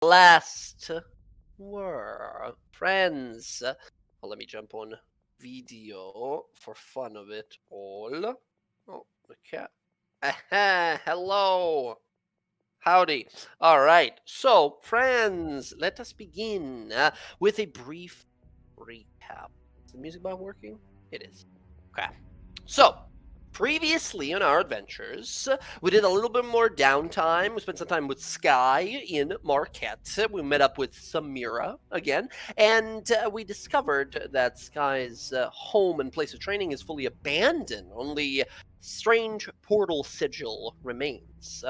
last word. Friends. Well, let me jump on video for fun of it all. Oh, okay. Aha, hello. Howdy. All right. So, friends, let us begin with a brief recap. Is the music bar working? It is. Okay. So, previously on our adventures, we did a little bit more downtime. We spent some time with Sky in Marquette. We met up with Samira again, and we discovered that Sky's home and place of training is fully abandoned. Only strange portal sigil remains.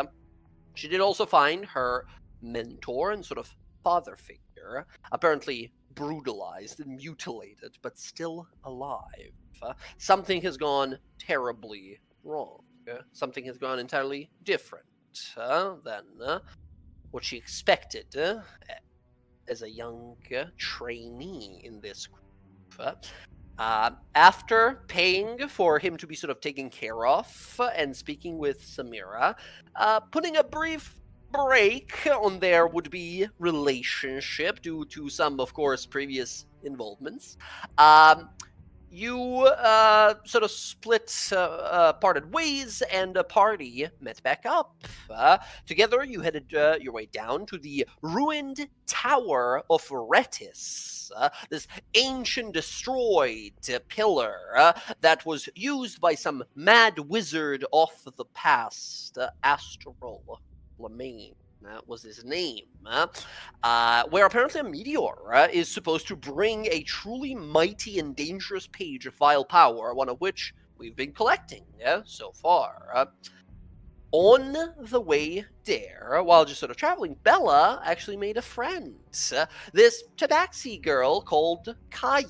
She did also find her mentor and sort of father figure, apparently brutalized and mutilated, but still alive. Something has gone terribly wrong. Something has gone entirely different than what she expected as a young trainee in this group. After paying for him to be sort of taken care of and speaking with Samira, putting a brief break on their would-be relationship due to some, of course, previous involvements, you sort of split, parted ways, and the party met back up. Together, you headed your way down to the ruined Tower of Retis, this ancient destroyed pillar that was used by some mad wizard of the past, Astral Lamaine. That was his name. Where apparently a meteor is supposed to bring a truly mighty and dangerous page of vile power, one of which we've been collecting so far. On the way there, while just sort of traveling, Bella actually made a friend. This tabaxi girl called Kai,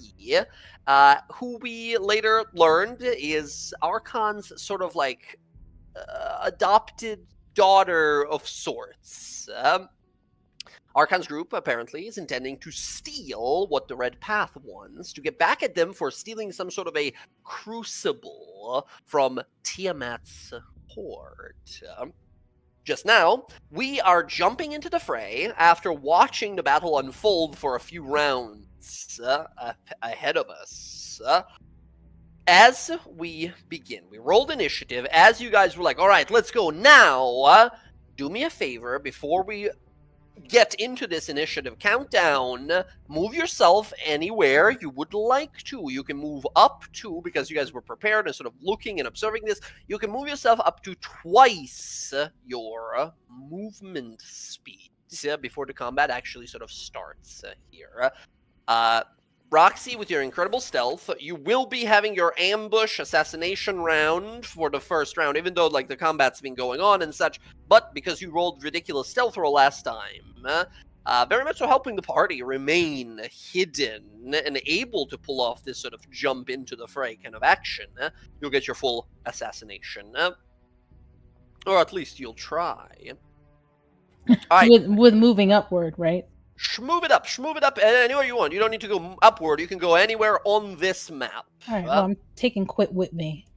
who we later learned is Archon's sort of like adopted daughter of sorts. Archon's group apparently is intending to steal what the Red Path wants to get back at them for stealing some sort of a crucible from Tiamat's hoard. Just now, we are jumping into the fray after watching the battle unfold for a few rounds ahead of us. As we begin, we rolled initiative. As you guys were like, all right, let's go now. Do me a favor before we get into this initiative countdown. Move yourself anywhere you would like to. You can move up to, because you guys were prepared and sort of looking and observing this, you can move yourself up to twice your movement speed before the combat actually sort of starts here. Roxy, with your incredible stealth, you will be having your ambush assassination round for the first round, even though like the combat's been going on and such, but because you rolled ridiculous stealth roll last time, very much so helping the party remain hidden and able to pull off this sort of jump into the fray kind of action, you'll get your full assassination. Or at least you'll try. All right. With moving upward, right? Shmove it up anywhere you want. You don't need to go upward. You can go anywhere on this map. All right, well, I'm taking Quit with me.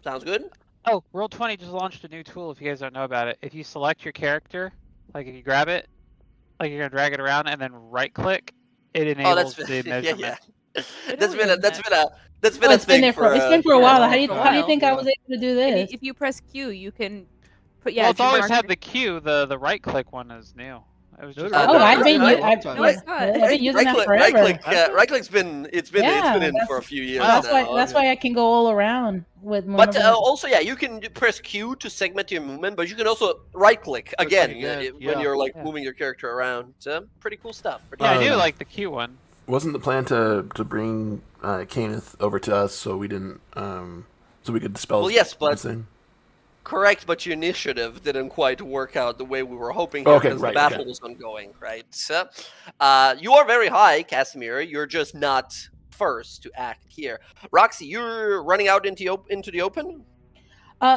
Sounds good. Oh, Roll20 just launched a new tool if you guys don't know about it. If you select your character, like if you grab it, like you're going to drag it around and then right click, it enables the measurement. Yeah. That's been a It's thing been for a while. How do you think I was able to do this? If you press Q, you can put Well, it's always had the Q. The right click one is new. It was just I've been using that forever. Right click's been in for a few years. That's why I can go all around with. But also, yeah, you can press Q to segment your movement, but you can also right click again when you're like moving your character around. Pretty cool stuff. I do like the Q one. Wasn't the plan to bring Kenneth over to us so we didn't so we could dispel? Well, yes, but. Thing? Correct, but your initiative didn't quite work out the way we were hoping here because the battle was ongoing, right? So, you are very high, Casimir. You're just not first to act here. Roxy, you're running out into the open?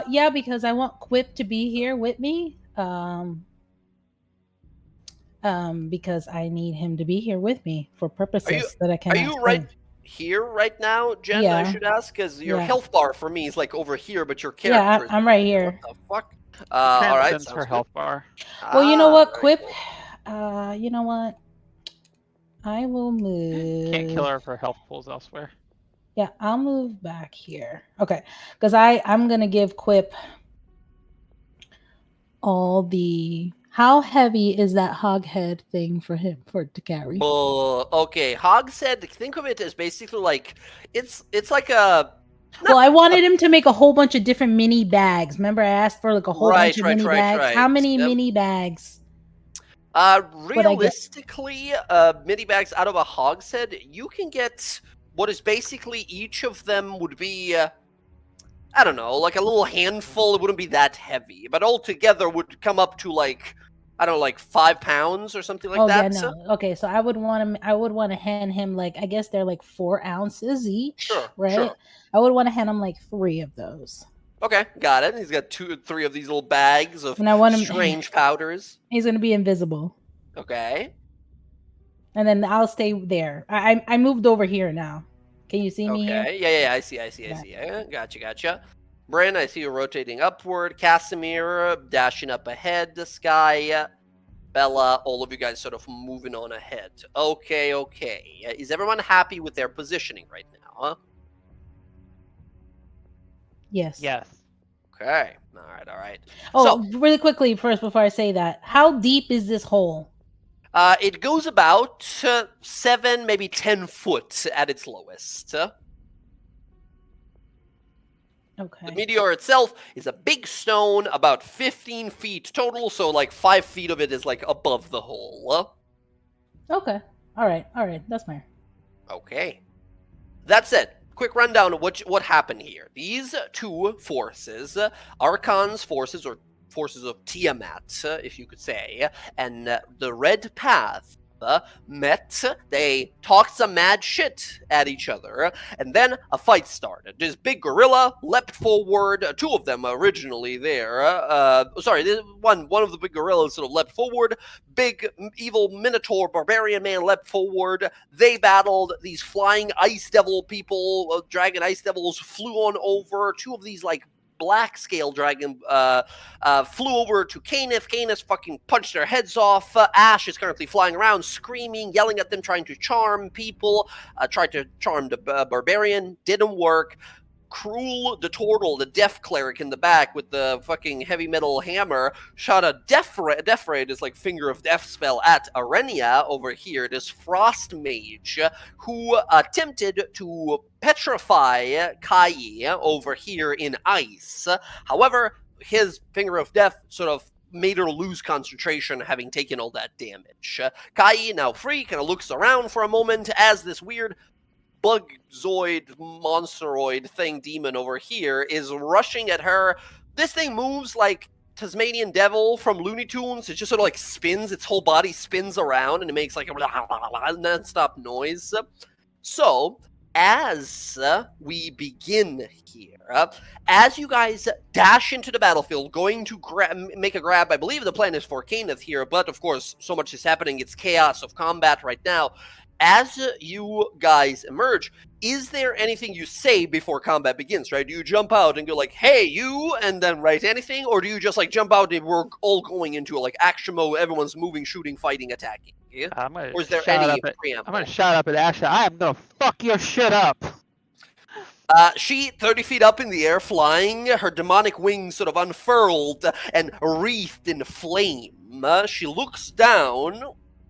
Yeah, because I want Quip to be here with me. Because I need him to be here with me for purposes that I can. Are you right here right now, Jen? Yeah. I should ask, because your health bar for me is like over here, but your character. Yeah, I'm right here. What the fuck? All right, her health bar. Well, you know what, Quip? You know what? I will move. Can't kill her if her health pools elsewhere. Yeah, I'll move back here. Okay, because I'm gonna give Quip all the. How heavy is that hog head thing for him to carry? Well, okay, Hogshead, think of it as basically like it's like a Well, I wanted him to make a whole bunch of different mini bags. Remember, I asked for like a whole bunch of mini bags. How many Yep. mini bags? Realistically, mini bags out of a hogshead, you can get what is basically each of them would be, I don't know, like a little handful. It wouldn't be that heavy, but altogether would come up to like, I don't know, like 5 pounds or something like that. Yeah, no. Okay, so I would want to hand him like, I guess they're like 4 ounces each, Sure, right? sure. I would want to hand him like 3 of those. Okay, got it. He's got 2 or 3 of these little bags of And I want him. strange powders. He's gonna be invisible. Okay. And then I'll stay there. I moved over here now. Can you see me here? Okay. Yeah. I see. Yeah, gotcha. Bryn, I see you rotating upward. Casimir dashing up ahead. Sky, Bella, all of you guys sort of moving on ahead. Okay. Is everyone happy with their positioning right now? Huh? Yes. Yes. Okay. All right. Oh, really quickly first before I say that, how deep is this hole? It goes about 7, maybe 10 foot at its lowest. Okay. The meteor itself is a big stone, about 15 feet total, so like 5 feet of it is like above the hole. Okay. All right. That's fine. Okay. That said, quick rundown of what happened here. These 2 forces, Archon's forces, or forces of Tiamat, if you could say, and the Red Path met. They talked some mad shit at each other, and then a fight started. This big gorilla leapt forward. 2 of them originally there. One of the big gorillas sort of leapt forward. Big evil Minotaur barbarian man leapt forward. They battled. These flying ice devil people, dragon ice devils, flew on over. 2 of these like black scale dragon flew over to Canis. Canis fucking punched their heads off. Ash is currently flying around, screaming, yelling at them, trying to charm people. Tried to charm the barbarian, didn't work. Cruel the Turtle, the death cleric in the back with the fucking heavy metal hammer, shot a death ray, this like finger of death spell at Arenia over here, this frost mage, who attempted to petrify Kai over here in ice. However, his finger of death sort of made her lose concentration, having taken all that damage. Kai, now free, kind of looks around for a moment as this weird bugzoid, monsteroid thing demon over here is rushing at her. This thing moves like Tasmanian Devil from Looney Tunes. It just sort of like spins, its whole body spins around, and it makes like a non-stop noise. So, as we begin here, as you guys dash into the battlefield, going to make a grab, I believe the plan is for Canis here, but of course, so much is happening, it's chaos of combat right now. As you guys emerge, is there anything you say before combat begins, right? Do you jump out and go like, hey, you, and then write anything? Or do you just like jump out and we're all going into like action mode, everyone's moving, shooting, fighting, attacking? Yeah? Or is there any preamble? I'm going to shout up at Asha, I am going to fuck your shit up. She, 30 feet up in the air, flying, her demonic wings sort of unfurled and wreathed in flame. She looks down,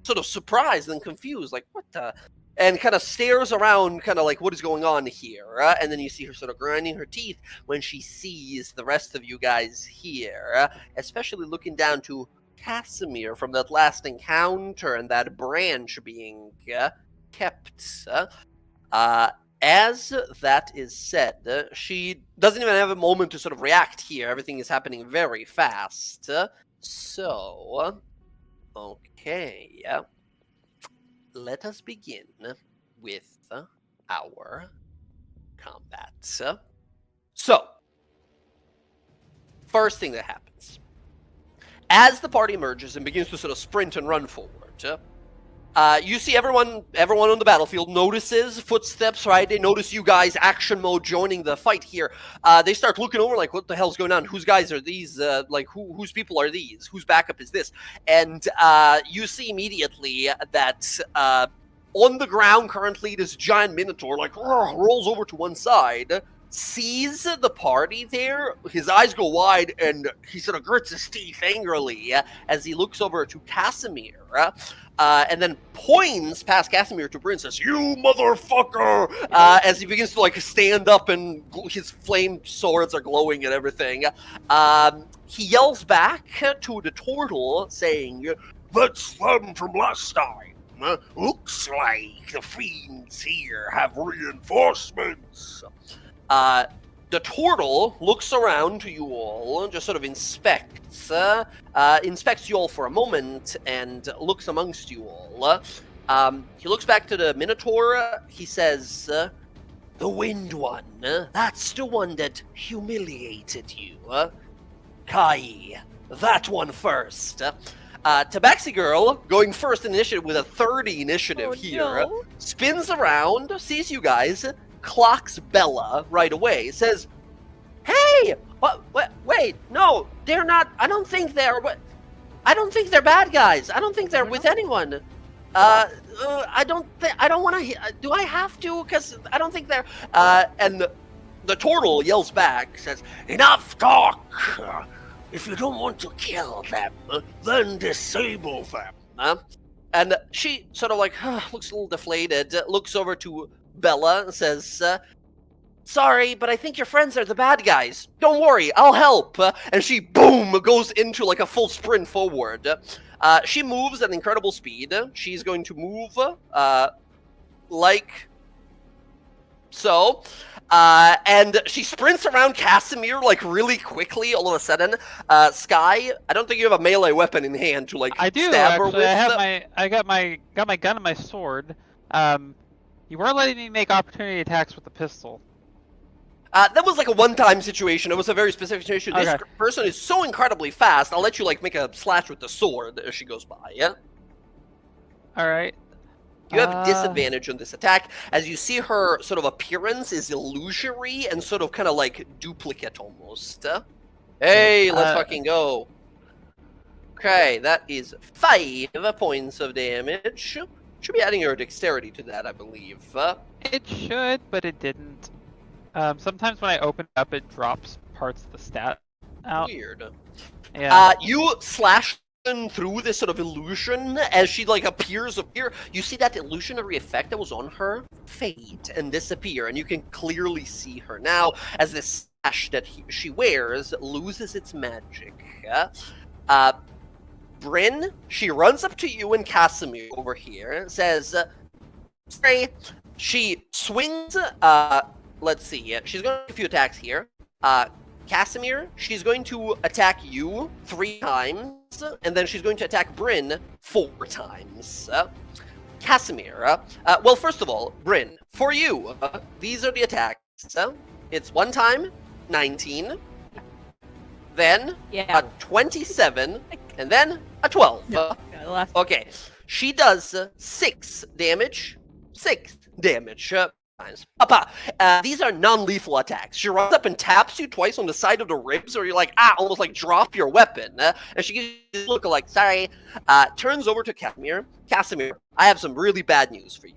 sort of surprised and confused, like, what the? And kind of stares around, kind of like, what is going on here? And then you see her sort of grinding her teeth when she sees the rest of you guys here, especially looking down to Casimir from that last encounter and that branch being kept. As that is said, she doesn't even have a moment to sort of react here. Everything is happening very fast. So, okay. Let us begin with our combat. So, first thing that happens. As the party emerges and begins to sort of sprint and run forward, You see everyone on the battlefield notices footsteps, right? They notice you guys, action mode, joining the fight here. They start looking over like, what the hell's going on? Whose guys are these? Like, whose people are these? Whose backup is this? And you see immediately that on the ground currently, this giant minotaur like rolls over to one side, sees the party there. His eyes go wide, and he sort of grits his teeth angrily as he looks over to Casimir. And then points past Casimir to Bryn and says, "You motherfucker!" As he begins to like stand up and his flame swords are glowing and everything. He yells back to the turtle saying, "That's them from last time. Looks like the fiends here have reinforcements." The turtle looks around to you all and just sort of inspects you all for a moment and looks amongst you all. He looks back to the Minotaur. He says, "The Wind One, that's the one that humiliated you. Kai, that one first." Tabaxi Girl, going first in initiative with a 30 initiative here, no. spins around, sees you guys, clocks Bella right away, says, "Hey, wait, no, they're not. I don't think they're bad guys. I don't think they're with anyone. I don't want to. Do I have to? Because I don't think they're." And the turtle yells back, says, "Enough talk. If you don't want to kill them, then disable them." And she sort of like looks a little deflated, looks over to Bella and says, "Sorry, but I think your friends are the bad guys. Don't worry, I'll help." And she, boom, goes into like a full sprint forward. She moves at incredible speed. She's going to move like so. And she sprints around Casimir like really quickly all of a sudden. Sky, I don't think you have a melee weapon in hand to like I do stab her actually. with. I got my gun and my sword. You weren't letting me make opportunity attacks with the pistol. That was like a one-time situation. It was a very specific situation. Okay. This person is so incredibly fast. I'll let you like make a slash with the sword as she goes by. Yeah. All right. You have disadvantage on this attack, as you see her sort of appearance is illusory and sort of kind of like duplicate almost. Hey, let's fucking go. Okay, that is 5 points of damage. Should be adding your dexterity to that, I believe. It should, but it didn't. Sometimes when I open it up, it drops parts of the stat out. Weird. Yeah. You slash through this sort of illusion as she like appears up here. You see that illusionary effect that was on her fade and disappear, and you can clearly see her now as this sash that she wears loses its magic. Bryn, she runs up to you and Casimir over here and says, "Sorry." She swings. Let's see. She's going to make a few attacks here. Casimir, she's going to attack you 3 times, and then she's going to attack Bryn 4 times. Casimir, well, first of all, Bryn, for you, these are the attacks. It's 1 time, 19, then a 27, and then a 12. Okay, she does 6 damage, 6 damage. Times. These are non-lethal attacks. She runs up and taps you twice on the side of the ribs, or you're like, almost like drop your weapon. And she gives you a look like, sorry. Turns over to Casimir. Casimir, I have some really bad news for you.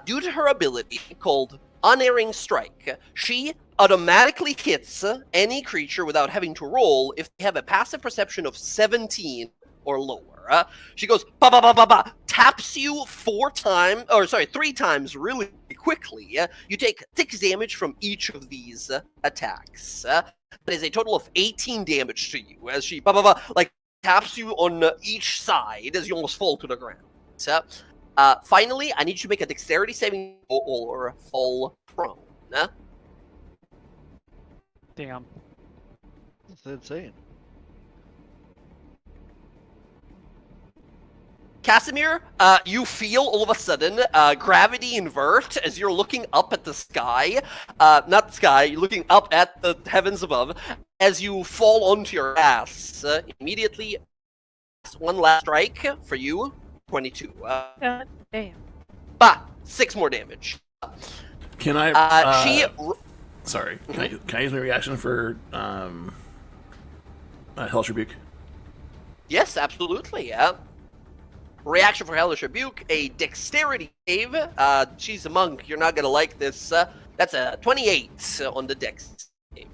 Due to her ability called Unerring Strike, she automatically hits any creature without having to roll if they have a passive perception of 17 or lower. She goes, taps you 3 times really quickly. You take 6 damage from each of these attacks. That is a total of 18 damage to you as she like taps you on each side as you almost fall to the ground. Finally, I need you to make a dexterity saving or fall prone. Damn. That's insane. Casimir, you feel all of a sudden gravity invert as you're looking up at the sky. Not the sky, you're looking up at the heavens above as you fall onto your ass. Immediately, one last strike for you. 22. God damn. Bah, 6 more damage. Can I? She. Sorry. Can I use my reaction for Hellish Rebuke? Yes, absolutely. Yeah. Reaction for Hellish Rebuke, a dexterity save. She's a monk. You're not gonna like this. That's a 28 on the dex save.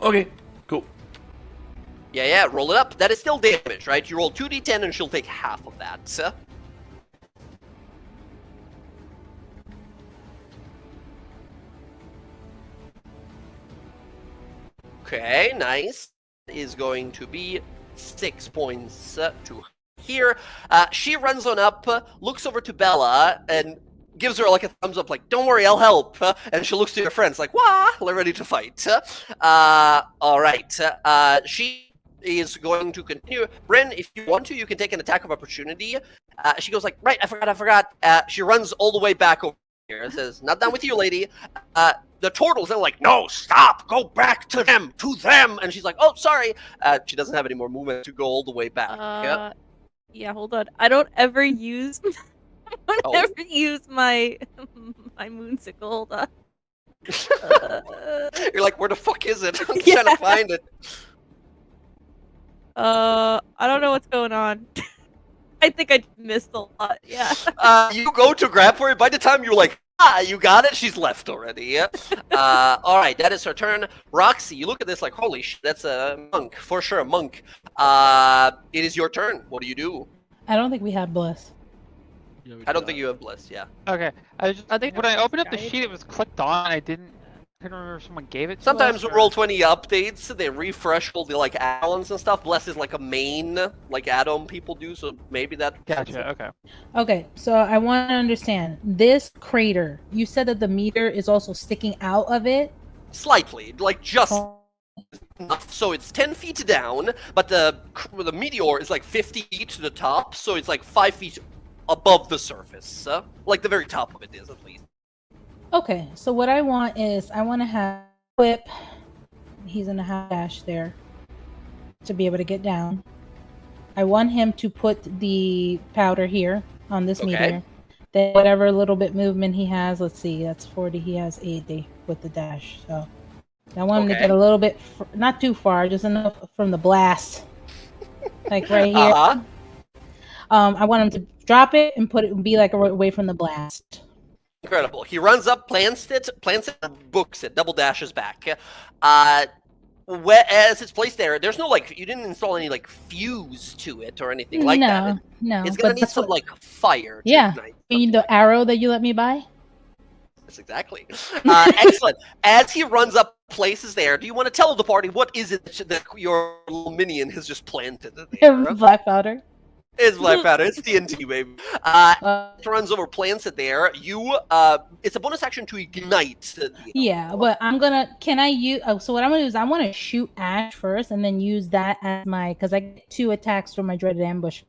Okay. Cool. Yeah. Roll it up. That is still damage, right? You roll 2d10 and she'll take half of that. Okay, nice. Is going to be 6 points to here. She runs on up, looks over to Bella, and gives her like a thumbs up, like, don't worry, I'll help. And she looks to her friends like, wah, they're ready to fight. All right. She is going to continue. Bryn, if you want to, you can take an attack of opportunity. She goes like, right, I forgot. She runs all the way back over here and says, not done with you, lady. The turtles are like, no, stop, go back to them. And she's like, oh, sorry. She doesn't have any more movement to go all the way back. Yeah, hold on. I don't ever use my my moonsicle. Hold on. You're like, where the fuck is it? I'm trying to find it. I don't know what's going on. I think I missed a lot. Yeah. You go to grab for it. By the time you're like, you got it, she's left already. All right, that is her turn. Roxy, you look at this like, holy shit, that's a monk. For sure, a monk. It is your turn. What do you do? I don't think we have Bless. Yeah, we I don't got think you have Bliss, yeah. Okay. I think When I opened up the guide. sheet, it was clicked on. I couldn't remember if someone gave it to Sometimes us. with or- Roll20 updates, they refresh all the like add-ons and stuff. Bless is like a main like add-on people do, so maybe that. Gotcha. Okay. Okay, so I want to understand this crater. You said that the meter is also sticking out of it. Slightly, like just Oh, enough. So it's 10 feet down, but the meteor is like 50 feet to the top, so it's like 5 feet above the surface. Like the very top of it is, at least. okay, so what I want is I want to have Whip. He's in a half dash there to be able to get down. I want him to put the powder here on this Okay. meter. Then whatever little bit movement he has, let's see, that's 40. He has 80 with the dash. So I want him to Okay. get a little bit, not too far, just enough from the blast, like right here. Uh-huh. I want him to drop it and put it be like away from the blast. Incredible. He runs up, plants it, books it, double dashes back. As it's placed there, there's no like, you didn't install any like fuse to it or anything like that. No. It's gonna but need that's some what- like fire. To Yeah. ignite You mean something. the arrow that you let me buy? Yes, exactly. Excellent. As he runs up, places there. Do you want to tell the party what is it that your little minion has just planted there? Black powder. It's black powder. It's TNT, baby. Runs over, plants it there. You, it's a bonus action to ignite. Yeah, but I'm gonna. Can I use? Oh, so what I'm gonna do is I want to shoot Ash first, and then use that as my because I get 2 attacks from my dreaded ambush.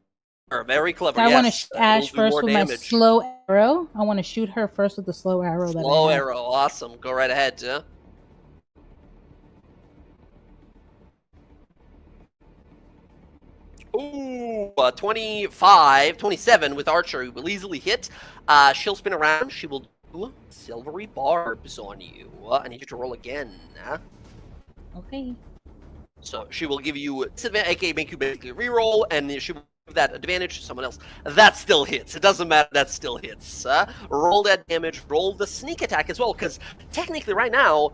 Very clever. So I want to yes. shoot Ash It'll do first more with my damage. slow arrow. I want to shoot her first with the slow arrow. that I Slow have. arrow. Awesome. Go right ahead. Ooh, 25, 27 with archery will easily hit. She'll spin around. She will do silvery barbs on you. I need you to roll again. Okay. So she will give you disadvantage, aka make you basically reroll, and she will give that advantage to someone else. That still hits. It doesn't matter. That still hits. Roll that damage. Roll the sneak attack as well, because technically right now,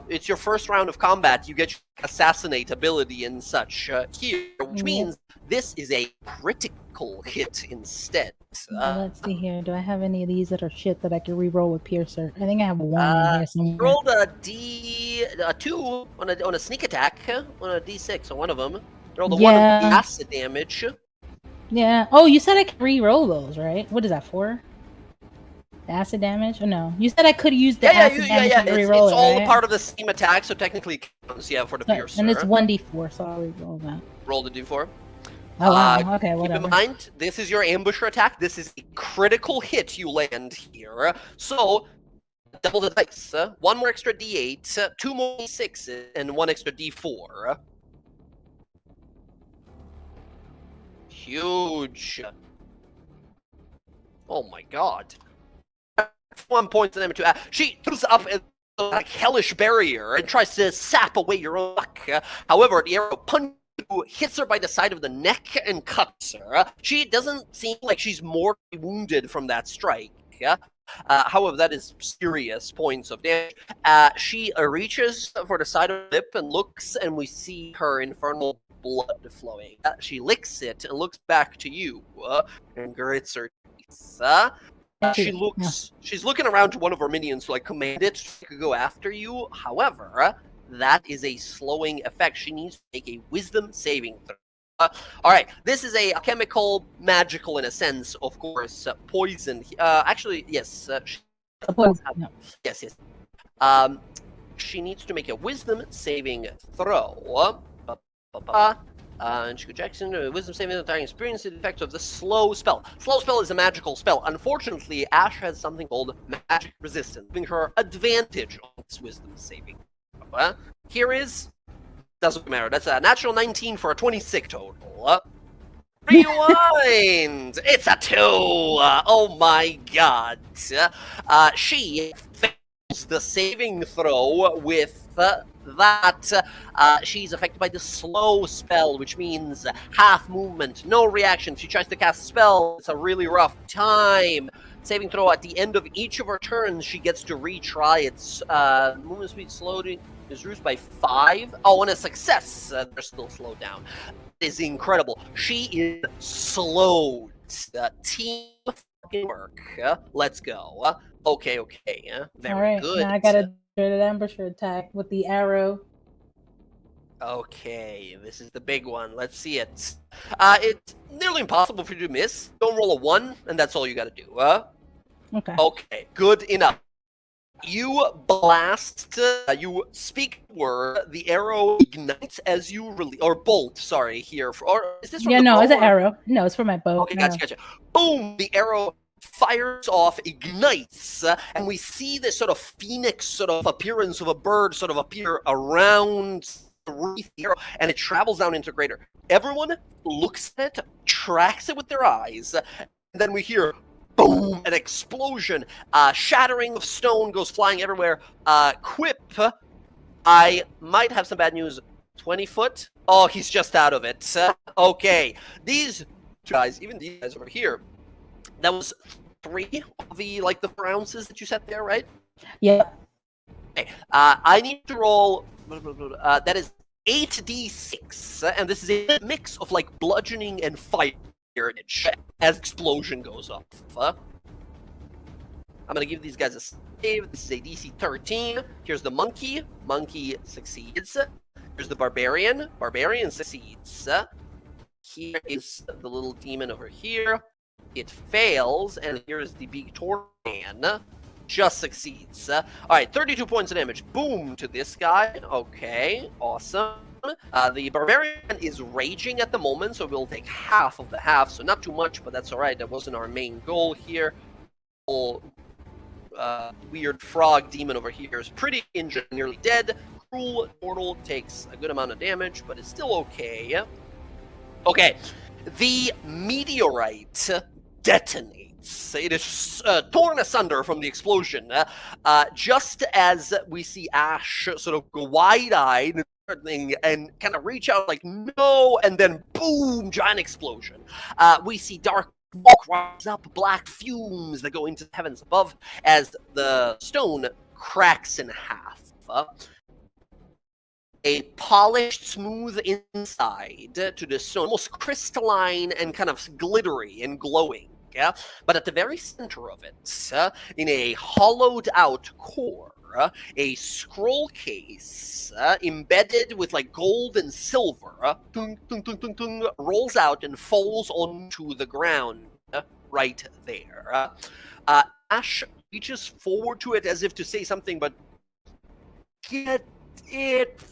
it's your first round of combat. You get your assassinate ability and such here, which means this is a critical hit instead. Let's see here. Do I have any of these that are shit that I can re-roll with Piercer? I think I have one in here somewhere. Rolled a D2 on a sneak attack on a D6 on one of them. Rolled a 1 of the acid damage. Yeah. Oh, you said I could re-roll those, right? What is that for? The acid damage? Or no? You said I could use the acid damage to It's re-roll it, all right? part of the steam attack, so technically it counts, for the piercer. And it's 1d4, so I'll re-roll that. Roll the D4. Oh, wow. Okay, whatever. Keep in mind, this is your ambusher attack. This is a critical hit you land here. So, double the dice. 1 more extra D8, 2 more D6, and 1 extra D4. Huge. Oh my god. 1 point to them to she throws up a like hellish barrier and tries to sap away your own luck. However, the arrow punches you, hits her by the side of the neck and cuts her. She doesn't seem like she's mortally wounded from that strike. However, that is serious points of damage. She reaches for the side of the lip and looks, and we see her infernal blood flowing. She licks it and looks back to you and grits her teeth. She's looking around to one of her minions to like command it to go after you. However, that is a slowing effect. She needs to make a wisdom saving throw. All right, this is a chemical, magical in a sense, of course, poison. Actually, yes. Yes. She needs to make a wisdom saving throw. And Chico Jackson, wisdom saving attacking experience the effect of the slow spell. Slow spell is a magical spell. Unfortunately, Ash has something called magic resistance, giving her advantage on this wisdom saving. Here is doesn't matter. That's a natural 19 for a 26 total. Rewind! It's a 2! Oh my god. She fails the saving throw with that. She's affected by the slow spell, which means half movement, no reaction. If she tries to cast a spell, it's a really rough time. Saving throw at the end of each of her turns, she gets to retry its movement speed slowed is reduced by 5. Oh, and a success, they're still slowed down. That is incredible. She is slowed. Team fucking work. Let's go. Okay. Very All right, good. now I gotta do an ambusher attack with the arrow. Okay, this is the big one. Let's see it. It's nearly impossible for you to miss. Don't roll a 1, and that's all you gotta do. Okay. Okay, good enough. You blast, you speak word, the arrow ignites as you release, or bolt, sorry, here. Or is this from Yeah, the no, bow it's an or- arrow. No, it's for my bow. Okay, gotcha. Boom! The arrow fires off, ignites, and we see this sort of phoenix sort of appearance of a bird sort of appear around the arrow, and it travels down into crater. Everyone looks at it, tracks it with their eyes, and then we hear boom, an explosion, shattering of stone goes flying everywhere. Quip, I might have some bad news. 20 foot? Oh, he's just out of it. Okay, these two guys, even these guys over here, that was 3 of the, like, the 4 ounces that you set there, right? Yeah. Okay, I need to roll, that is 8d6, and this is a mix of, like, bludgeoning and fire as explosion goes up. I'm gonna give these guys a save. This is a DC 13. Here's the monkey. Monkey succeeds. Here's the barbarian. Barbarian succeeds. Here is the little demon over here. It fails, and here's the big Torman. Just succeeds. Alright, 32 points of damage. Boom to this guy. Okay, awesome. The barbarian is raging at the moment, so we'll take half of the half, so not too much, but that's alright. That wasn't our main goal here. Weird frog demon over here is pretty injured, nearly dead. Cruel mortal takes a good amount of damage, but it's still okay. Okay, the meteorite detonates. It is torn asunder from the explosion, just as we see Ash sort of go wide-eyed and kind of reach out like, no, and then boom, giant explosion. We see dark smoke rise up, black fumes that go into the heavens above as the stone cracks in half. A polished, smooth inside to the stone, almost crystalline and kind of glittery and glowing. Yeah, but at the very center of it, in a hollowed-out core, a scroll case embedded with like gold and silver rolls out and falls onto the ground right there. Ash reaches forward to it as if to say something, but get it,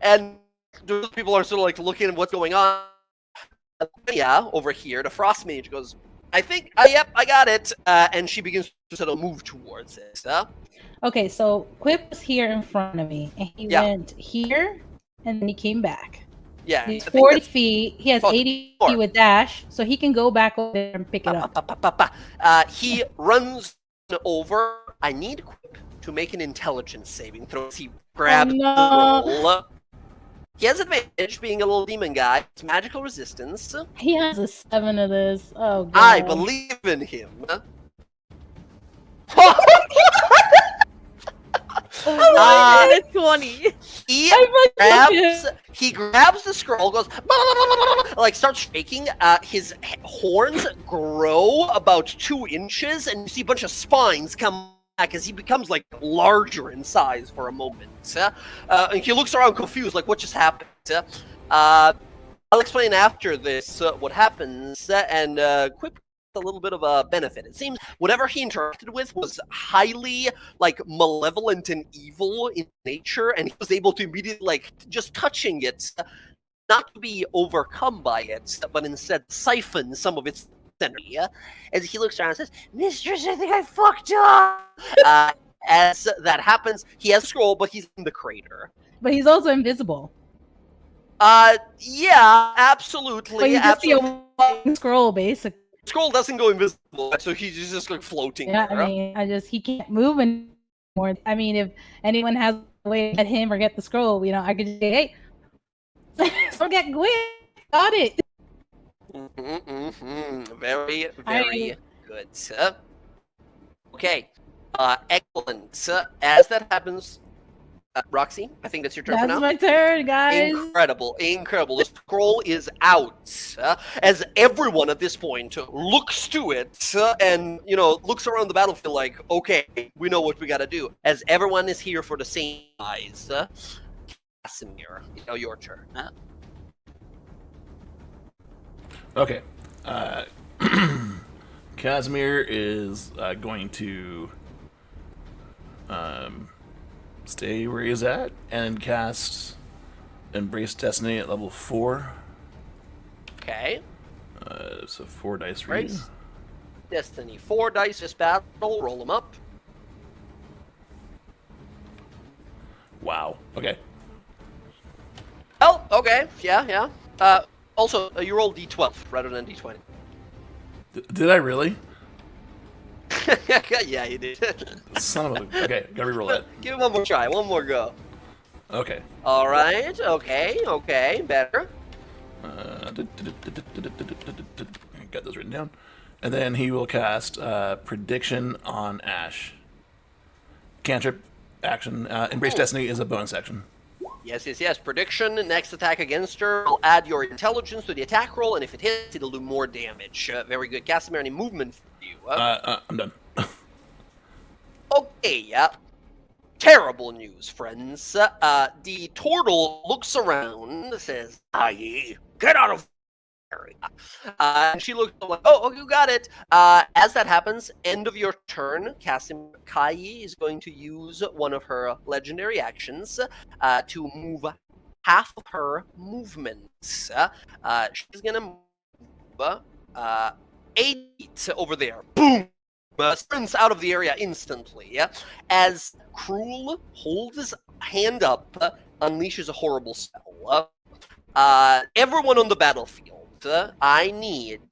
and those people are sort of like looking at what's going on. Yeah, over here, the frost mage goes, I think, yep, I got it, and she begins to sort of move towards it. Okay, so Quip was here in front of me, and he went here, and then he came back. Yeah, He's I think 40 that's feet. He has Oh, 80 more. with dash, so he can go back over there and pick it up. He runs over. I need Quip to make an intelligence saving throw as he grabs no. the scroll. He has advantage, being a little demon guy. It's magical resistance. He has a 7 of this. Oh god. I believe in him. Oh, 20. He grabs the scroll, goes like starts shaking. His horns grow about 2 inches, and you see a bunch of spines come back as he becomes like larger in size for a moment. And he looks around confused, like what just happened. I'll explain after this what happens, and Quip a little bit of a benefit. It seems whatever he interacted with was highly like malevolent and evil in nature, and he was able to immediately like just touching it, not to be overcome by it, but instead siphon some of its energy. As he looks around and says, "Mistress, I think I fucked up." As that happens, he has a scroll, but he's in the crater. But he's also invisible. Yeah, absolutely. But you just see a walking scroll, basically. Scroll doesn't go invisible, so he's just like floating. Yeah, there. I mean, he can't move anymore. I mean, if anyone has a way to get him or get the scroll, I could just say, hey, forget Gwen, got it. Very, very good. Okay, excellent. As that happens, Roxy, I think that's your turn for now. That's my turn, guys. Incredible. The scroll is out. As everyone at this point looks to it and, looks around the battlefield like, okay, we know what we gotta do. As everyone is here for the same eyes. Casimir, your turn. Okay. Casimir is going to stay where he's at and cast Embrace Destiny at level 4. Okay. So 4 dice for you. Embrace Destiny. 4 dice this battle. Roll them up. Wow. Okay. Oh, okay. Yeah. Also, you roll d12 rather than d20. Did I really? Yeah, you did. Son of a... Okay, gotta reroll that. Give it one more try. One more go. Okay. All right. Okay. Better. Got those written down. And then he will cast Prediction on Ash. Cantrip action. Embrace Destiny is a bonus action. Yes. Prediction. Next attack against her will add your intelligence to the attack roll, and if it hits, it'll do more damage. Very good. Casimir, any movement for you? I'm done. Okay, terrible news, friends. The turtle looks around, says, "Aye, get out of area." And she looks like, "Oh, you got it." As that happens, end of your turn, Kai is going to use one of her legendary actions to move half of her movement. She's gonna move 8 over there. Boom! Sprints out of the area instantly. As Cruel holds his hand up, unleashes a horrible spell. Everyone on the battlefield, I need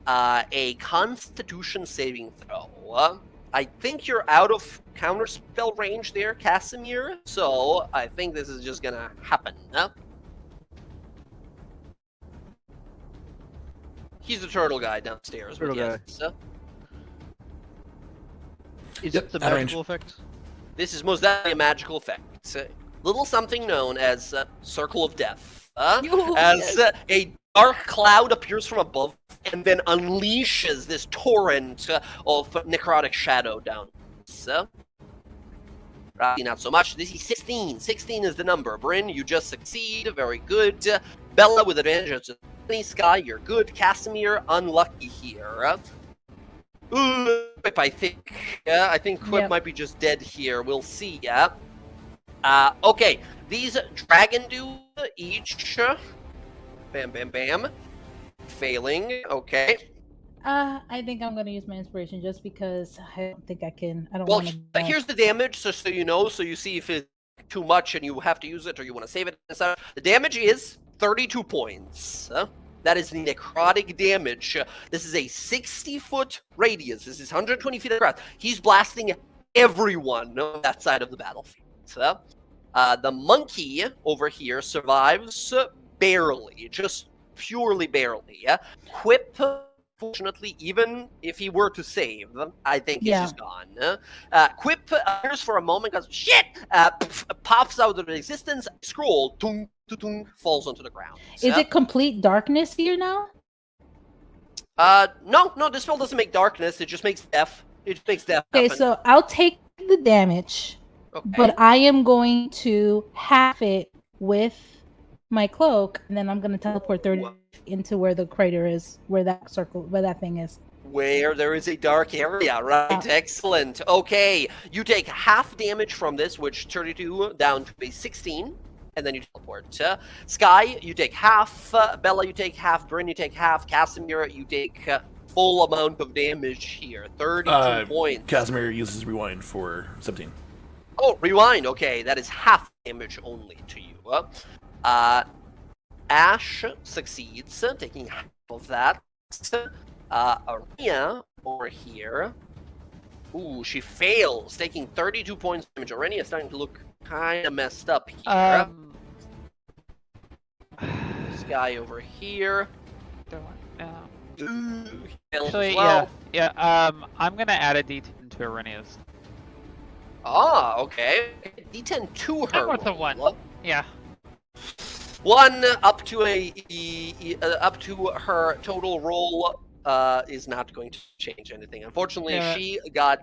a Constitution saving throw. I think you're out of counterspell range there, Casimir, so I think this is just gonna happen. He's the turtle guy downstairs. Turtle guy. Is it the out of magical range. effect? This is most definitely a magical effect. Little something known as Circle of Death. As a dark cloud appears from above and then unleashes this torrent of necrotic shadow down. So, not so much. This is 16. 16 is the number. Bryn, you just succeed. Very good. Bella with advantage. Sky, you're good. Casimir, unlucky here. Quip, I think. I think Quip might be just dead here. We'll see. Okay. These dragon do each. Bam. Failing. Okay. I think I'm gonna use my inspiration just because I don't think I can. I don't Well, want to. here's the damage, so you know, so you see if it's too much and you have to use it or you want to save it. The damage is 32 points. That is the necrotic damage. This is a 60-foot radius. This is 120 feet across. He's blasting everyone on that side of the battlefield. The monkey over here survives barely, just purely barely. Quip, fortunately, even if he were to save, I think he's just gone. Quip appears for a moment, goes, shit! Pops out of existence, scroll, tung, tung, falls onto the ground. Is it complete darkness here now? No, this spell doesn't make darkness, it just makes death. It just makes death Okay, happen. so I'll take the damage, but I am going to half it with my cloak, and then I'm going to teleport 30 into where the crater is, where that thing is. Where there is a dark area, right? Excellent. Okay, you take half damage from this, which 32 down to a 16, and then you teleport. Sky, you take half. Bella, you take half. Bryn, you take half. Casimir, you take full amount of damage here. 32 points. Casimir uses rewind for 17. Oh, rewind. Okay, that is half damage only to you. Ash succeeds, taking half of that. Arena over here. Ooh, she fails, taking 32 points of damage. Arena is starting to look kind of messed up here. This guy over here. Actually, well. yeah. I'm gonna add a D10 to Arena's. Ah, okay. D10 to her. What's a one? Yeah. 1 up to up to her total roll is not going to change anything. Unfortunately, she got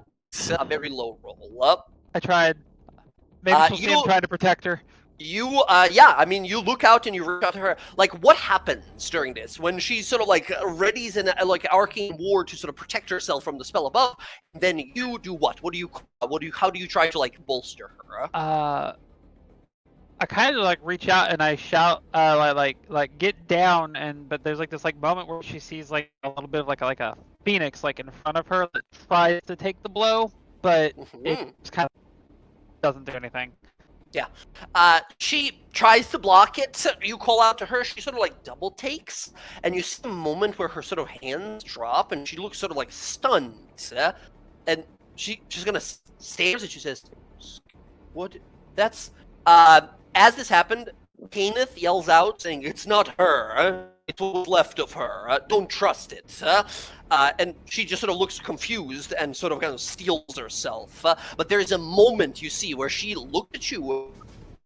a very low roll up. I tried. Maybe she'll see him trying to protect her. Yeah, I mean, you look out and you reach out to her. Like, what happens during this when she sort of like readies an like arcane ward to sort of protect herself from the spell above? Then you do what? How do you try to like bolster her? I kind of like reach out and I shout, like get down, but there's like this like moment where she sees like a little bit of like a phoenix like in front of her that tries to take the blow, but it just kind of doesn't do anything. Yeah. She tries to block it. You call out to her. She sort of like double takes, and you see a moment where her sort of hands drop, and she looks sort of like stunned. And she's gonna stares, and she says, "What? That's." As this happened, Kenneth yells out, saying, "It's not her. It's what's left of her. Don't trust it." And she just sort of looks confused and sort of kind of steels herself. But there's a moment you see where she looked at you,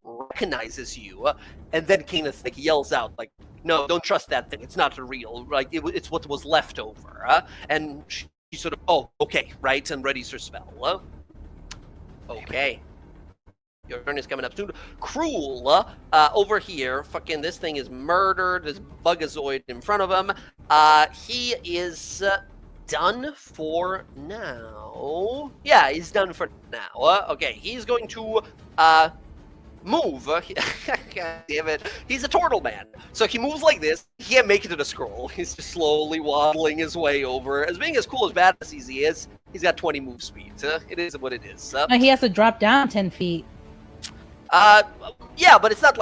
recognizes you, and then Kenneth like yells out, like, "No, don't trust that thing. It's not real. Like it's what was left over." And she sort of, "Oh, okay, right," and readies her spell. Okay. Your turn is coming up soon. Cruel, over here, fucking this thing is murdered. This bugazoid in front of him. He is done for now. Yeah, he's done for now. Okay, he's going to move. God damn it. He's a turtle man. So he moves like this. He can't make it to the scroll. He's just slowly waddling his way over. As being as cool as badass as he is, he's got 20 move speed. It is what it is. He has to drop down 10 feet. Yeah, but it's not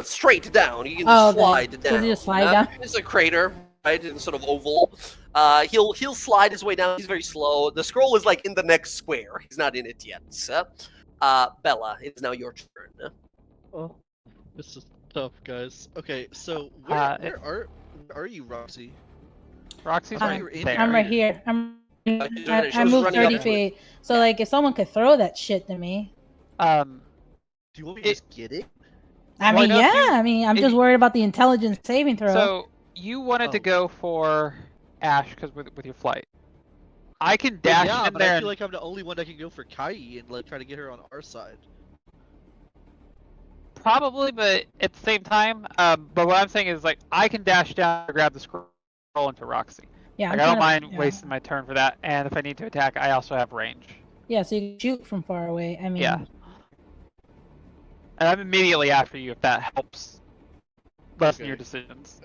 straight down. You can just slide down. Does he just slide down? It's a crater, right? It's sort of oval. He'll slide his way down. He's very slow. The scroll is like in the next square. He's not in it yet. Bella, it is now your turn. Oh, this is tough, guys. Okay, so where are you, Roxy? Roxy's right there. I'm right here. I moved 30 feet. So like, if someone could throw that shit to me. Do you want me to just get it? I mean, yeah. I mean, I'm just worried about the intelligence saving throw. So you wanted to go for Ash because with your flight. I can dash in there. I feel like I'm the only one that can go for Kai and like try to get her on our side. Probably, but at the same time, but what I'm saying is like I can dash down and grab the scroll into Roxy. Yeah, like, I don't mind wasting my turn for that. And if I need to attack, I also have range. Yeah, so you can shoot from far away. I mean. Yeah. And I'm immediately after you if that helps lessen your decisions.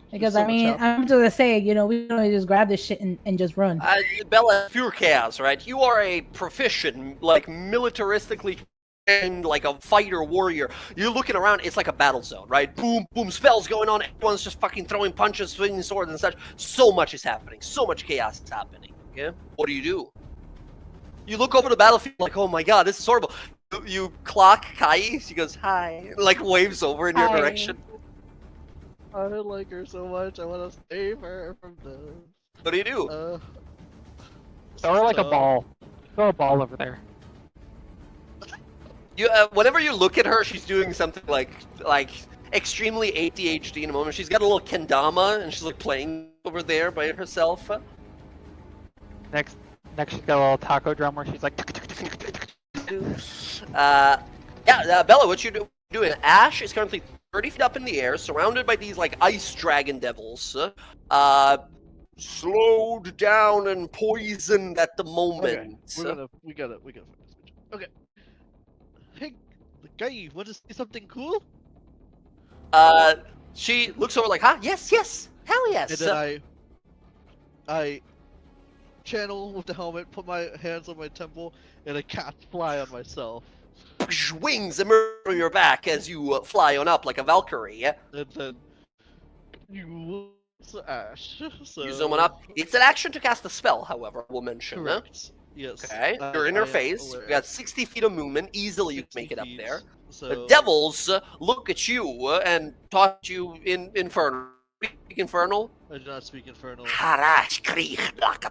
Because I mean, I'm just gonna say, we don't just grab this shit and just run. Bella, pure chaos, right? You are a proficient, like militaristically and like a fighter warrior. You're looking around, it's like a battle zone, right? Boom, boom, spells going on. Everyone's just fucking throwing punches, swinging swords and such. So much is happening. So much chaos is happening. Yeah. What do? You look over the battlefield like, oh my god, this is horrible. You clock Kai. She goes, hi. Like waves over in your Hi. direction. I like her so much. I want to save her from this. What do? Throw her like a so- ball. Throw a ball over there. You whenever you look at her, she's doing something like extremely ADHD in a moment. She's got a little kendama and she's like playing over there by herself. Next she's got a little taco drum where she's like. Bella, what you doing? Ash is currently 30 feet up in the air, surrounded by these like ice dragon devils. Slowed down and poisoned at the moment. Okay, we gotta find this bitch. Okay. Hey, guy, want to see something cool? She looks over like, huh? Yes, hell yes. And then I channel with the helmet, put my hands on my temple, and I cast fly on myself. Wings emerge from your back as you fly on up like a Valkyrie. And then you Ash. So You zoom on up. It's an action to cast a spell, however, we'll mention. correct. Yes. Okay, you're in I her am face. aware. You got 60 feet of movement. Easily you can 60 make it up feet, there. So The devils look at you and talk to you in Infernal. Speak Infernal? I do not speak Infernal. I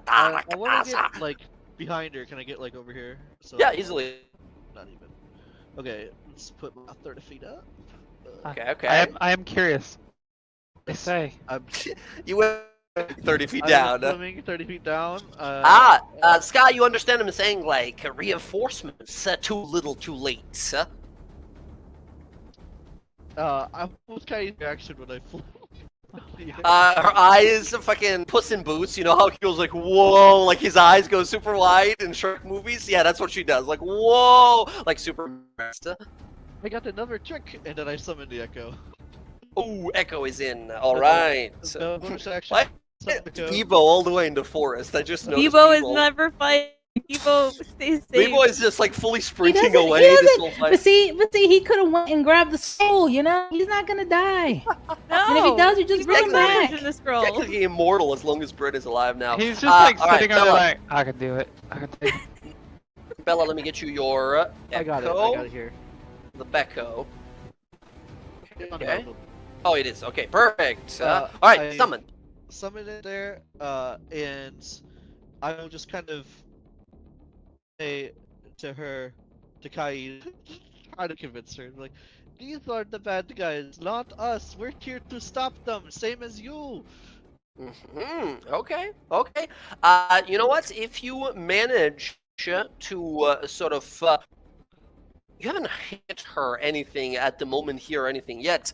I want to get like behind her. Can I get like over here? So Yeah, easily. Not even. Okay, let's put my 30 feet up. Okay. I am curious. They say. I'm You went 30 feet I'm down. swimming 30 feet down. Sky, you understand him saying, like, reinforcements too little too late. I was kind of reaction when I flew. Her eyes fucking Puss in Boots, you know how he goes like, whoa, like his eyes go super wide in Shrek movies? Yeah, that's what she does, like, whoa, like super impressed. I got another trick, and then I summoned the Echo. Ooh, Echo is in, alright. So, bonus action. What? Summon Echo. Debo all the way in the forest, I just noticed Debo is never fighting. Debo stays safe. Debo is just like fully He sprinting doesn't- away he this doesn't- whole But fight. see, he could have went and grabbed the scroll. You know, he's not gonna die. No, And if he does, you just he's bring him technically- back. in the scroll. Technically immortal as long as Britt is alive now. He's just like alright, sitting there Bella, like, I can do it. I can take it. Bella, let me get you your Echo. I got it here. The Becco. On Okay. level. Oh, it is. Okay, perfect. Uh, Alright, I- summon. Summon it there, and I will just kind of say to her, to Kai, try to convince her, like, these are the bad guys, not us. We're here to stop them, same as you. Okay. You know what? If you manage to sort of, you haven't hit her anything at the moment here or anything yet.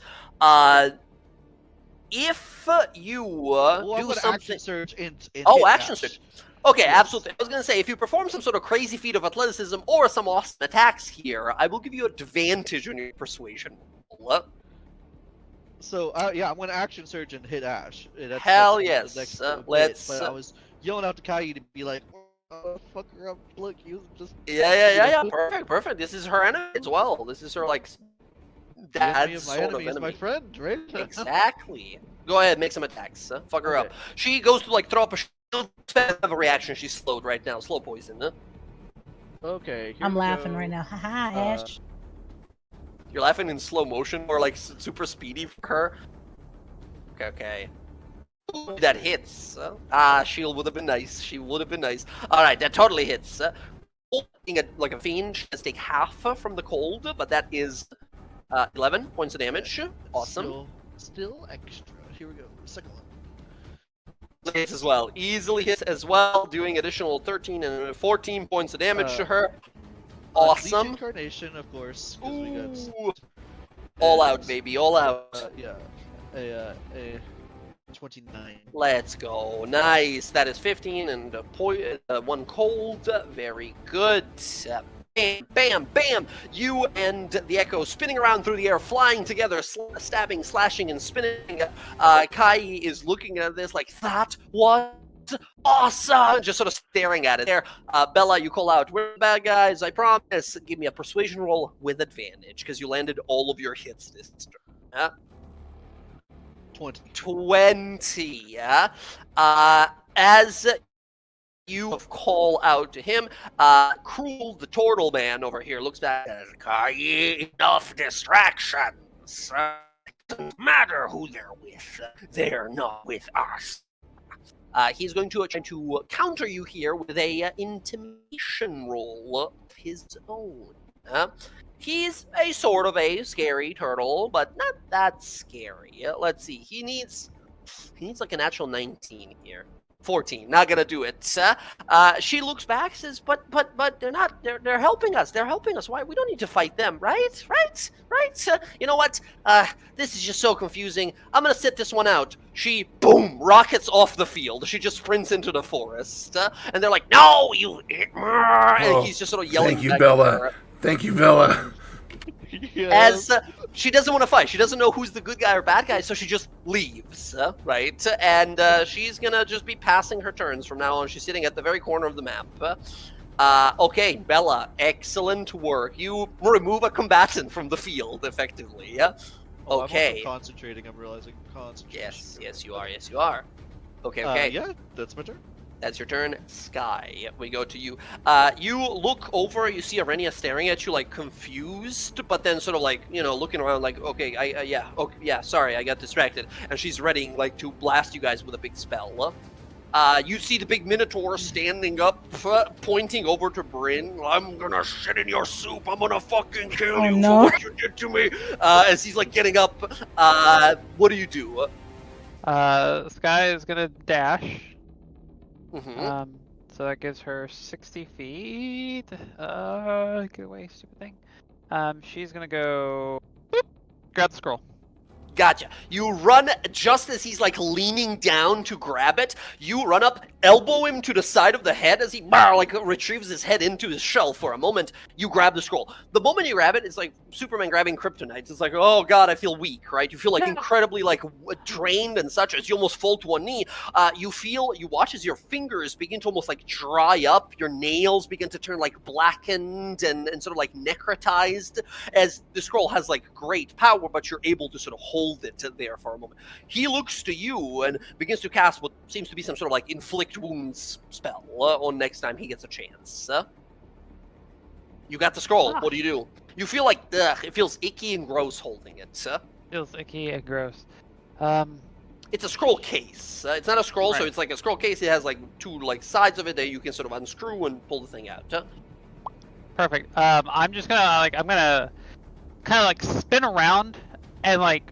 If you Well, I'm do gonna something, action surge and Oh, hit action Ash. surge. okay, Yes. absolutely. I was gonna say if you perform some sort of crazy feat of athleticism or some awesome attacks here, I will give you advantage on your persuasion roll. So yeah, I'm gonna action surge and hit Ash. That's Hell the yes. next bit, Let's, But I was yelling out to Kai to be like, oh, fuck her up. Look, you just. Yeah. Perfect. This is her enemy as well. This is her like The enemy dad's of my sort enemy of is enemy. my friend, right? Exactly. Go ahead, make some attacks. Fuck her up. Okay. She goes to like throw up a shield. Have a reaction. She's slowed right now. Slow poison. Okay. here I'm we laughing go. right now. Haha, Uh, Ash. You're laughing in slow motion or like super speedy for her. Okay. Ooh, that hits. Shield would have been nice. She would have been nice. All right, that totally hits. Being like a fiend, she has to take half from the cold, but that is 11 points of damage. Awesome. Still extra. Here we go. Second one. Hits as well. Easily hits as well, doing additional 13 and 14 points of damage to her. Leech Awesome. Incarnation, of course. 'Cause we got. Ooh. All and, out, baby. All out. Yeah. A 29. Let's go. Nice. That is 15 and one cold. Very good. Bam, bam. You and the Echo spinning around through the air, flying together, stabbing, slashing, and spinning. Kai is looking at this like, that was awesome! Just sort of staring at it there. Bella, you call out, we're the bad guys, I promise. Give me a persuasion roll with advantage, because you landed all of your hits this turn. 20. 20, yeah? As you call out to him, Cruel, the turtle man over here, looks back and says, Kai, enough distractions. It doesn't matter who they're with. They're not with us. He's going to try to counter you here with a intimidation roll of his own. He's a sort of a scary turtle, but not that scary. Let's see. He needs like a natural 19 here. 14, not gonna do it. She looks back, says, but they're not. They're helping us. They're helping us. Why? We don't need to fight them, right? You know what? This is just so confusing. I'm gonna sit this one out. She, boom, rockets off the field. She just sprints into the forest, and they're like, "No, you!" And he's just sort of yelling. Thank you, back Bella. at her. Thank you, Bella. As she doesn't want to fight. She doesn't know who's the good guy or bad guy, so she just leaves, right? And she's gonna just be passing her turns from now on. She's sitting at the very corner of the map. Okay, Bella, excellent work. You remove a combatant from the field, effectively, yeah? Oh, Okay. I'm concentrating, I'm realizing. Concentration. Yes, you are. Okay. Yeah, that's my turn. That's your turn. Sky, we go to you. You look over, you see Arenia staring at you, like, confused, but then sort of, like, you know, looking around like, okay, yeah, sorry, I got distracted. And she's ready, like, to blast you guys with a big spell. You see the big Minotaur standing up, pointing over to Bryn. I'm gonna shit in your soup. I'm gonna fucking kill you no. for what you did to me. As he's, like, getting up. What do you do? Sky is gonna dash. Mm-hmm. So that gives her 60 feet. Get away, stupid thing. She's gonna go. Boop, grab the scroll. Gotcha. You run just as he's, like, leaning down to grab it. You run up, elbow him to the side of the head as he, like, retrieves his head into his shell for a moment. You grab the scroll. The moment you grab it, it's like Superman grabbing kryptonite. It's like, oh, God, I feel weak, right? You feel, like, incredibly, like, drained and such as you almost fall to one knee. You watch as your fingers begin to almost, like, dry up. Your nails begin to turn, like, blackened and sort of, like, necrotized as the scroll has, like, great power, but you're able to sort of hold it there for a moment. He looks to you and begins to cast what seems to be some sort of, like, inflict wounds spell on next time he gets a chance. You got the scroll. What do? You feel like it feels icky and gross holding it. Feels icky and gross. It's a scroll case. It's not a scroll, so Right. it's like a scroll case. It has, like, two, like, sides of it that you can sort of unscrew and pull the thing out. Perfect. I'm just gonna I'm gonna kind of like spin around and like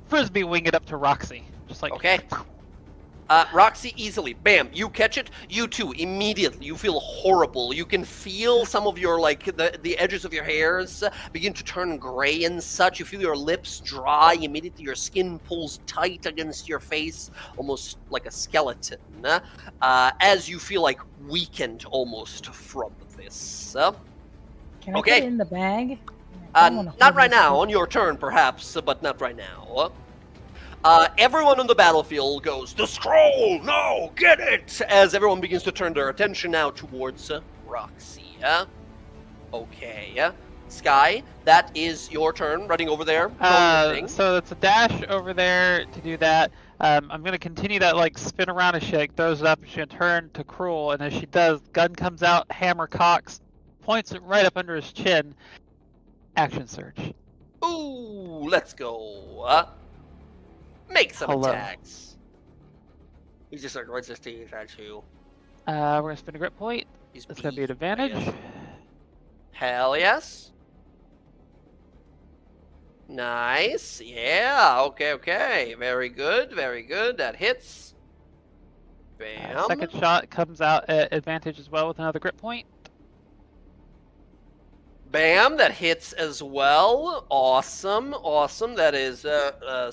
frisbee wing it up to Roxy. Just like Okay. Roxy, easily. Bam. You catch it. You too. Immediately. You feel horrible. You can feel some of your, like, the edges of your hairs begin to turn gray and such. You feel your lips dry. Immediately your skin pulls tight against your face, almost like a skeleton. As you feel, like, weakened almost from this. Can I Okay. put it in the bag? I don't wanna Not hold right this now. thing. On your turn, perhaps, but not right now. Everyone on the battlefield goes, the scroll! No, get it! As everyone begins to turn their attention now towards Roxy. Okay. Sky, that is your turn, running over there. throwing your thing. So it's a dash over there to do that. I'm gonna continue that like spin around as she like throws it up and she's gonna turn to Cruel, and as she does, gun comes out, hammer cocks, points it right up under his chin. Action surge. Ooh, let's go. Make some Hello. attacks. He's just like, what's his teeth at you? We're gonna spin a grip point. He's That's gonna be an beefed, I advantage. guess. Hell yes. Nice. Yeah. Okay. Very good. That hits. Bam. Second shot comes out at advantage as well with another grip point. Bam. That hits as well. Awesome. That is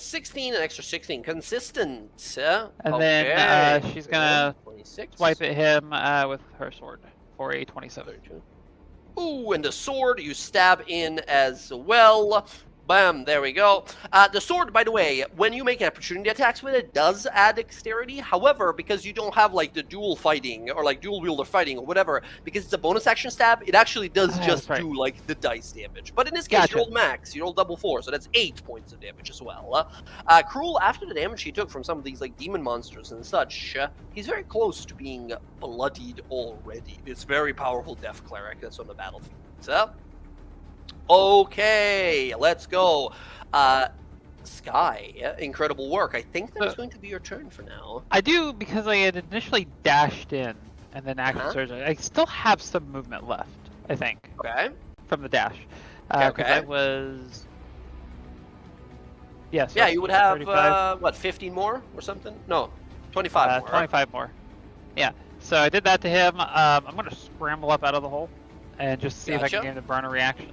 16, an extra 16. Consistent. And then Okay, she's good. gonna 26. Swipe at him with her sword for a 27. Ooh, and the sword you stab in as well. Bam, there we go. The sword, by the way, when you make opportunity attacks with it, does add dexterity. However, because you don't have like the dual fighting or like dual wielder fighting or whatever, because it's a bonus action stab, it actually does just that's right. do like the dice damage. But in this case, Gotcha. you roll max, you roll double 4, so that's 8 points of damage as well. Cruel, after the damage he took from some of these like demon monsters and such, he's very close to being bloodied already. This very powerful death cleric that's on the battlefield. Okay, let's go. Sky, incredible work. I think that's going to be your turn for now. I do, because I had initially dashed in and then action surgery. I still have some movement left, I think, Okay. from the dash. Okay. I was... Yeah, so Yeah, you would have, 35. what, 15 more or something? No, 25 more. 25 more. Yeah, so I did that to him. I'm going to scramble up out of the hole and just see if I can Gotcha. get him to burn a reaction.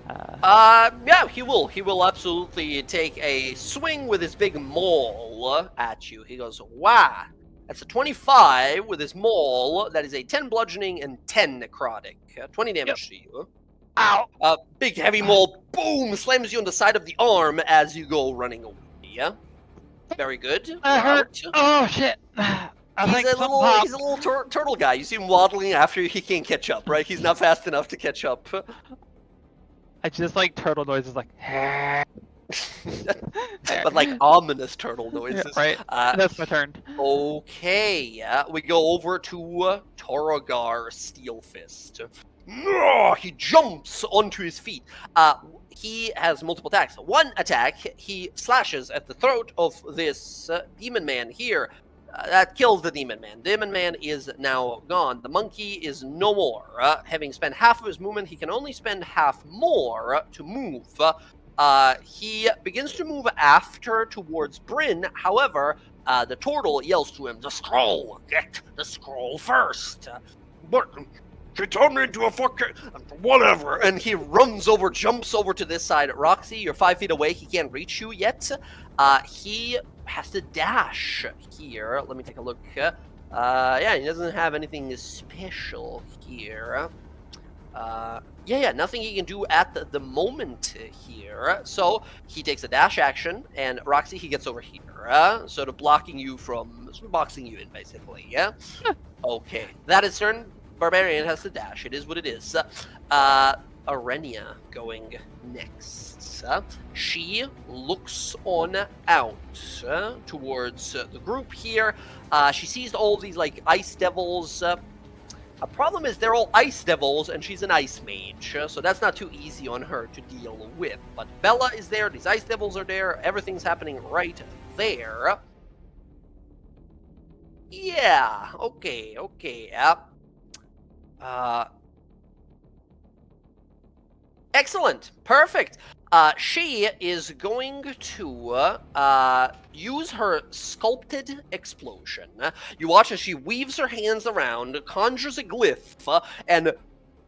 Yeah, he will. He will absolutely take a swing with his big maul at you. He goes, wow. That's a 25 with his maul. That is a 10 bludgeoning and 10 necrotic. 20 damage to you. Ow! Big heavy maul, boom, slams you on the side of the arm as you go running away. Yeah, very good. That hurt. Oh, shit. He's a little turtle guy. You see him waddling after he can't catch up, right? He's not fast enough to catch up. I just like turtle noises, like... But like ominous turtle noises. Right, that's my turn. Okay, we go over to Torogar Steelfist. He jumps onto his feet. He has multiple attacks. One attack, he slashes at the throat of this demon man here. That kills the demon man. Demon man is now gone. The monkey is no more. Having spent half of his movement, he can only spend half more to move. He begins to move after towards Bryn. However, the turtle yells to him, "The scroll! Get the scroll first!" But she turned me into a fucking whatever. And he runs over, jumps over to this side. Roxy, you're 5 feet away. He can't reach you yet. He has to dash here. Let me take a look. Yeah, he doesn't have anything special here. Yeah, nothing he can do at the moment here. So he takes a dash action, and Roxy, he gets over here. Sort of blocking you from, sort of boxing you in, basically. Yeah. Okay, that is turn. Barbarian has to dash. It is what it is. Arenia going next. She looks on out towards the group here. She sees all these like ice devils. A problem is they're all ice devils, and she's an ice mage, so that's not too easy on her to deal with. But Bella is there. These ice devils are there. Everything's happening right there. Yeah. Okay. Excellent. Perfect. She is going to use her sculpted explosion. You watch as she weaves her hands around, conjures a glyph, and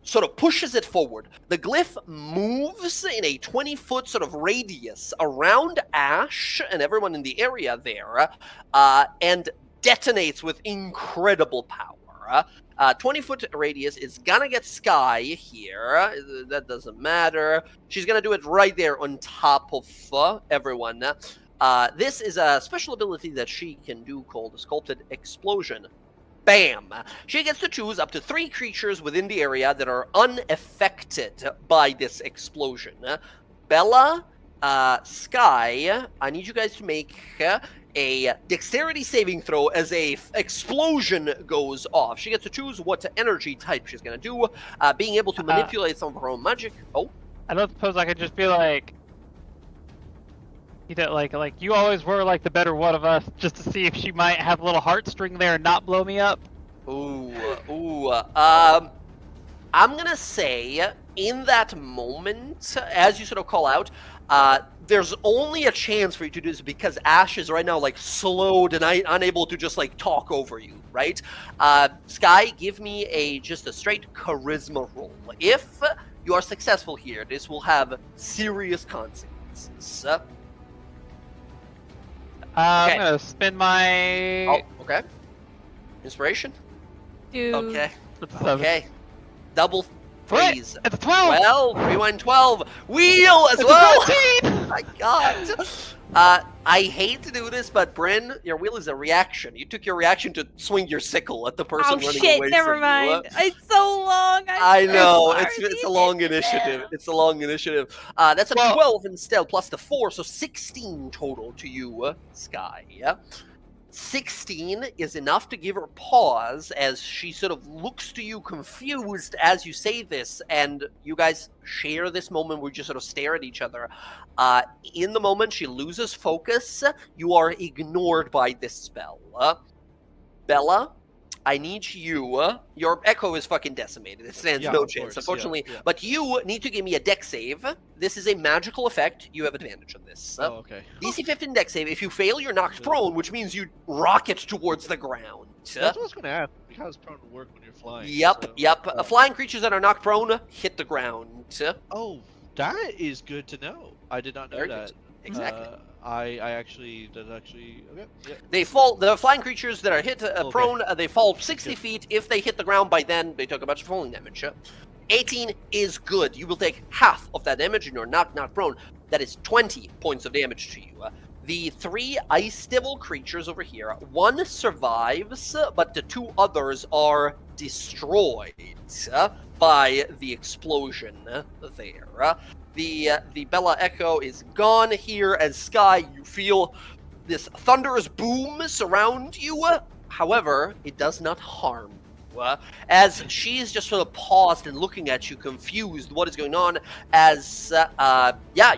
sort of pushes it forward. The glyph moves in a 20-foot sort of radius around Ash and everyone in the area there, and detonates with incredible power. 20-foot radius is gonna get Sky here. That doesn't matter. She's gonna do it right there on top of everyone. This is a special ability that she can do called the Sculpted Explosion. Bam! She gets to choose up to 3 creatures within the area that are unaffected by this explosion. Bella, Sky, I need you guys to make a dexterity saving throw as a explosion goes off. She gets to choose what energy type she's gonna do, being able to manipulate some of her own magic. Oh, I don't suppose I could just be like, you know, like you always were like the better one of us, just to see if she might have a little heartstring there and not blow me up. I'm gonna say in that moment, as you sort of call out, there's only a chance for you to do this because Ash is right now like slowed and unable to just like talk over you, right? Sky, give me just a straight charisma roll. If you are successful here, this will have serious consequences. I'm gonna spend my. Oh, okay. Inspiration. Dude. Okay. That's a 7. Okay. Double Freeze. It's a 12. Well, rewind 12. Wheel as It's well. a 13. My God. I hate to do this, but Bryn, your wheel is a reaction. You took your reaction to swing your sickle at the person Oh running shit! away Never from mind. you. It's so long. I I'm know so it's a sorry. long initiative. It's a long initiative. That's a Well- 12 instead, plus the 4, so 16 total to you, Sky. 16 is enough to give her pause as she sort of looks to you confused as you say this, and you guys share this moment where you just sort of stare at each other. In the moment she loses focus, you are ignored by this spell. Bella, I need you. Your echo is fucking decimated. It stands Yeah, no of chance, course, unfortunately. yeah. But you need to give me a deck save. This is a magical effect. You have advantage on this. Oh, okay. DC 15 deck save. If you fail, you're knocked Yeah. prone, which means you rocket towards the ground. That's what I was gonna ask. How does prone work when you're flying? Yep, so- yep. Flying creatures that are knocked prone hit the ground. Oh, that is good to know. I did not know Very that. good. Exactly. I actually okay. Yeah. They fall. The flying creatures that are hit Okay. prone, they fall 60 Good. feet. If they hit the ground by then, they took a bunch of falling damage. 18 is good. You will take half of that damage, and you're not prone. That is 20 points of damage to you. The 3 ice devil creatures over here, one survives, but the 2 others are destroyed by the explosion there. The Bella Echo is gone here, as Sky, you feel this thunderous boom surround you. However, it does not harm you. As she's just sort of paused and looking at you, confused, what is going on? As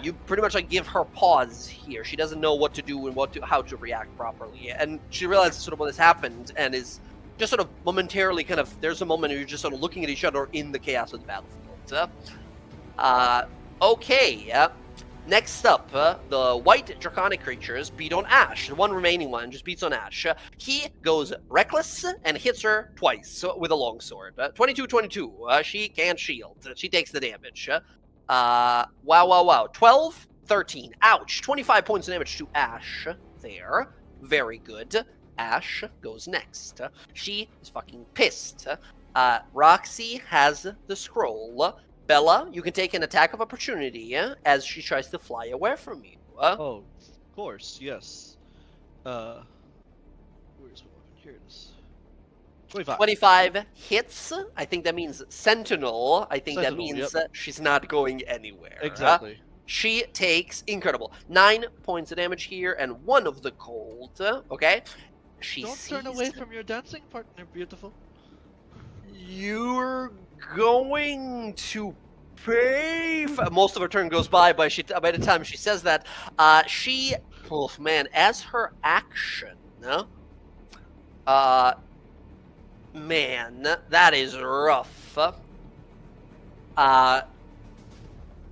you pretty much like give her pause here. She doesn't know what to do and how to react properly, and she realizes sort of what has happened and is just sort of momentarily kind of. There's a moment where you're just sort of looking at each other in the chaos of the battlefield. Okay, next up, the white draconic creatures beat on Ash. The one remaining one just beats on Ash. He goes reckless and hits her twice with a longsword. 22-22. She can't shield. She takes the damage. Wow. 12, 13. Ouch. 25 points of damage to Ash there. Very good. Ash goes next. She is fucking pissed. Roxy has the scroll. Bella, you can take an attack of opportunity as she tries to fly away from you. Oh, of course, yes. Where's my weapon? Here it is. 25. 25 hits. I think that means Sentinel. I think that Sentinel, means yep. She's not going anywhere. Exactly. She takes incredible 9 points of damage here and 1 of the cold. Okay. She Don't sees turn away from your dancing partner, beautiful. You're going to pay. Most of her turn goes by the time she says that, as her action, man, that is rough.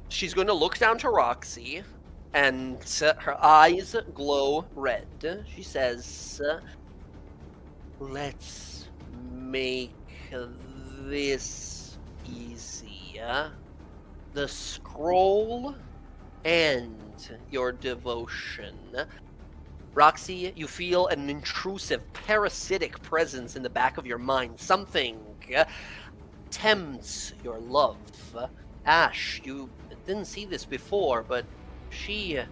She's going to look down to Roxy, and her eyes glow red. She says, "Let's make this easy. The scroll and your devotion." Roxy, you feel an intrusive, parasitic presence in the back of your mind. Something tempts your love. Ash, you didn't see this before, but you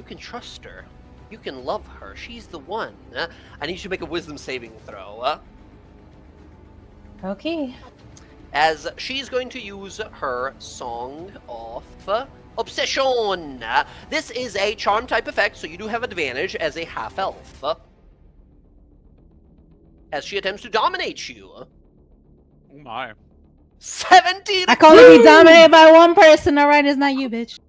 can trust her. You can love her. She's the one. I need you to make a wisdom saving throw. Okay. As she's going to use her Song of Obsession. This is a charm type effect, so you do have advantage as a half-elf. As she attempts to dominate you. Oh my. 17! I can only be dominated by one person, alright? It's not you, bitch.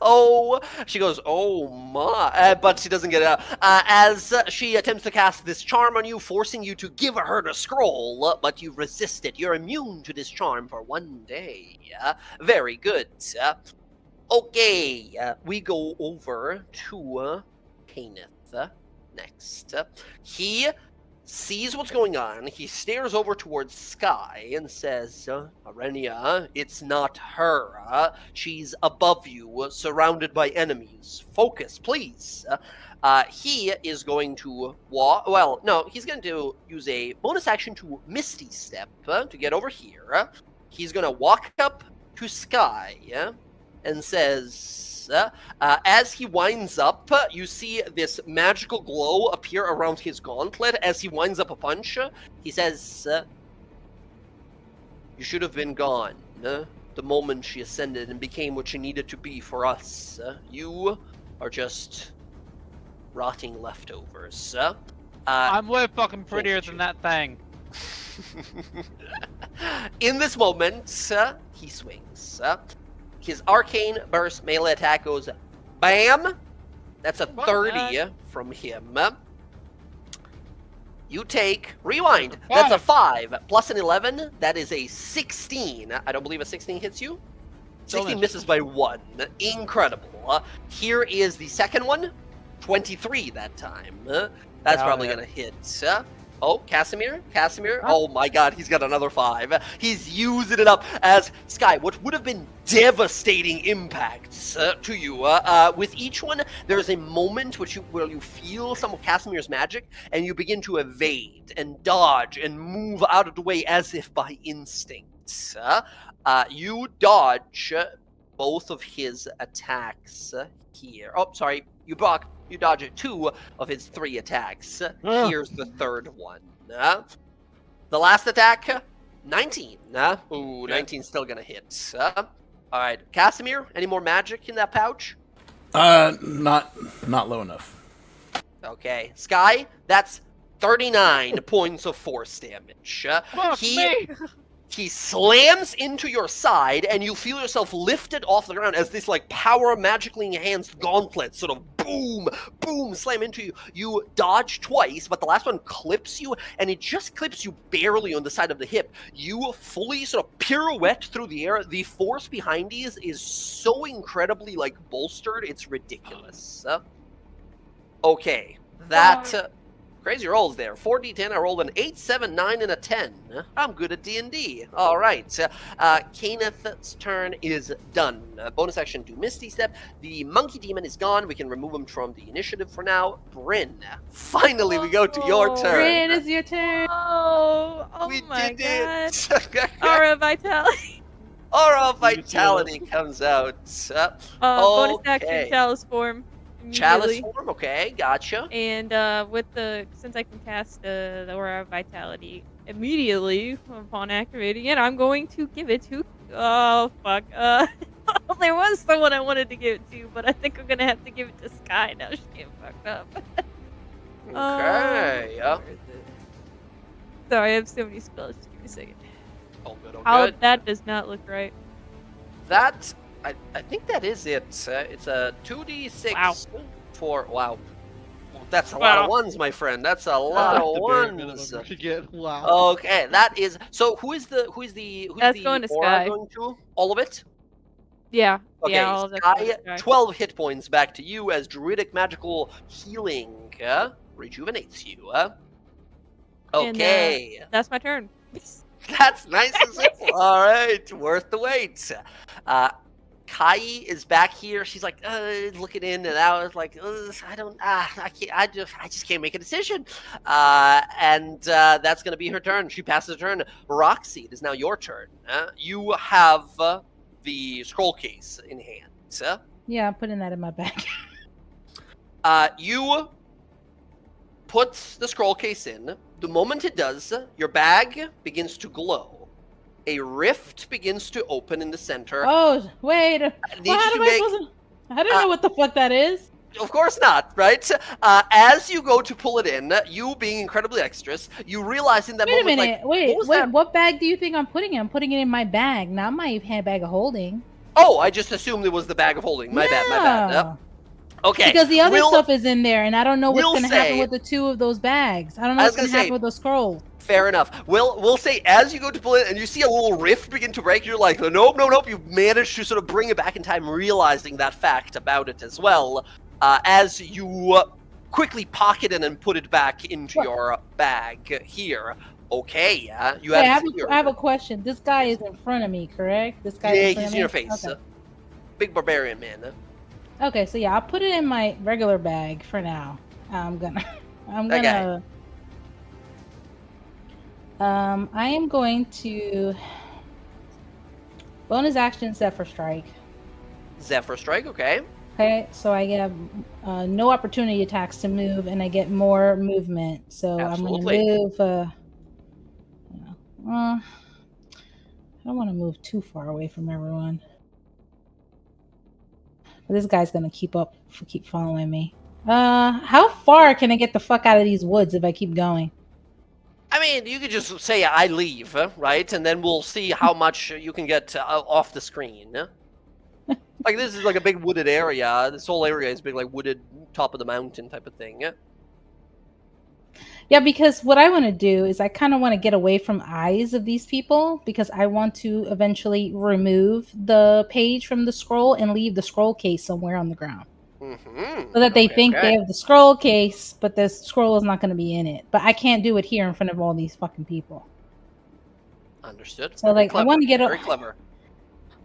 Oh, she goes, oh my, but she doesn't get it out. As she attempts to cast this charm on you, forcing you to give her the scroll, but you resist it. You're immune to this charm for 1 day. Very good. Okay, we go over to Kenneth next. He sees what's going on. He stares over towards Sky and says, Arenia, it's not her. She's above you, surrounded by enemies. Focus, please. He is going to he's going to use a bonus action to Misty Step to get over here. he's gonna walk up to Sky and says, as he winds up, you see this magical glow appear around his gauntlet. As he winds up a punch, he says, "You should have been gone the moment she ascended and became what she needed to be for us. You are just rotting leftovers." I'm way fucking prettier than that thing. In this moment, he swings. His arcane burst melee attack goes bam. That's a 30 from him. You take rewind. That's a 5 plus an 11. That is a 16. I don't believe a 16 hits you. 16 misses by 1. Incredible. Here is the second one. 23 that time. That's probably gonna hit. Oh, Casimir? Oh my god, he's got another 5. He's using it up as Sky. What would have been devastating impacts to you. With each one, there's a moment where you feel some of Casimir's magic, and you begin to evade and dodge and move out of the way as if by instinct. You dodge both of his attacks here. Oh, sorry, you dodge 2 of his 3 attacks. Here's the third one. The last attack, 19. Ooh, 19's still gonna hit. All right, Casimir, any more magic in that pouch? Not low enough. Okay, Sky, that's 39 points of force damage. Fuck me! He slams into your side, and you feel yourself lifted off the ground as this, like, power magically enhanced gauntlet sort of boom, boom, slam into you. You dodge twice, but the last one clips you, and it just clips you barely on the side of the hip. You fully sort of pirouette through the air. The force behind these is so incredibly, like, bolstered, it's ridiculous. Okay, that... Crazy rolls there. 4d10, I rolled an 8, 7, 9, and a 10. I'm good at D&D. All right. Kenneth's turn is done. Bonus action to Misty Step. The monkey demon is gone. We can remove him from the initiative for now. Bryn, finally we go to your turn. Bryn, it's your turn. Oh We my did god. it. Aura Vitality. Aura of Vitality comes out. Bonus action, Chalice form. Chalice immediately. form, okay, gotcha. And since I can cast the Aura of Vitality immediately upon activating it, I'm going to give it to. Oh fuck! There was someone I wanted to give it to, but I think I'm gonna have to give it to Sky now. She's getting fucked up. Okay. Where is it? Sorry, I have so many spells. Just give me a second. All good, all How good. that does not look right. That, I think that is it. It's a 2d6 Wow. for, wow. That's a lot of ones, my friend. That's a lot of The bare minimum ones. you should get. Wow. Okay, that is, so who's the That's going to aura Sky. going to? All of it? Yeah. Okay, Yeah. All of that's Sky, going to Sky. 12 hit points back to you as druidic magical healing rejuvenates you. Okay. That's my turn. That's nice and simple. All right, worth the wait. Kai is back here. She's like looking in and out. Like I just can't make a decision. And that's gonna be her turn. She passes her turn. Roxy, it is now your turn. You have the scroll case in hand. Yeah, I'm putting that in my bag. You put the scroll case in. The moment it does, your bag begins to glow. A rift begins to open in the center. Oh, wait. Well, how am I supposed to... I don't know what the fuck that is. Of course not, right? As you go to pull it in, you being incredibly dexterous, you realize in that Wait a moment, minute. like, What bag do you think I'm putting in? I'm putting it in my bag, not my handbag of holding. Oh, I just assumed it was the bag of holding. My bad. No. Okay. Because the other stuff is in there, and I don't know what's going to happen say- with the 2 of those bags. I don't know what's going to happen with the scrolls. Fair enough. We'll say as you go to pull it and you see a little rift begin to break, you're like, nope. You manage to sort of bring it back in time, realizing that fact about it as well. As you quickly pocket it and put it back into your bag here. Okay, you Wait, have I have a question. This guy is in front of me, correct? This guy. Yeah, in front he's of in me? your face. Okay. Big barbarian man. Okay, so yeah, I'll put it in my regular bag for now. I'm gonna. Okay. I am going to. Bonus action Zephyr Strike. Zephyr Strike, okay. Okay, so I get no opportunity attacks to move, and I get more movement. So Absolutely. I'm going to move. I don't want to move too far away from everyone. But this guy's going to keep following me. How far can I get the fuck out of these woods if I keep going? I mean, you could just say I leave, right? And then we'll see how much you can get off the screen. Like, this is like a big wooded area. This whole area is big, like, wooded, top of the mountain type of thing. Yeah, because what I want to do is I kind of want to get away from eyes of these people because I want to eventually remove the page from the scroll and leave the scroll case somewhere on the ground. Mm-hmm. So that they think they have the scroll case, but the scroll is not going to be in it. But I can't do it here in front of all these fucking people. Understood. So, like, I want to get... Very clever.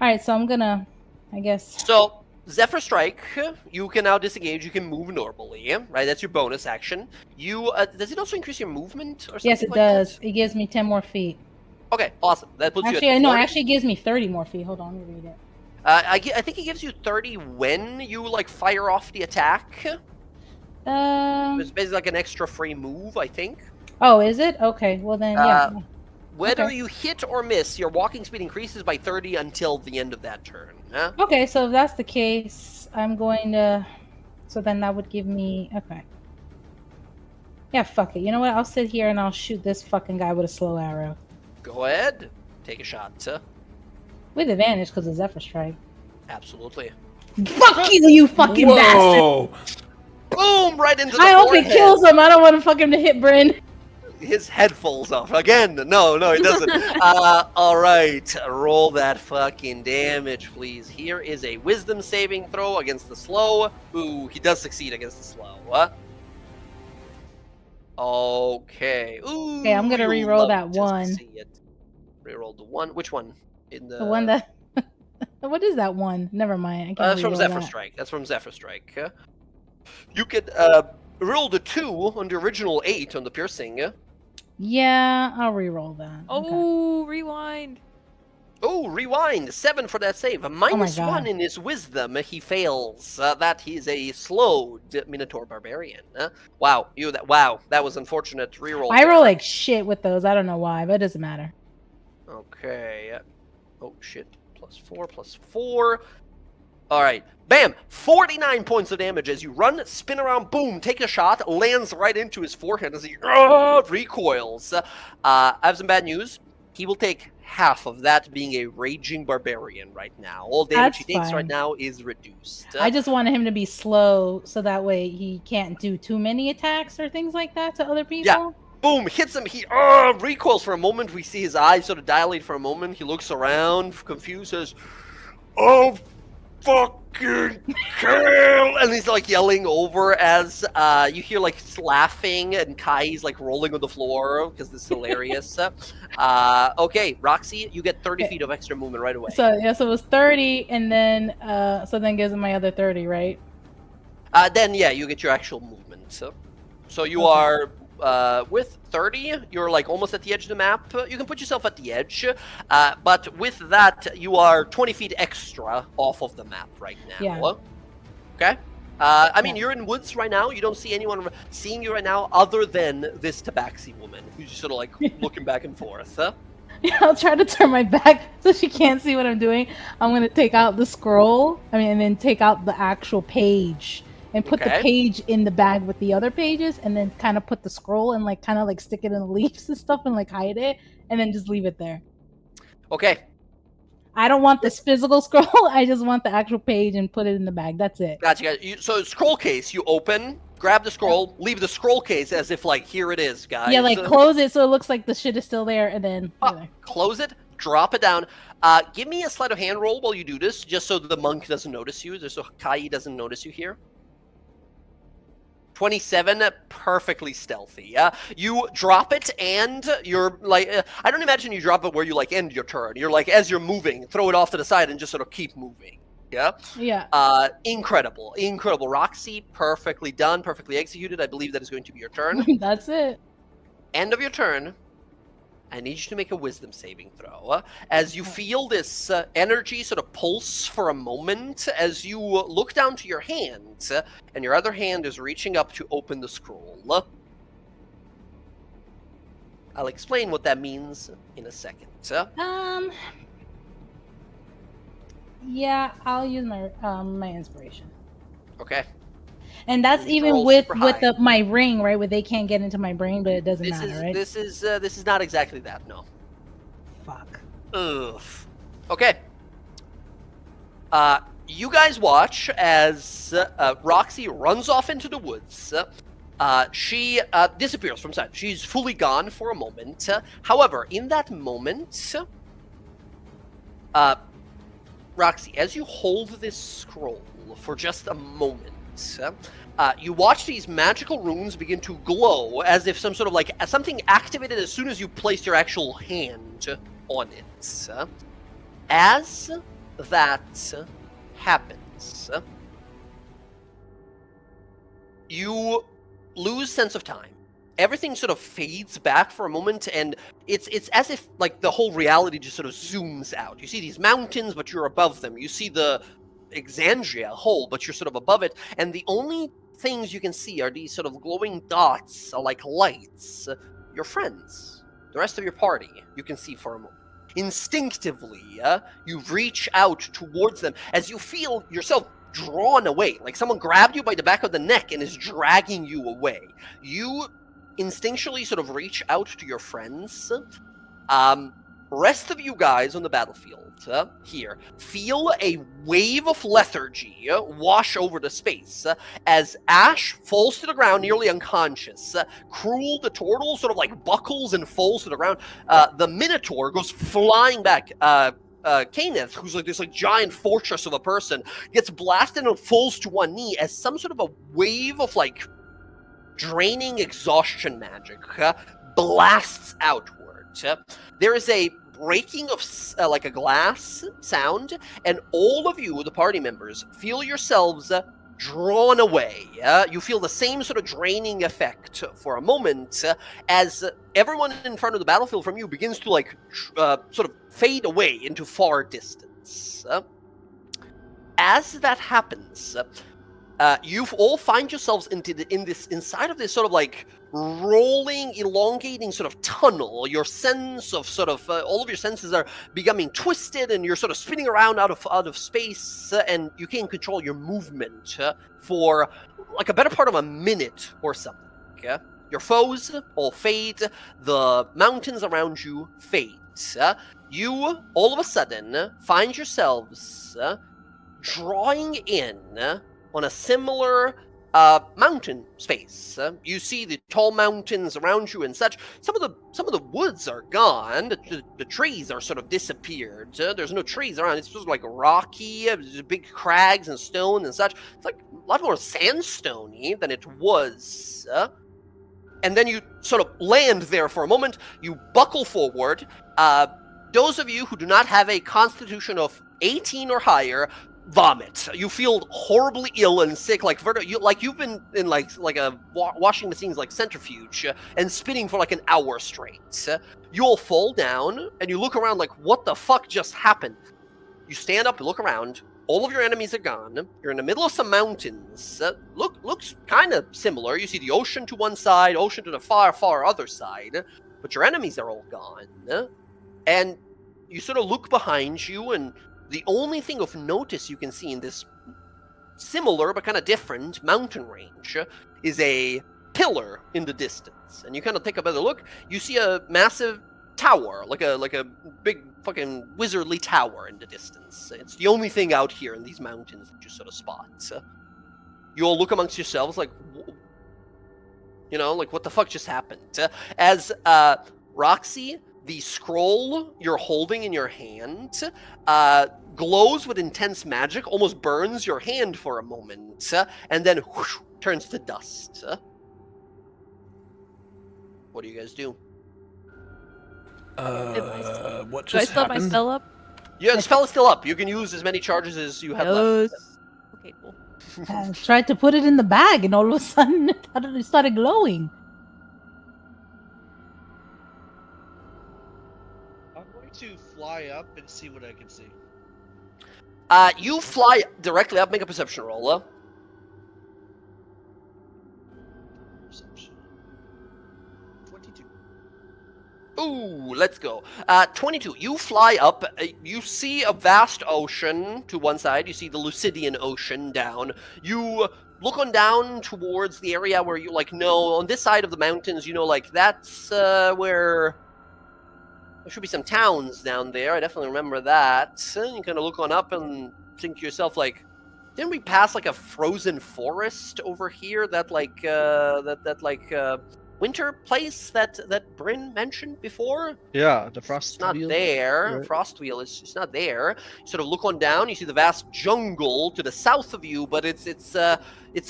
Alright, so I'm gonna... I guess... So, Zephyr Strike, you can now disengage, you can move normally, right? That's your bonus action. You, does it also increase your movement or something? Yes, it like does. That? It gives me 10 more feet. Okay, awesome. That puts Actually, you at 40. no, actually it gives me 30 more feet. Hold on, let me read it. I think it gives you 30 when you, like, fire off the attack. It's basically like an extra free move, I think. Oh, is it? Okay, well then, yeah. Whether Okay. you hit or miss, your walking speed increases by 30 until the end of that turn. Okay, so if that's the case, I'm going to... So then that would give me... Okay. Yeah, fuck it. You know what? I'll sit here and I'll shoot this fucking guy with a slow arrow. Go ahead. Take a shot. With advantage because of Zephyr Strike. Absolutely. Fuck you fucking bastard! Whoa! Boom! Right into the I hope it forehead. kills him. I don't want to fuck him to hit Bryn. His head falls off. Again, no, it doesn't. Alright, roll that fucking damage, please. Here is a wisdom saving throw against the slow. Ooh, he does succeed against the slow. Okay. Ooh, Okay, I'm gonna you'll re-roll love that to one. see it. Re-roll the one. Which one? In the... The one that... What is that one? Never mind. I can't That's from re-roll Zephyr that. Strike. That's from Zephyr Strike. You could roll the 2 on the original 8 on the piercing. Yeah, I'll re-roll that. Okay. Oh, rewind. Oh, rewind. 7 for that save. Minus God. 1 in his wisdom. He fails. That he's a slowed Minotaur Barbarian. Wow, wow, that was unfortunate. Reroll. I roll like shit with those. I don't know why, but it doesn't matter. Okay. Oh shit. +4. All right. Bam! 49 points of damage as you run, spin around, boom, take a shot, lands right into his forehead as he recoils. I have some bad news. He will take half of that being a raging barbarian right now. All damage That's he takes right fine. now is reduced. I just wanted him to be slow so that way he can't do too many attacks or things like that to other people. Yeah. Boom, hits him. He recoils for a moment. We see his eyes sort of dilate for a moment. He looks around, confused, says, "Oh, fucking kill!" And he's like yelling over as you hear like laughing and Kai's like rolling on the floor because this is hilarious. Okay, Roxy, you get 30 feet of extra movement right away. So yeah, so it was 30, and then so then gives him my other 30, right? Then yeah, you get your actual movement. So you Okay. are with 30, you're like almost at the edge of the map. You can put yourself at the edge, but with that, you are 20 feet extra off of the map right now. Yeah. Okay. I mean, you're in woods right now. You don't see anyone seeing you right now, other than this Tabaxi woman who's just sort of like looking back and forth. I'll try to turn my back so she can't see what I'm doing. I'm gonna take out the scroll. And then take out the actual page and put the Okay. page in the bag with the other pages, and then kind of put the scroll and like kind of like stick it in the leaves and stuff and like hide it, and then just leave it there. Okay. I don't want this physical scroll. I just want the actual page and put it in the bag. That's it. Gotcha, guys. So scroll case, you open, grab the scroll, leave the scroll case as if like, here it is, guys. Yeah, like close it so it looks like the shit is still there, and then there. Close it, drop it down. Give me a sleight of hand roll while you do this, just so the monk doesn't notice you, just so Kai doesn't notice you here. 27, perfectly stealthy. You drop it, and you're like, I don't imagine you drop it where you like end your turn. You're like, as you're moving, throw it off to the side and just sort of keep moving. Yeah. Yeah. Incredible. Roxy, perfectly done, perfectly executed. I believe that is going to be your turn. That's it. End of your turn. I need you to make a wisdom saving throw. As you feel this energy sort of pulse for a moment, as you look down to your hand, and your other hand is reaching up to open the scroll. I'll explain what that means in a second. Yeah, I'll use my my inspiration. Okay. And that's You need to even roll with super high. my ring, right? Where they can't get into my brain, but it doesn't matter, right? This is not exactly that. No. Fuck. Ugh. Okay. You guys watch as Roxy runs off into the woods. She disappears from sight. She's fully gone for a moment. However, in that moment, Roxy, as you hold this scroll for just a moment, you watch these magical runes begin to glow as if some sort of like something activated as soon as you placed your actual hand on it. As that happens, you lose sense of time. Everything sort of fades back for a moment, and it's as if like the whole reality just sort of zooms out. You see these mountains, but you're above them. You see the Exandria whole, but you're sort of above it, and the only things you can see are these sort of glowing dots, like lights. Your friends, the rest of your party, you can see for a moment. Instinctively, you reach out towards them as you feel yourself drawn away, like someone grabbed you by the back of the neck and is dragging you away. You instinctually sort of reach out to your friends. Rest of you guys on the battlefield here feel a wave of lethargy wash over the space as Ash falls to the ground nearly unconscious. Cruel the turtle sort of like buckles and falls to the ground. The Minotaur goes flying back. Kaneth, who's like this like giant fortress of a person, gets blasted and falls to one knee as some sort of a wave of like draining exhaustion magic blasts outward. There is a breaking of like a glass sound, and all of you, the party members, feel yourselves drawn away. You feel the same sort of draining effect for a moment as everyone in front of the battlefield from you begins to like sort of fade away into far distance. As that happens, you all find yourselves inside of this sort of like rolling, elongating sort of tunnel. Your sense of sort of all of your senses are becoming twisted, and you're sort of spinning around out of space, and you can't control your movement for like a better part of a minute or something. Your foes all fade. The mountains around you fade. You all of a sudden find yourselves drawing in on a similar mountain space. You see the tall mountains around you and such. Some of the woods are gone. The trees are sort of disappeared. There's no trees around. It's just like rocky, big crags and stone and such. It's like a lot more sandstony than it was. And then you sort of land there for a moment. You buckle forward. Those of you who do not have a constitution of 18 or higher vomit. You feel horribly ill and sick, like you've been in like a washing machine's like centrifuge and spinning for like an hour straight. You all fall down and you look around like, what the fuck just happened? You stand up and look around. All of your enemies are gone. You're in the middle of some mountains. Looks kind of similar. You see the ocean to one side, ocean to the far, far other side, but your enemies are all gone. And you sort of look behind you, and the only thing of notice you can see in this similar but kind of different mountain range is a pillar in the distance. And you kind of take a better look. You see a massive tower, like a big fucking wizardly tower in the distance. It's the only thing out here in these mountains that you sort of spot. You all look amongst yourselves like, like what the fuck just happened? As Roxy, the scroll you're holding in your hand glows with intense magic, almost burns your hand for a moment, and then whoosh, turns to dust. What do you guys do? What Do I just still have my happened? spell up? Yeah, the spell is still up. You can use as many charges as you have left. Okay, cool. I tried to put it in the bag, and all of a sudden it started glowing. to fly up and see what I can see. You fly directly up. Make a perception roll. Perception. 22. Ooh, let's go. 22. You fly up. You see a vast ocean to one side. You see the Lucidian Ocean down. You look on down towards the area where you know on this side of the mountains. That's where there should be some towns down there. I definitely remember that. And you kind of look on up and think to yourself didn't we pass a frozen forest over here? That winter place that Bryn mentioned before? Yeah, the It's frost not wheel. there. Right. Frostwheel is it's not there. You sort of look on down. You see the vast jungle to the south of you, but it's a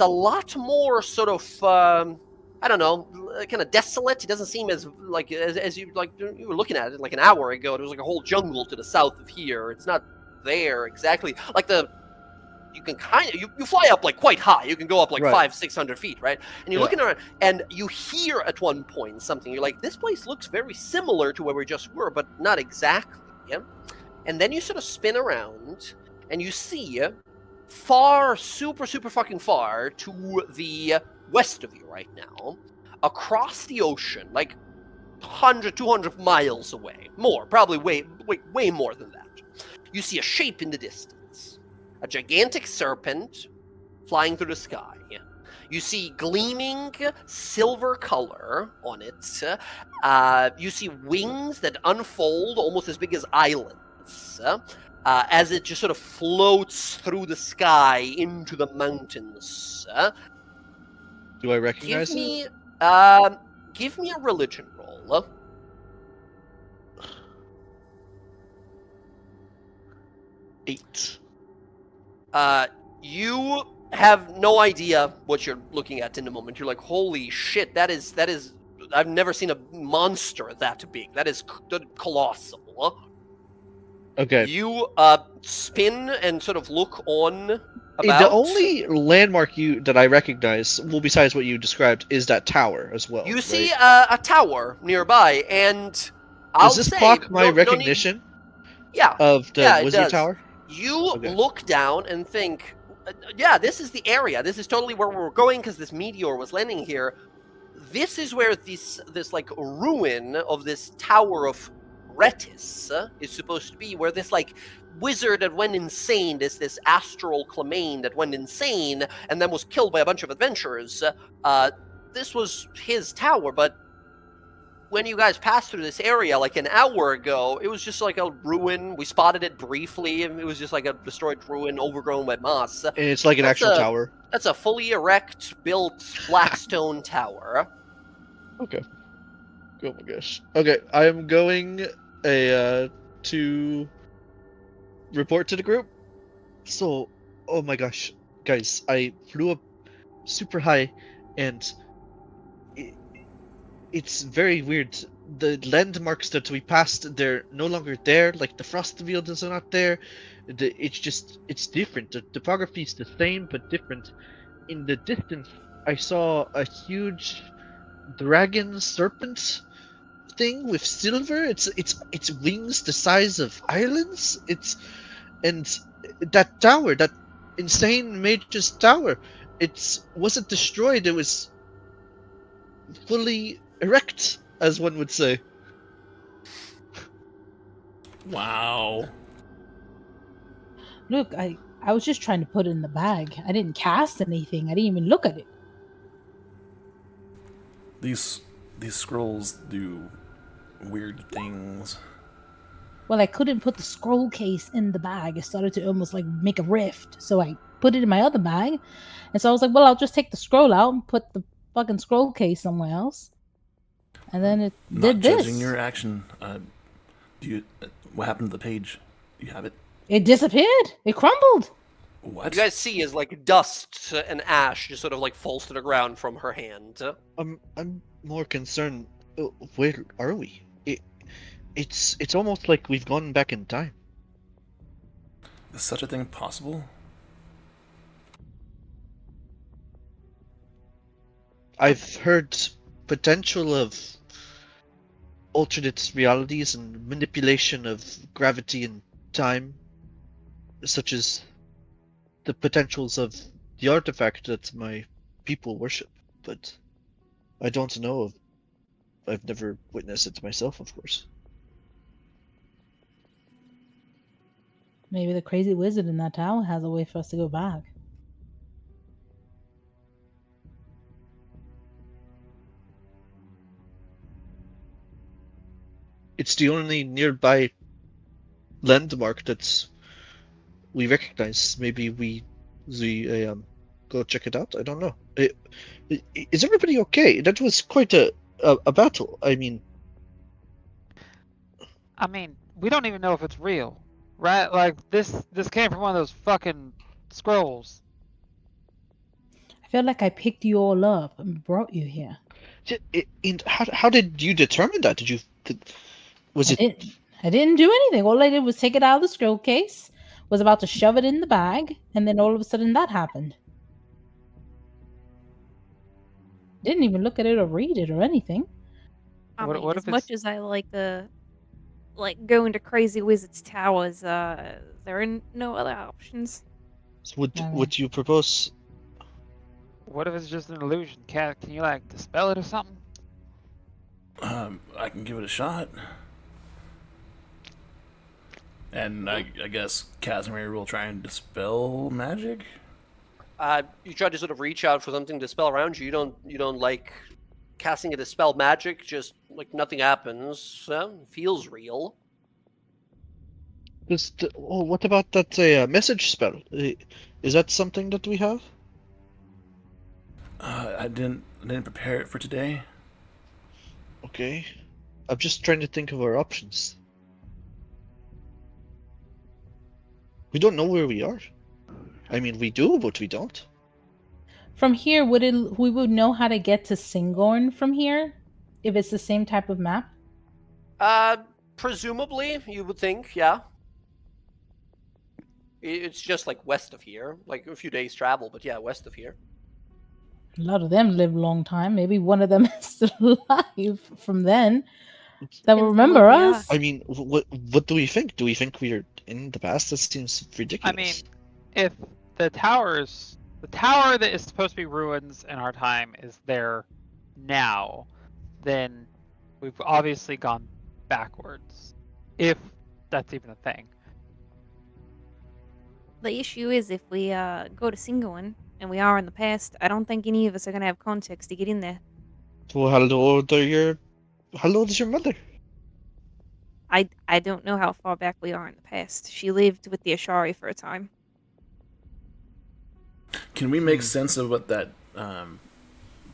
lot more sort of I don't know, kind of desolate. It doesn't seem as as you you were looking at it an hour ago. There was a whole jungle to the south of here. It's not there exactly. You can kind of you fly up quite high. You can go up Right. 500-600 feet, right? And you're Yeah. looking around, and you hear at one point something. You're like, this place looks very similar to where we just were, but not exactly. Yeah? And then you sort of spin around, and you see far, super fucking far to the west of you right now, across the ocean, 100, 200 miles away, more, probably way more than that. You see a shape in the distance. A gigantic serpent flying through the sky. You see gleaming silver color on it. You see wings that unfold almost as big as islands as it just sort of floats through the sky into the mountains. Do I recognize Give me a religion roll. it? 8. You have no idea what you're looking at in the moment. You're like, holy shit, that is. I've never seen a monster that big. That is colossal. Okay. You spin and sort of look on The about. only landmark that I recognize, well, besides what you described, is that tower as well. You see right? a tower nearby, and I'll Does this say, block my no need- recognition Yeah, of the yeah, it wizard does. tower? You Okay. look down and think, yeah, this is the area. This is totally where we're going because this meteor was landing here. This is where this ruin of this tower of Retis is supposed to be, where this wizard that went insane, this astral Clemane that went insane and then was killed by a bunch of adventurers. This was his tower, but when you guys passed through this area an hour ago, it was just a ruin. We spotted it briefly, and it was just a destroyed ruin overgrown with moss. And it's like an That's actual tower. That's a fully erect, built black stone tower. Okay. Oh my gosh. Okay, I am going to report to the group. So, oh my gosh, guys, I flew up super high, and it's very weird. The landmarks that we passed, they're no longer there. The frost field is not there. It's different. The topography is the same but different. In the distance, I saw a huge dragon serpent thing with silver. It's wings the size of islands. And that tower, that insane mage's tower, it wasn't destroyed. It was fully erect, as one would say. Wow. Look, I was just trying to put it in the bag. I didn't cast anything. I didn't even look at it. These scrolls do weird things. Well, I couldn't put the scroll case in the bag. It started to almost make a rift. So I put it in my other bag. And so I was like, well, I'll just take the scroll out and put the fucking scroll case somewhere else. And then it Not did this. judging your action. What happened to the page? Do you have it? It disappeared. It crumbled. What? You guys see as dust and ash just sort of falls to the ground from her hand. I'm more concerned. Where are we? It's almost like we've gone back in time. Is such a thing possible? I've heard potential of alternate realities and manipulation of gravity and time, such as the potentials of the artifact that my people worship. But I don't know. I've never witnessed it myself, of course. Maybe the crazy wizard in that tower has a way for us to go back. It's the only nearby landmark that we recognize. Maybe we go check it out. I don't know. Is everybody okay? That was quite a battle. I mean, We don't even know if it's real, right? Like this came from one of those fucking scrolls. I feel like I picked you all up and brought you here. how did you determine that? Was it? I didn't do anything. All I did was take it out of the scroll case, was about to shove it in the bag, and then all of a sudden that happened. Didn't even look at it or read it or anything. I What- mean, what as if much it's- as I like going to Crazy Wizard's towers, there are no other options. Would you propose? What if it's just an illusion? Can you like dispel it or something? I can give it a shot. And I guess Casimir will try and dispel magic. You try to sort of reach out for something to spell around you. You don't like casting a dispel magic. Just like nothing happens. Feels real. What about that message spell? Is that something that we have? I didn't prepare it for today. Okay. I'm just trying to think of our options. We don't know where we are. I mean, we do, but we don't. From here, we would know how to get to Singorn from here? If it's the same type of map? Presumably, you would think, yeah. It's just like west of here, like a few days travel, but yeah, west of here. A lot of them live a long time. Maybe one of them is still alive from then. That will Depends on remember where we are. us. I mean, what do we think? Do we think we are in the past? That seems ridiculous. I mean, if the tower that is supposed to be ruins in our time is there now, then we've obviously gone backwards. If that's even a thing. The issue is if we go to Singoin and we are in the past, I don't think any of us are gonna have context to get in there. So how old is your mother? I don't know how far back we are in the past. She lived with the Ashari for a time. Can we make sense of what that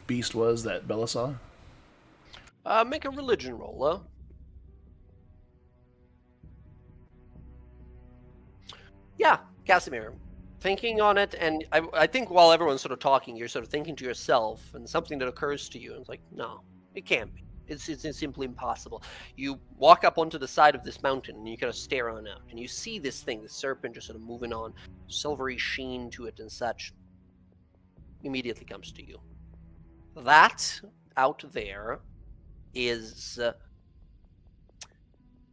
beast was that Bella saw? Make a religion roll, Yeah, Casimir. Thinking on it, and I think while everyone's sort of talking, you're sort of thinking to yourself, and something that occurs to you, and it's like, no, it can't be. It's simply impossible. You walk up onto the side of this mountain, and you kind of stare on out, and you see this thing, this serpent, just sort of moving on, silvery sheen to it and such. Immediately comes to you. That out there is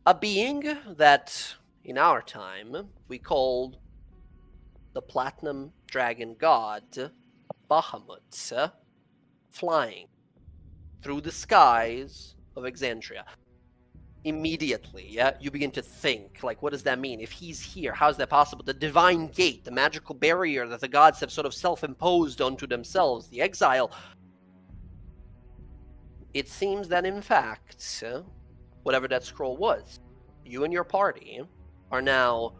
a being that, in our time, we called the Platinum Dragon God, Bahamut, flying through the skies of Exandria. Immediately, you begin to think, like, what does that mean? If he's here, how is that possible? The divine gate, the magical barrier that the gods have sort of self-imposed onto themselves, the exile. It seems that, in fact, whatever that scroll was, you and your party are now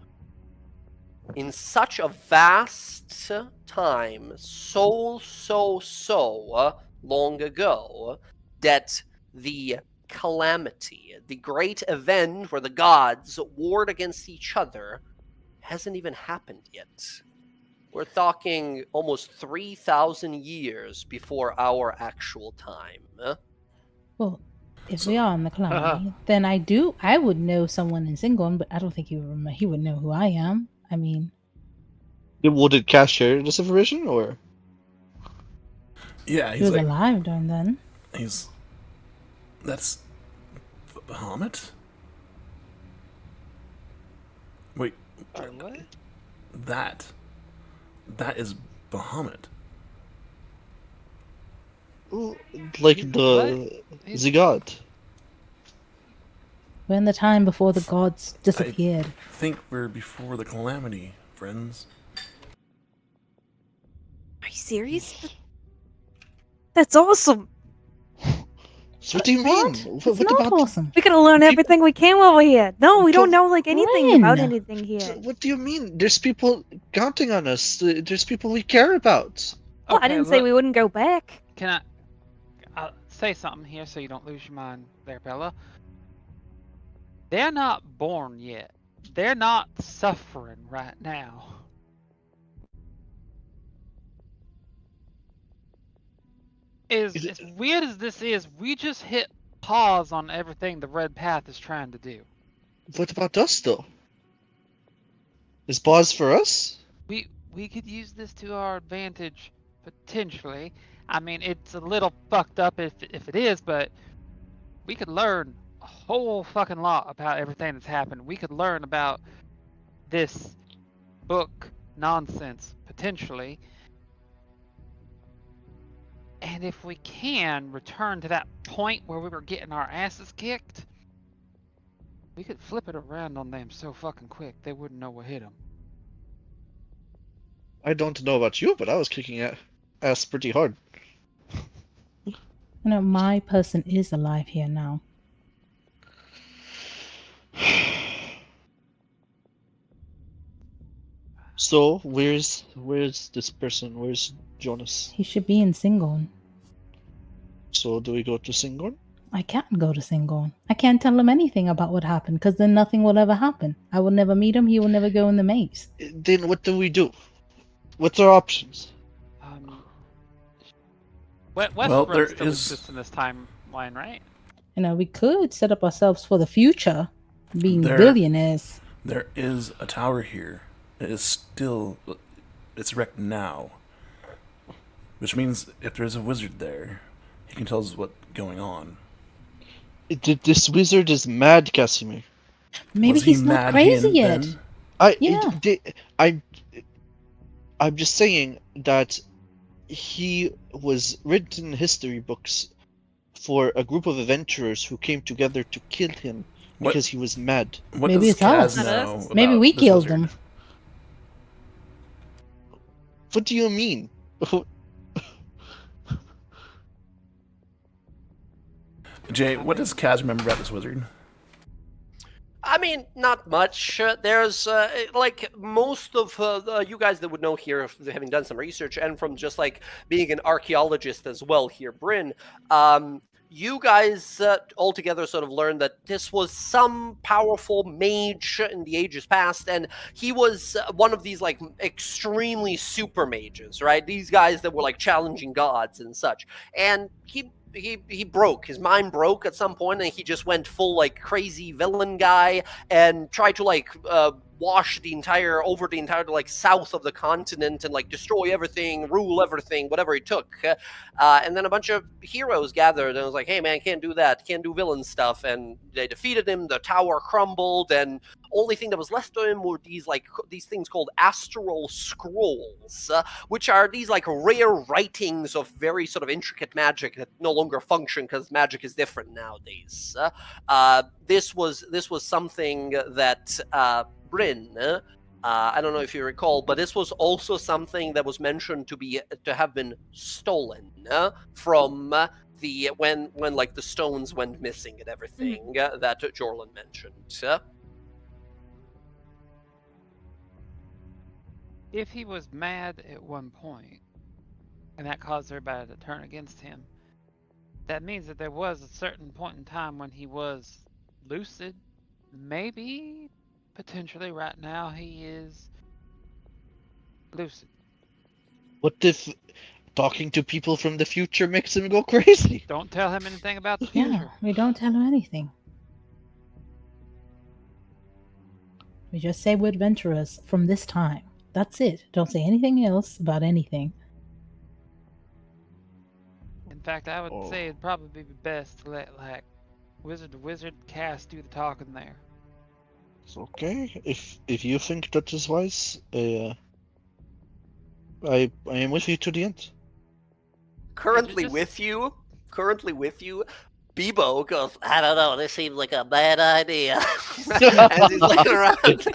in such a vast time, so long ago, that the calamity, the great event where the gods warred against each other, hasn't even happened yet. We're talking almost 3,000 years before our actual time. Well, if we are in the calamity, then I would know someone in Singorn, but I don't think he would know who I am. I mean, Would it Cash share this information, or? Yeah, he he's was like, alive during then. that's Bahamut? Wait, Sorry, what? that is Bahamut. Ooh, like He's- the He's- the god. We're in the time before the gods disappeared. I think we're before the calamity, friends. Are you serious? That's awesome. So what do you What? mean? It's What not about awesome. We could have learned People- everything we can while we're here. No, we don't Don't- know like anything about Bryn. anything here. what do you mean? There's people counting on us. There's people we care about. Well, I didn't say look, we wouldn't go back. Can I'll say something here so you don't lose your mind there, Bella. They're not born yet. They're not suffering right now. As weird as this is, we just hit pause on everything the Red Path is trying to do. What about us though? Is pause for us? We could use this to our advantage potentially. I mean, it's a little fucked up if it is, but we could learn a whole fucking lot about everything that's happened. We could learn about this book nonsense potentially. And if we can return to that point where we were getting our asses kicked, we could flip it around on them so fucking quick they wouldn't know what hit them. I don't know about you, but I was kicking ass pretty hard. You know, my person is alive here now. So where's this person? Where's Jonas? He should be in Singorn. So do we go to Singorn? I can't go to Singorn. I can't tell him anything about what happened because then nothing will ever happen. I will never meet him. He will never go in the maze. Then what do we do? What's our options? Well, there Westbrook still is- exists in this timeline, right? You know, we could set up ourselves for the future, being There- billionaires. There is a tower here. It is still... It's wrecked now. Which means if there's a wizard there, he can tell us what's going on. This wizard is mad, Casimir. Maybe Was he he's not mad crazy then? yet. I'm just saying that he was written in history books for a group of adventurers who came together to kill him What- because he was mad. What Maybe does it's us. Kaz Not know us. Maybe about we this killed wizard? him. What do you mean? Jay, what does Kaz remember about this wizard? I mean, not much. There's like most of you guys that would know here, having done some research, and from just like being an archaeologist as well here, Bryn. You guys all together sort of learned that this was some powerful mage in the ages past, and he was one of these like extremely super mages, right? These guys that were like challenging gods and such. And he broke. His mind broke at some point, and he just went full like crazy villain guy and tried to like wash the entire like south of the continent and like destroy everything, rule everything, whatever he took. And then a bunch of heroes gathered and was like, "Hey man, can't do that. Can't do villain stuff." And they defeated him. The tower crumbled, and only thing that was left of him were these things called astral scrolls, which are these like rare writings of very sort of intricate magic that no longer function because magic is different nowadays. This was something that Bryn, I don't know if you recall, but this was also something that was mentioned to have been stolen from the when like the stones went missing and everything that Jorlin mentioned. If he was mad at one point, and that caused everybody to turn against him, that means that there was a certain point in time when he was lucid. Maybe, potentially right now, he is lucid. What if talking to people from the future makes him go crazy? Don't tell him anything about the future. Yeah, we don't tell him anything. We just say we're adventurers from this time. That's it. Don't say anything else about anything. In fact, I would say it'd probably be best to let like Wizard Cass do the talking there. It's okay. If you think that is wise, I am with you to the end. Currently just- with you, Bebo goes, I don't know, this seems like a bad idea. As he's looking around.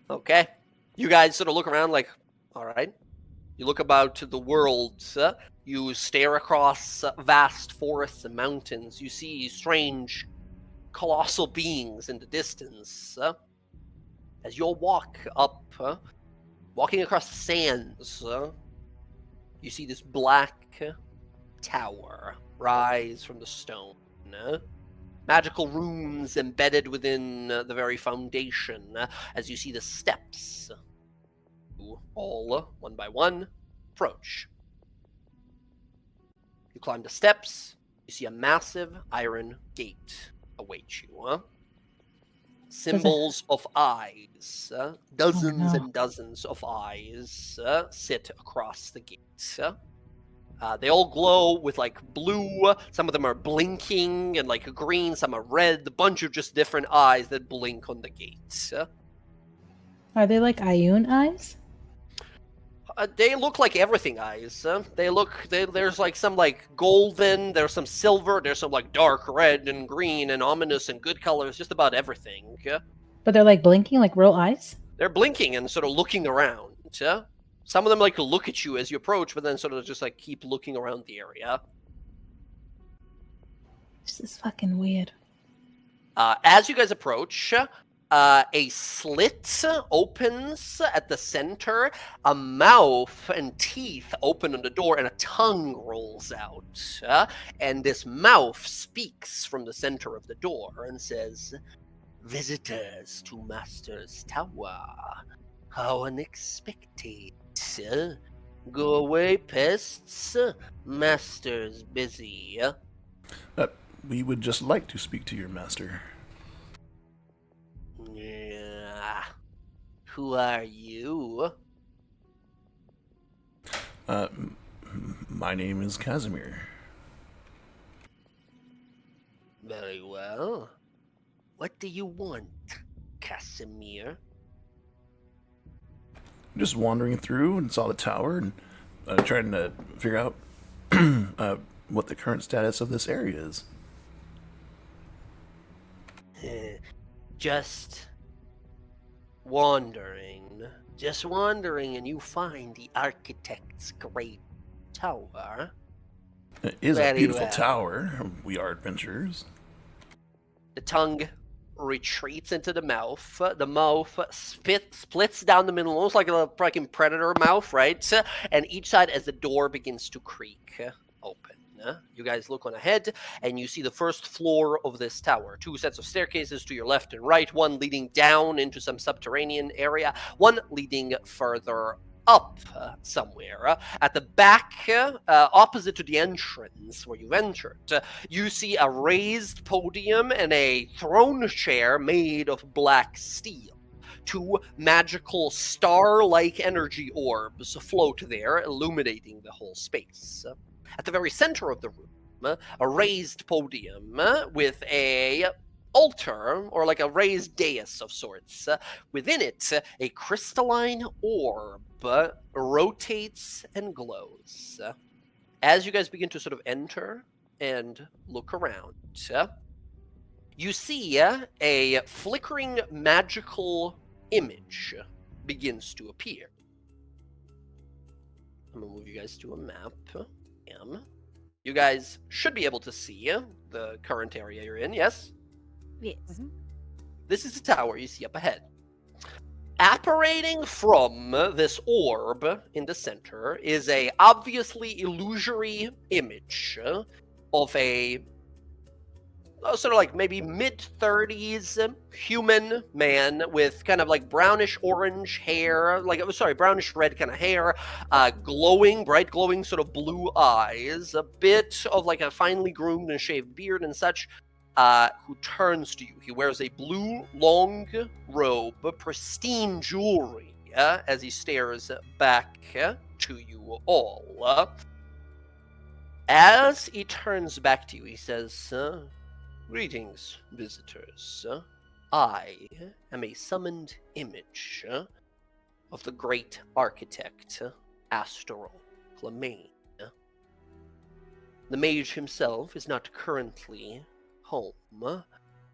Okay. You guys sort of look around like, all right. You look about the world. You stare across vast forests and mountains. You see strange, colossal beings in the distance. As you'll walk up, walking across the sands, you see this black tower rise from the stone. Magical runes embedded within the very foundation, as you see the steps. You all, one by one, approach. You climb the steps. You see a massive iron gate await you. Symbols of eyes, dozens no. and dozens of eyes sit across the gate. They all glow with like blue. Some of them are blinking and like green. Some are red. A bunch of just different eyes that blink on the gate. Are they like Ioun eyes? They look like everything eyes. There's like some like golden. There's some silver. There's some like dark red and green and ominous and good colors. Just about everything. But they're like blinking like real eyes? They're blinking and sort of looking around. Some of them like to look at you as you approach, but then sort of just like keep looking around the area. This is fucking weird. As you guys approach, a slit opens at the center, a mouth and teeth open on the door, and a tongue rolls out. And this mouth speaks from the center of the door and says, "Visitors to Master's Tower. How unexpected. Go away, pests. Master's busy." We would just like to speak to your master. Yeah. Who are you? My name is Casimir. Very well. What do you want, Casimir? Just wandering through and saw the tower and trying to figure out what the current status of this area is. Just wandering. Just wandering, and you find the architect's great tower. It is Very a beautiful well. tower. We are adventurers. The tongue retreats into the mouth. The mouth splits down the middle, almost like a fucking predator mouth, right? And each side as the door begins to creak open. You guys look on ahead, and you see the first floor of this tower. 2 sets of staircases to your left and right, one leading down into some subterranean area, one leading further up somewhere. At the back, opposite to the entrance where you've entered, you see a raised podium and a throne chair made of black steel. 2 magical star-like energy orbs float there, illuminating the whole space. At the very center of the room, a raised podium with a altar, or like a raised dais of sorts. Within it, a crystalline orb rotates and glows. As you guys begin to sort of enter and look around, you see a flickering magical image begins to appear. I'm going to move you guys to a map. You guys should be able to see the current area you're in, yes? Yes. This is the tower you see up ahead. Apparating from this orb in the center is a obviously illusory image of a sort of like maybe mid-30s human man with kind of like brownish orange hair, brownish red kind of hair, bright glowing sort of blue eyes, a bit of like a finely groomed and shaved beard and such, who turns to you. He wears a blue long robe, pristine jewelry, as he stares back to you all. As he turns back to you, he says, "Greetings, visitors. I am a summoned image of the great architect, Astral Clemaine. The mage himself is not currently home.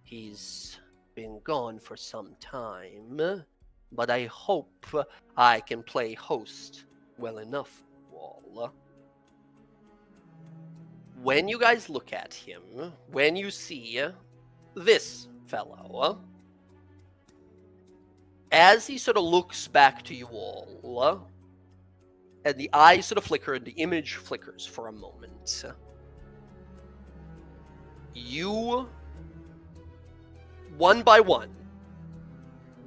He's been gone for some time, but I hope I can play host well enough for you all. When you guys look at him, when you see this fellow, as he sort of looks back to you all, and the eyes sort of flicker and the image flickers for a moment, you, one by one,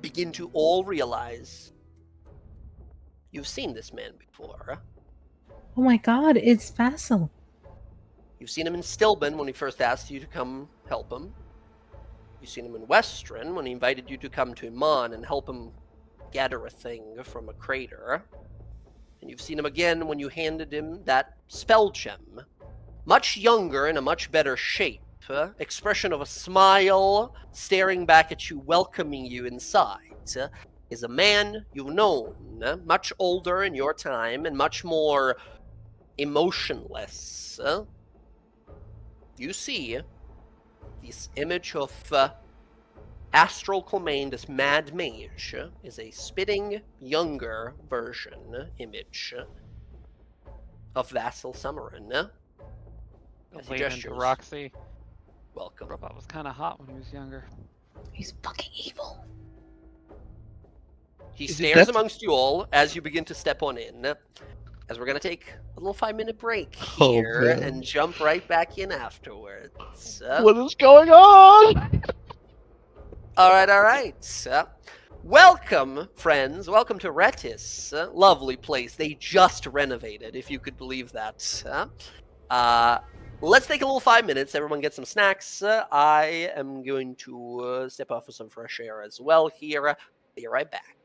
begin to all realize you've seen this man before. Oh my god, it's Vassal. You've seen him in Stilben when he first asked you to come help him. You've seen him in Western when he invited you to come to Iman and help him gather a thing from a crater. And you've seen him again when you handed him that spell gem. Much younger, in a much better shape. Expression of a smile, staring back at you, welcoming you inside. Is a man you've known, much older in your time and much more emotionless. You see this image of Astral Clemaine, this mad mage, is a spitting, younger version image of Vassal Summerin. As he Lean into gestures. Roxy. Welcome. Robot was kind of hot when he was younger. He's fucking evil. He Is he stares dead? amongst you all as you begin to step on in. As we're going to take a little 5-minute break Oh, here man. and jump right back in afterwards. What is going on? All right. Welcome, friends. Welcome to Retis. Lovely place. They just renovated, if you could believe that. Let's take a little 5 minutes. Everyone get some snacks. I am going to step off for some fresh air as well here. Be right back.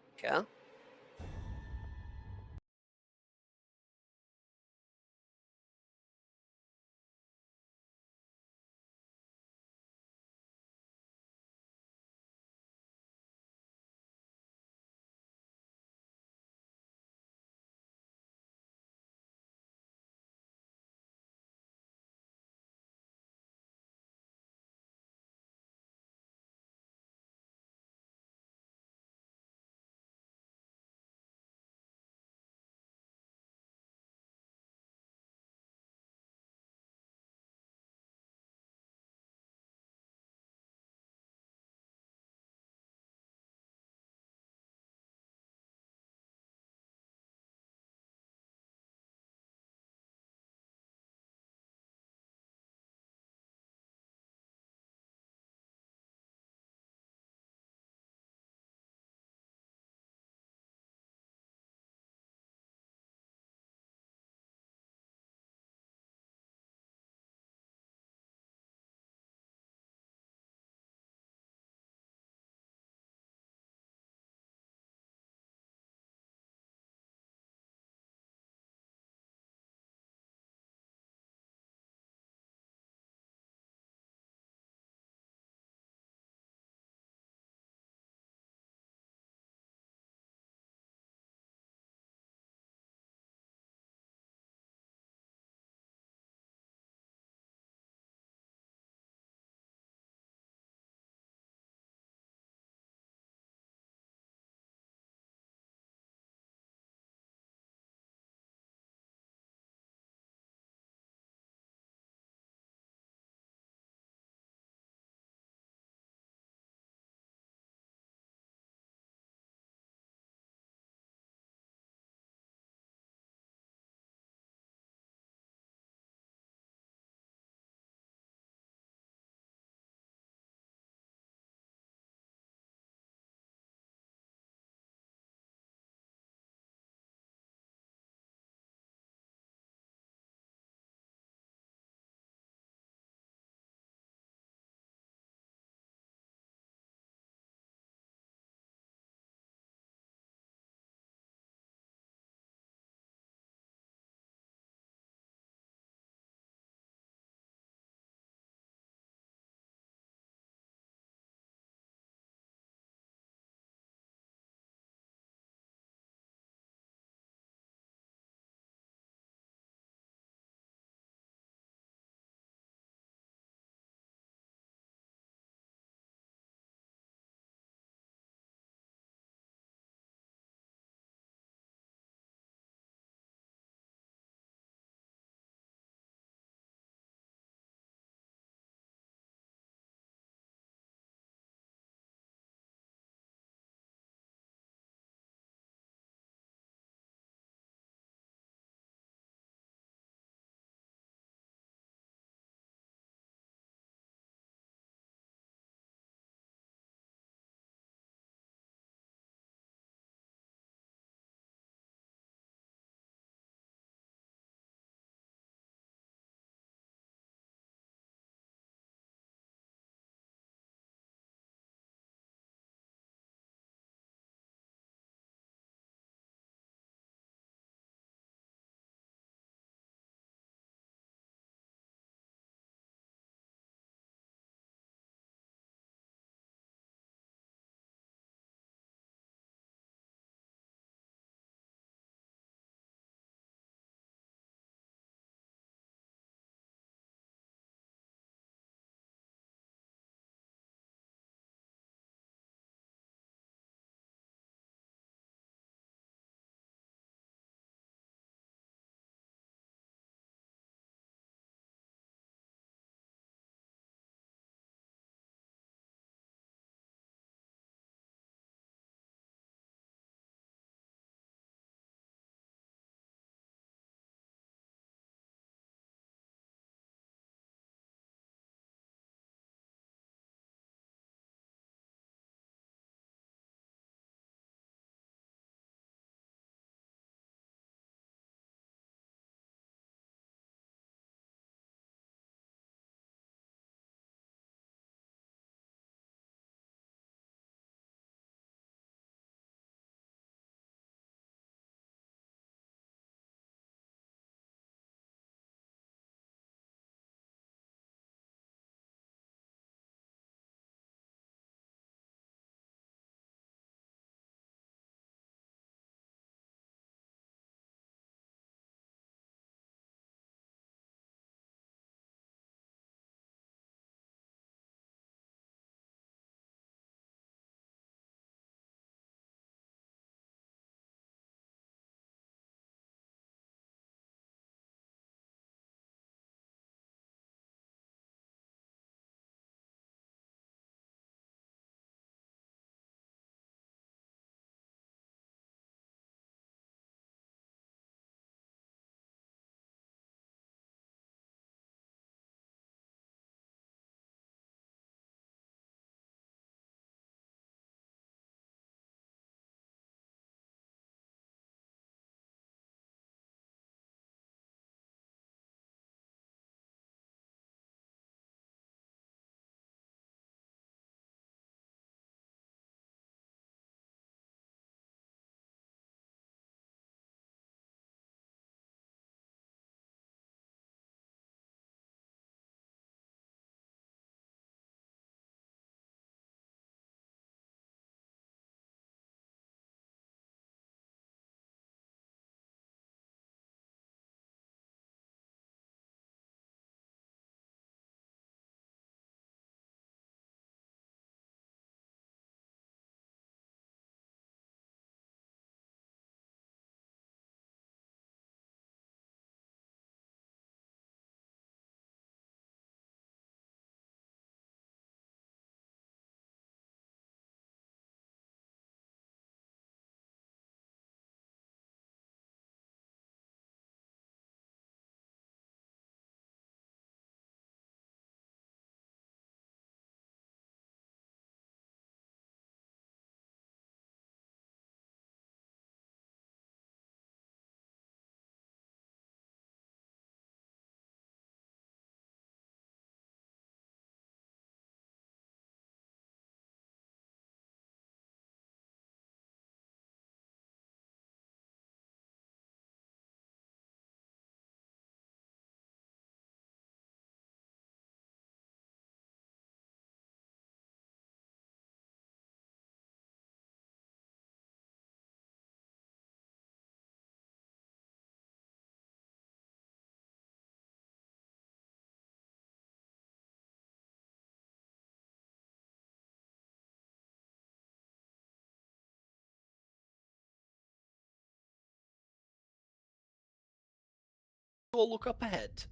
go look up ahead.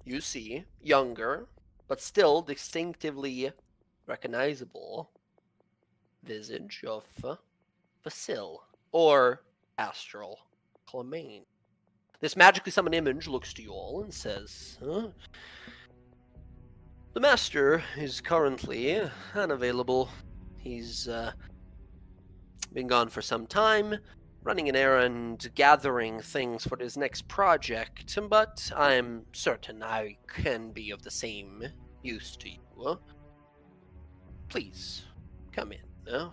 You see, younger, but still distinctively recognizable visage of Vasil, or Astral Clemane. This magically summoned image looks to you all and says, "The Master is currently unavailable. He's been gone for some time, running an errand, gathering things for his next project, but I'm certain I can be of the same use to you. Please, come in.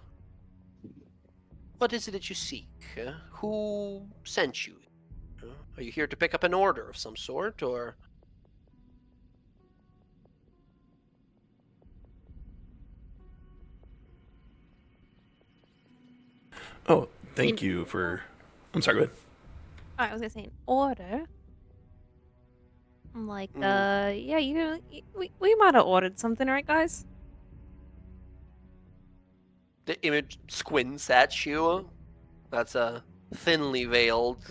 What is it that you seek? Who sent you? Are you here to pick up an order of some sort, or...?" Oh, thank you for. I'm sorry. Go ahead. I was gonna say an order. I'm like, yeah, we might have ordered something, right, guys? The image squints at you. That's a thinly veiled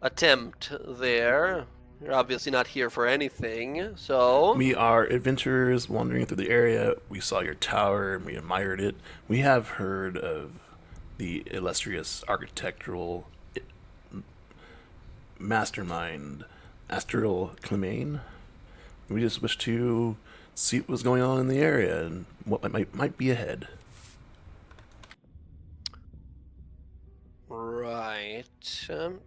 attempt there. You're obviously not here for anything, so... We are adventurers wandering through the area. We saw your tower and we admired it. We have heard of the illustrious architectural mastermind, Astral Clemane. We just wish to see what was going on in the area and what might be ahead. Right.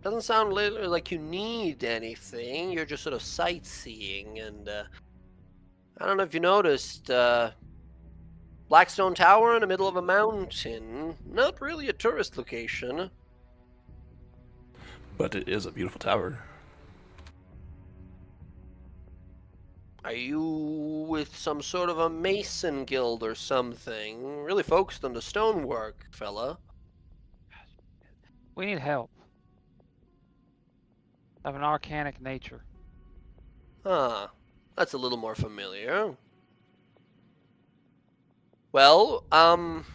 Doesn't sound like you need anything. You're just sort of sightseeing, and I don't know if you noticed, Blackstone Tower in the middle of a mountain. Not really a tourist location. But it is a beautiful tower. Are you with some sort of a mason guild or something? Really focused on the stonework, fella. We need help. Of an arcanic nature. Huh. That's a little more familiar. Well, I'm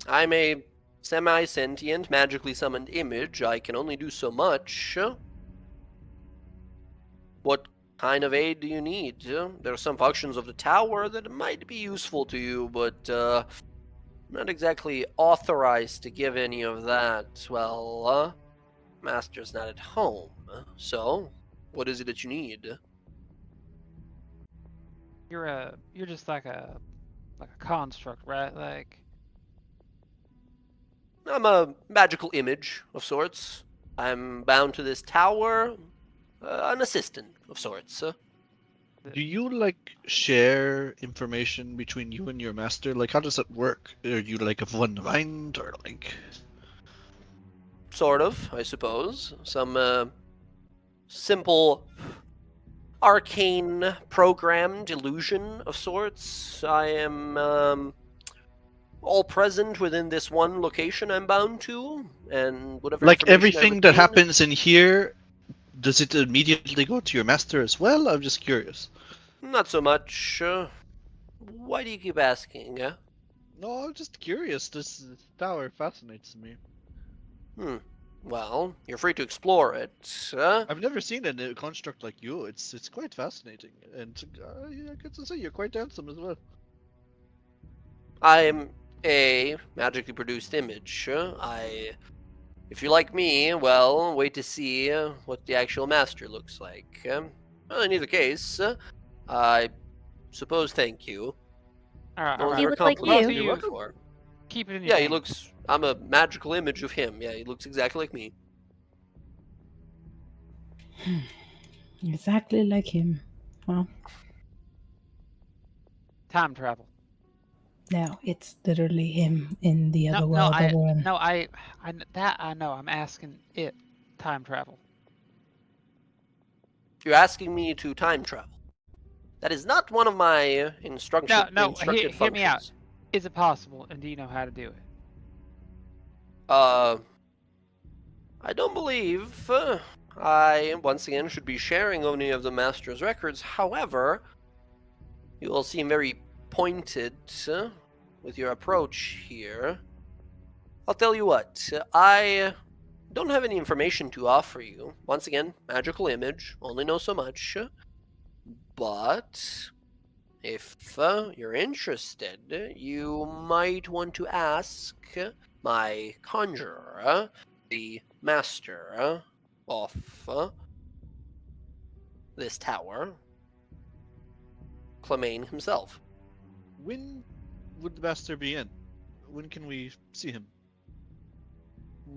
a semi-sentient, magically summoned image. I can only do so much. What kind of aid do you need? There are some functions of the tower that might be useful to you, but I'm not exactly authorized to give any of that. Well, Master's not at home, so what is it that you need? You're just like a construct, right? Like, I'm a magical image of sorts. I'm bound to this tower, an assistant of sorts. Do you like share information between you and your master? Like, how does that work? Are you like of one mind, or like? Sort of, I suppose. Some simple arcane programmed illusion of sorts. I am all present within this one location I'm bound to, and whatever Like information I everything that retain- happens in here, does it immediately go to your master as well? I'm just curious. Not so much. Why do you keep asking? No, I'm just curious. This tower fascinates me. Well, you're free to explore it. I've never seen a construct like you. It's quite fascinating, and I get to say you're quite handsome as well. I'm a magically produced image. If you like me, well, wait to see what the actual master looks like. Well, in either case, I suppose thank you. alright, No one's He ever look like complimented you. me You're welcome. before. Keep it in your Yeah, he hand. looks. I'm a magical image of him. Yeah, he looks exactly like me. Exactly like him. Well, Time travel. now it's literally him in the other No, world that we're in. that I know. I'm asking it. Time travel. You're asking me to time travel. That is not one of my instructed Hear me out. functions. Is it possible, and do you know how to do it? I don't believe I, once again, should be sharing any of the Master's records. However, you all seem very pointed with your approach here. I'll tell you what, I don't have any information to offer you. Once again, magical image, only know so much. But if you're interested, you might want to ask my conjurer, the master of this tower, Clemaine himself. When would the master be in? When can we see him?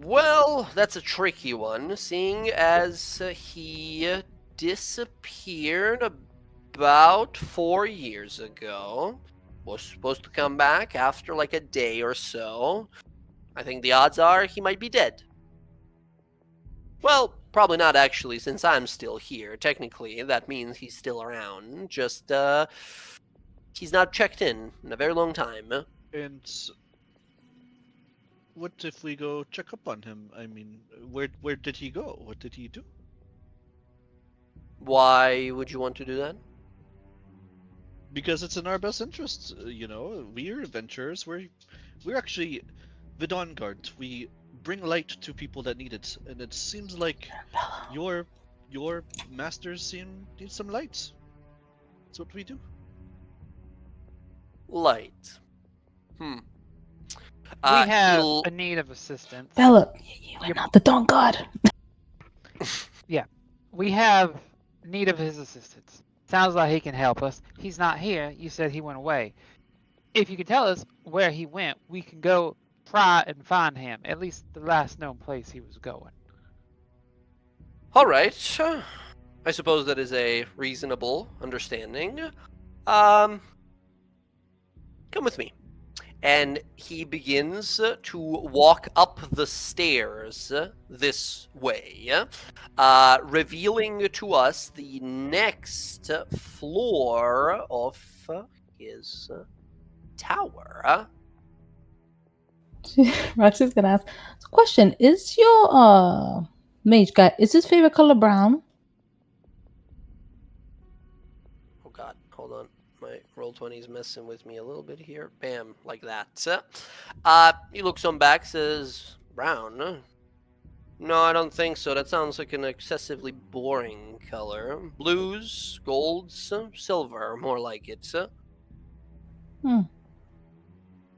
Well, that's a tricky one, seeing as he disappeared about 4 years ago. Was supposed to come back after like a day or so. I think the odds are he might be dead. Well, probably not actually, since I'm still here. Technically, that means he's still around. Just, he's not checked in a very long time. And what if we go check up on him? I mean, where did he go? What did he do? Why would you want to do that? Because it's in our best interests. You know, we're adventurers. We're actually the Dawnguard. We bring light to people that need it, and it seems like your masters need some light. That's what we do. Light. We Uh, have he'll- a need of assistance. Bella, you are not the Dawnguard. We have need of his assistance. Sounds like he can help us. He's not here. You said he went away. If you can tell us where he went, we can go try and find him. At least the last known place he was going. All right. I suppose that is a reasonable understanding. Come with me. And he begins to walk up the stairs this way, revealing to us the next floor of his tower. Roxy's gonna ask. So question: is your mage guy? Is his favorite color brown? Oh god, hold on. My Roll20 is messing with me a little bit here. Bam, like that. He looks on back, says, brown? No, I don't think so. That sounds like an excessively boring color. Blues, golds, silver, more like it.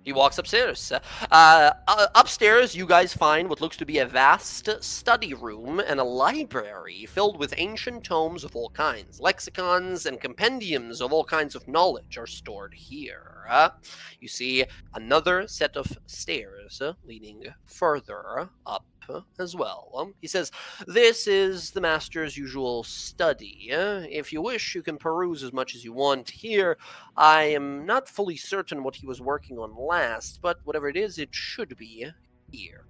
He walks upstairs. Upstairs, you guys find what looks to be a vast study room and a library filled with ancient tomes of all kinds. Lexicons and compendiums of all kinds of knowledge are stored here. You see another set of stairs leading further up as well. He says, this is the master's usual study. If you wish, you can peruse as much as you want here. I am not fully certain what he was working on last, but whatever it is, it should be here.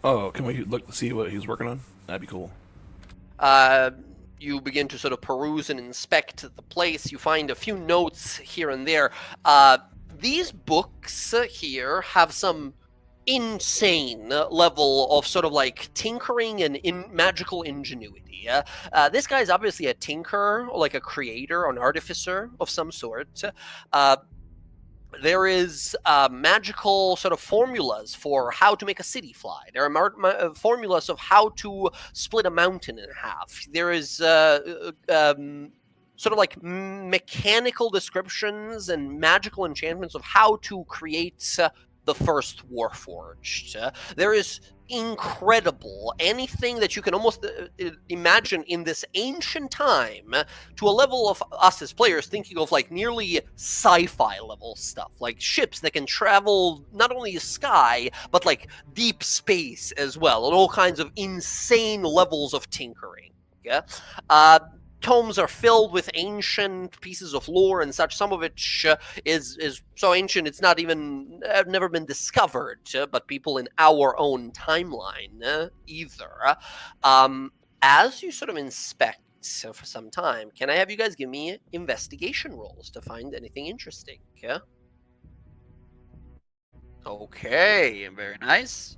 Oh, can we look to see what he's working on? That'd be cool. You begin to sort of peruse and inspect the place. You find a few notes here and there. These books here have some insane level of sort of like tinkering and magical ingenuity. This guy's obviously a tinker, or like a creator, or an artificer of some sort. There is magical sort of formulas for how to make a city fly. There are formulas of how to split a mountain in half. There is sort of like mechanical descriptions and magical enchantments of how to create the first Warforged. There is incredible, anything that you can almost imagine in this ancient time, to a level of us as players thinking of like nearly sci-fi level stuff, like ships that can travel not only the sky, but like deep space as well, and all kinds of insane levels of tinkering. Yeah. Tomes are filled with ancient pieces of lore and such. Some of it is so ancient it's not even never been discovered, but people in our own timeline either. As you sort of inspect for some time, can I have you guys give me investigation rolls to find anything interesting? Yeah. Okay, very nice.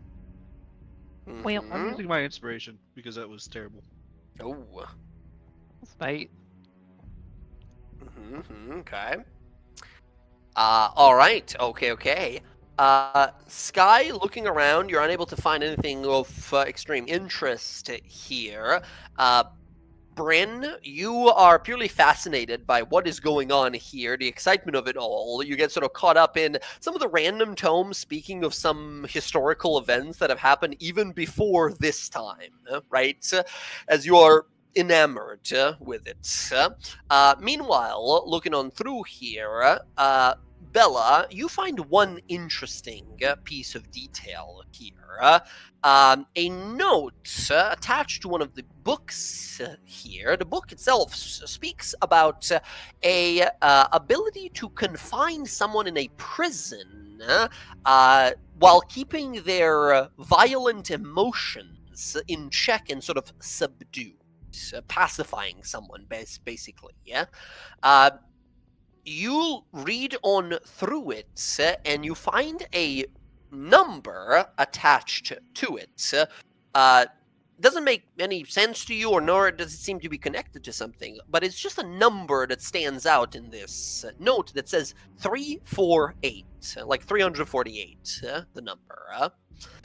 Well, I'm using my inspiration because that was terrible. Oh. Spite. Okay. All right. Okay. Sky, looking around, you're unable to find anything of extreme interest here. Bryn, you are purely fascinated by what is going on here, the excitement of it all. You get sort of caught up in some of the random tomes speaking of some historical events that have happened even before this time, right? As you are enamored with it. Meanwhile, looking on through here, Bella, you find one interesting piece of detail here. A note attached to one of the books here. The book itself speaks about a ability to confine someone in a prison while keeping their violent emotions in check and sort of subdued, pacifying someone, basically. Yeah. You read on through it, and you find a number attached to it. Doesn't make any sense to you, or nor does it seem to be connected to something, but it's just a number that stands out in this note that says 348, like 348, the number.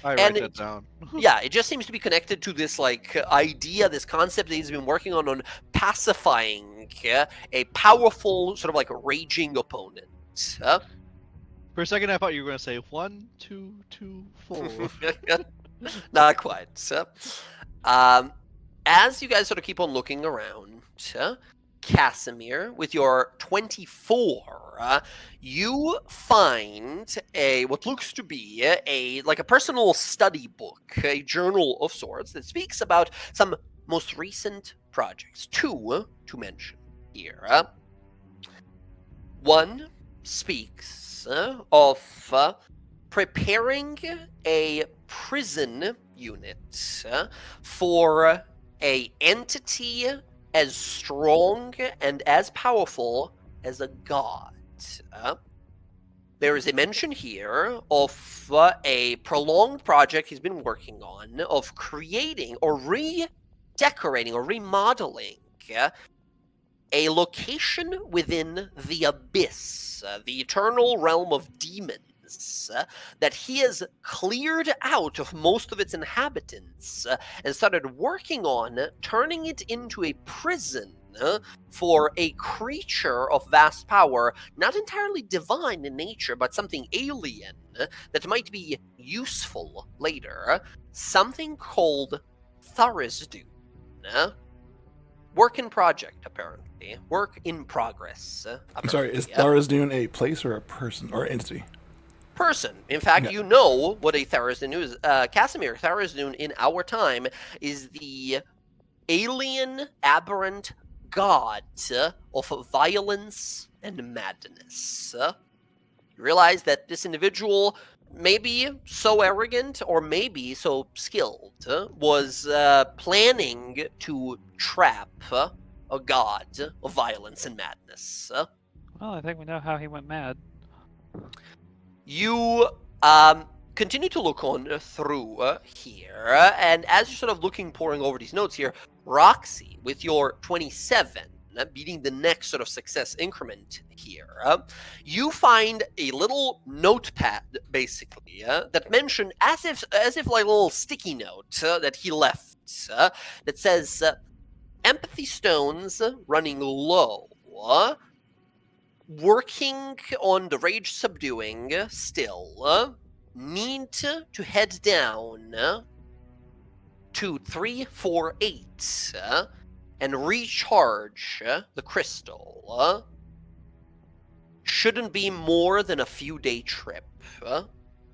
I And write that down. yeah, it just seems to be connected to this idea, this concept that he's been working on pacifying a powerful, sort of like raging opponent. For a second, I thought you were gonna say 1, 2, 2, 4. Not quite. As you guys sort of keep on looking around, Casimir, with your 24, you find what looks to be a personal study book, a journal of sorts that speaks about some most recent projects. Two to mention here. One speaks of preparing a prison unit for a entity as strong and as powerful as a god. There is a mention here of a prolonged project he's been working on of creating or redecorating or remodeling a location within the abyss, the eternal realm of demons, that he has cleared out of most of its inhabitants and started working on turning it into a prison for a creature of vast power, not entirely divine in nature, but something alien that might be useful later. Something called Thurisdune. Work in project, apparently. Work in progress. I'm sorry, is apparently. Thurisdune a place or a person or entity? Person. In fact, Yeah. you know what a Thurisdune is. Casimir, Thurisdune in our time is the alien, aberrant god of violence and madness. You realize that this individual, maybe so arrogant or maybe so skilled, was planning to trap a god of violence and madness. Well, I think we know how he went mad. You continue to look on through here, and as you're sort of looking, poring over these notes here, Roxy, with your 27, beating the next sort of success increment here, you find a little notepad, basically, that mentioned, as if like a little sticky note that he left, that says, empathy stones running low. Working on the rage subduing still. Need to head down to 348 and recharge the crystal. Shouldn't be more than a few day trip.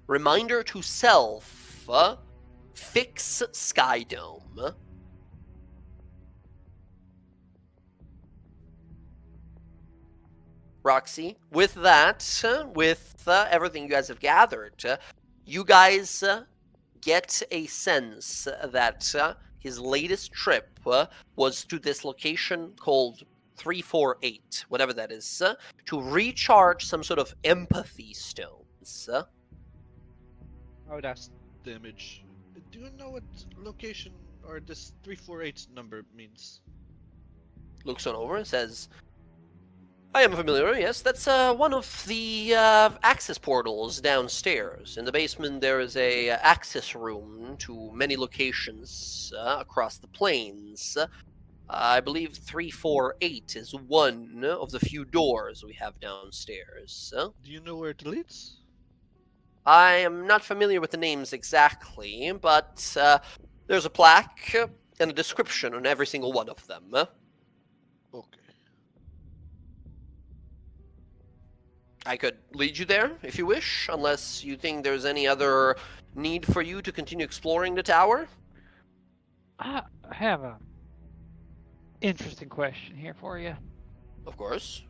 Reminder to self, fix Skydome. Roxy, with that, with everything you guys have gathered, you guys get a sense that his latest trip was to this location called 348, whatever that is, to recharge some sort of empathy stones. I would ask the image, do you know what location or this 348 number means? Looks on over and says, I am familiar, yes. That's one of the access portals downstairs. In the basement, there is a access room to many locations across the plains. I believe 348 is one of the few doors we have downstairs. Do you know where it leads? I am not familiar with the names exactly, but there's a plaque and a description on every single one of them. Okay. I could lead you there if you wish, unless you think there's any other need for you to continue exploring the tower. I have a interesting question here for you. Of course.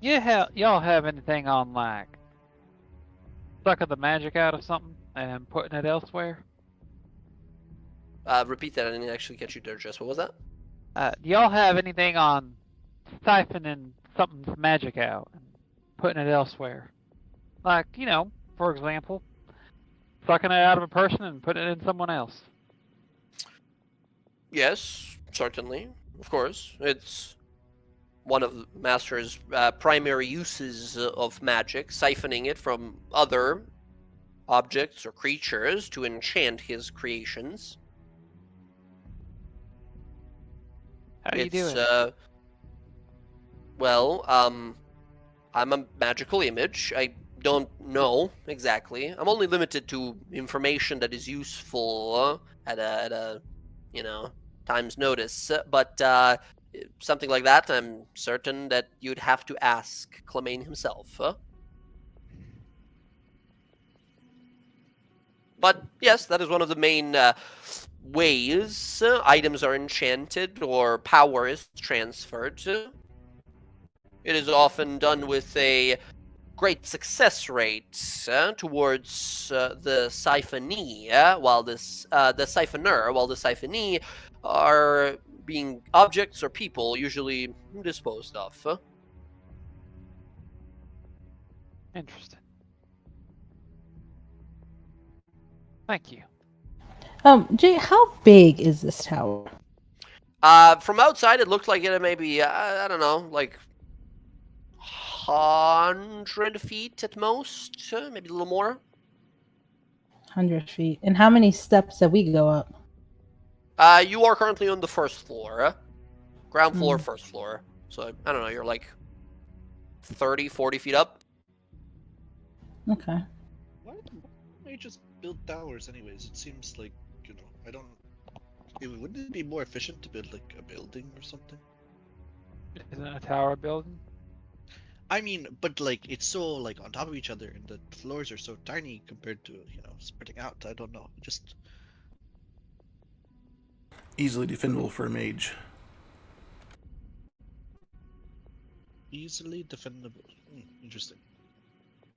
Y'all have anything on like sucking the magic out of something and putting it elsewhere? Repeat that. I didn't actually catch you there, Jess. What was that? Do y'all have anything on siphoning something's magic out and putting it elsewhere? Like, for example, sucking it out of a person and putting it in someone else. Yes, certainly. Of course. It's one of the Master's primary uses of magic, siphoning it from other objects or creatures to enchant his creations. How do you do it? Well, I'm a magical image. I don't know exactly. I'm only limited to information that is useful at a time's notice. But something like that, I'm certain that you'd have to ask Clemaine himself. But yes, that is one of the main ways items are enchanted or power is transferred. It is often done with a great success rate towards the siphonee, while the siphoner, while the siphonee are being objects or people usually disposed of. Interesting. Thank you. Jay, how big is this tower? From outside, it looked like it may be, I don't know, like 100 feet at most, maybe a little more. 100 feet. And how many steps that we go up? You are currently on the first floor. Ground floor, Hmm. first floor. So, I don't know, you're like 30, 40 feet up. Okay. Why don't we just build towers anyways? It seems like, I don't... Wouldn't it be more efficient to build like a building or something? Isn't it a tower building? I mean, but like it's so like on top of each other and the floors are so tiny compared to, spreading out. I don't know. Just Easily defendable for a mage. easily defendable. Interesting.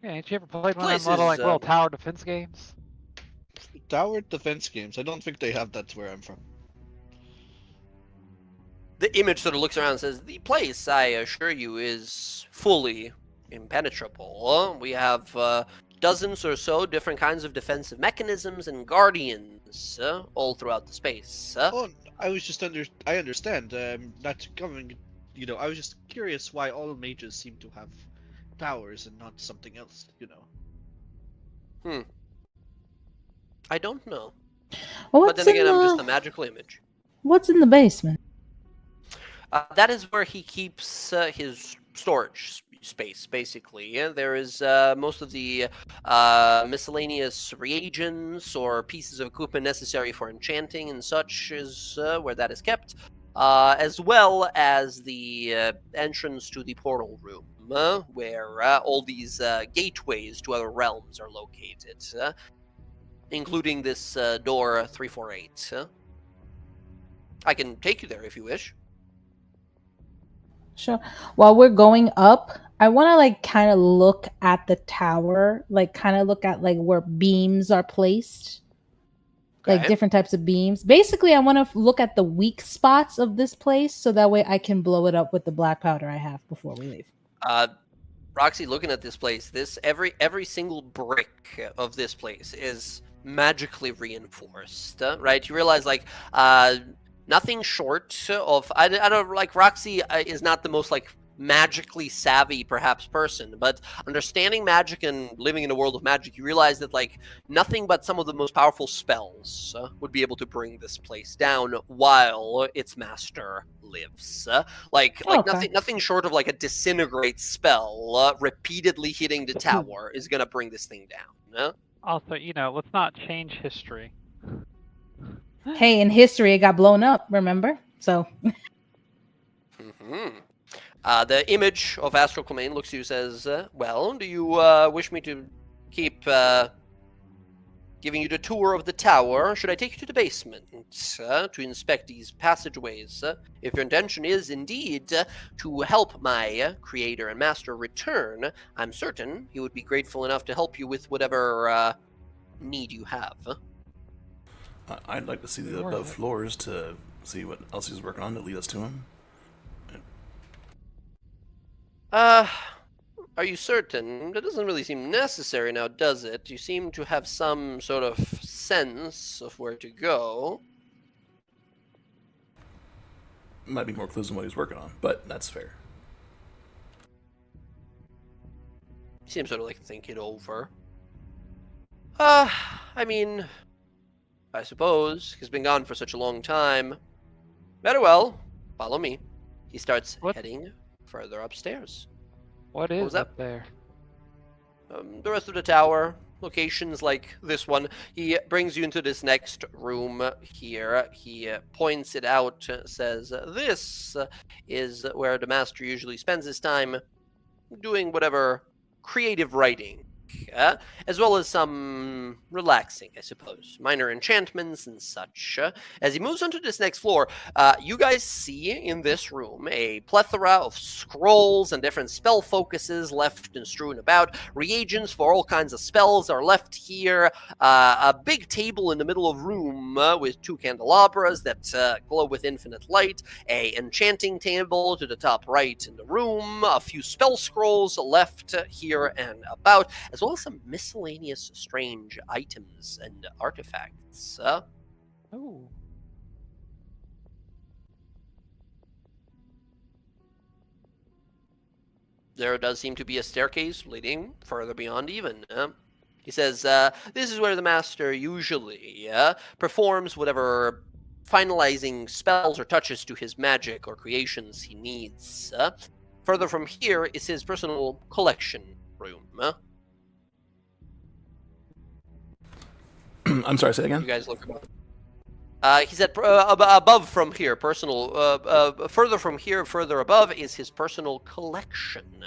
Yeah, ain't you ever played one of Place them little is, little tower defense games? Tower defense games. I don't think they have that where I'm from. The image sort of looks around and says, the place, I assure you, is fully impenetrable. We have dozens or so different kinds of defensive mechanisms and guardians all throughout the space. Oh, I was just I understand. Not coming. I was just curious why all mages seem to have towers and not something else. I don't know. Well, But then again, I'm just a magical image. What's in the basement? That is where he keeps his storage space, basically. There is most of the miscellaneous reagents or pieces of equipment necessary for enchanting and such is where that is kept, as well as the entrance to the portal room, where all these gateways to other realms are located, including this door 348. I can take you there if you wish. Sure. While we're going up, I want to like kind of look at the tower, like kind of look at like where beams are placed, like Okay. different types of beams. Basically, I want to look at the weak spots of this place so that way I can blow it up with the black powder I have before we leave. Roxy, looking at this place, every single brick of this place is magically reinforced, right? You realize, like, nothing short of I don't like Roxy is not the most like magically savvy perhaps person, but understanding magic and living in a world of magic, you realize that like nothing but some of the most powerful spells would be able to bring this place down while its master lives. Like Okay. nothing short of like a disintegrate spell repeatedly hitting the tower is gonna bring this thing down. Also, let's not change history. Hey, in history, it got blown up. Remember? So Mm-hmm. The image of Astral Clemaine looks to you says, well, do you wish me to keep giving you the tour of the tower, or should I take you to the basement to inspect these passageways? If your intention is indeed to help my creator and master return, I'm certain he would be grateful enough to help you with whatever need you have. I'd like to see the above floors to see what else he's working on to lead us to him. Are you certain? That doesn't really seem necessary now, does it? You seem to have some sort of sense of where to go. Might be more clues than what he's working on, but that's fair. You seem sort of like think it over. I mean, I suppose he's been gone for such a long time. Very well, follow me. He starts heading further upstairs. What is was that? up there? The rest of the tower, locations like this one. He brings you into this next room here. He points it out, says, this is where the master usually spends his time doing whatever creative writing, as well as some relaxing, I suppose, minor enchantments and such. As he moves onto this next floor, you guys see in this room a plethora of scrolls and different spell focuses left and strewn about. Reagents for all kinds of spells are left here. A big table in the middle of room with 2 candelabras that glow with infinite light. A enchanting table to the top right in the room. A few spell scrolls left here and about, as well as some miscellaneous strange items and artifacts. Oh. There does seem to be a staircase leading further beyond even. He says, this is where the master usually performs whatever finalizing spells or touches to his magic or creations he needs. Further from here is his personal collection room. I'm sorry, say again? You guys look above. He said above from here, personal. Further from here, further above is his personal collection.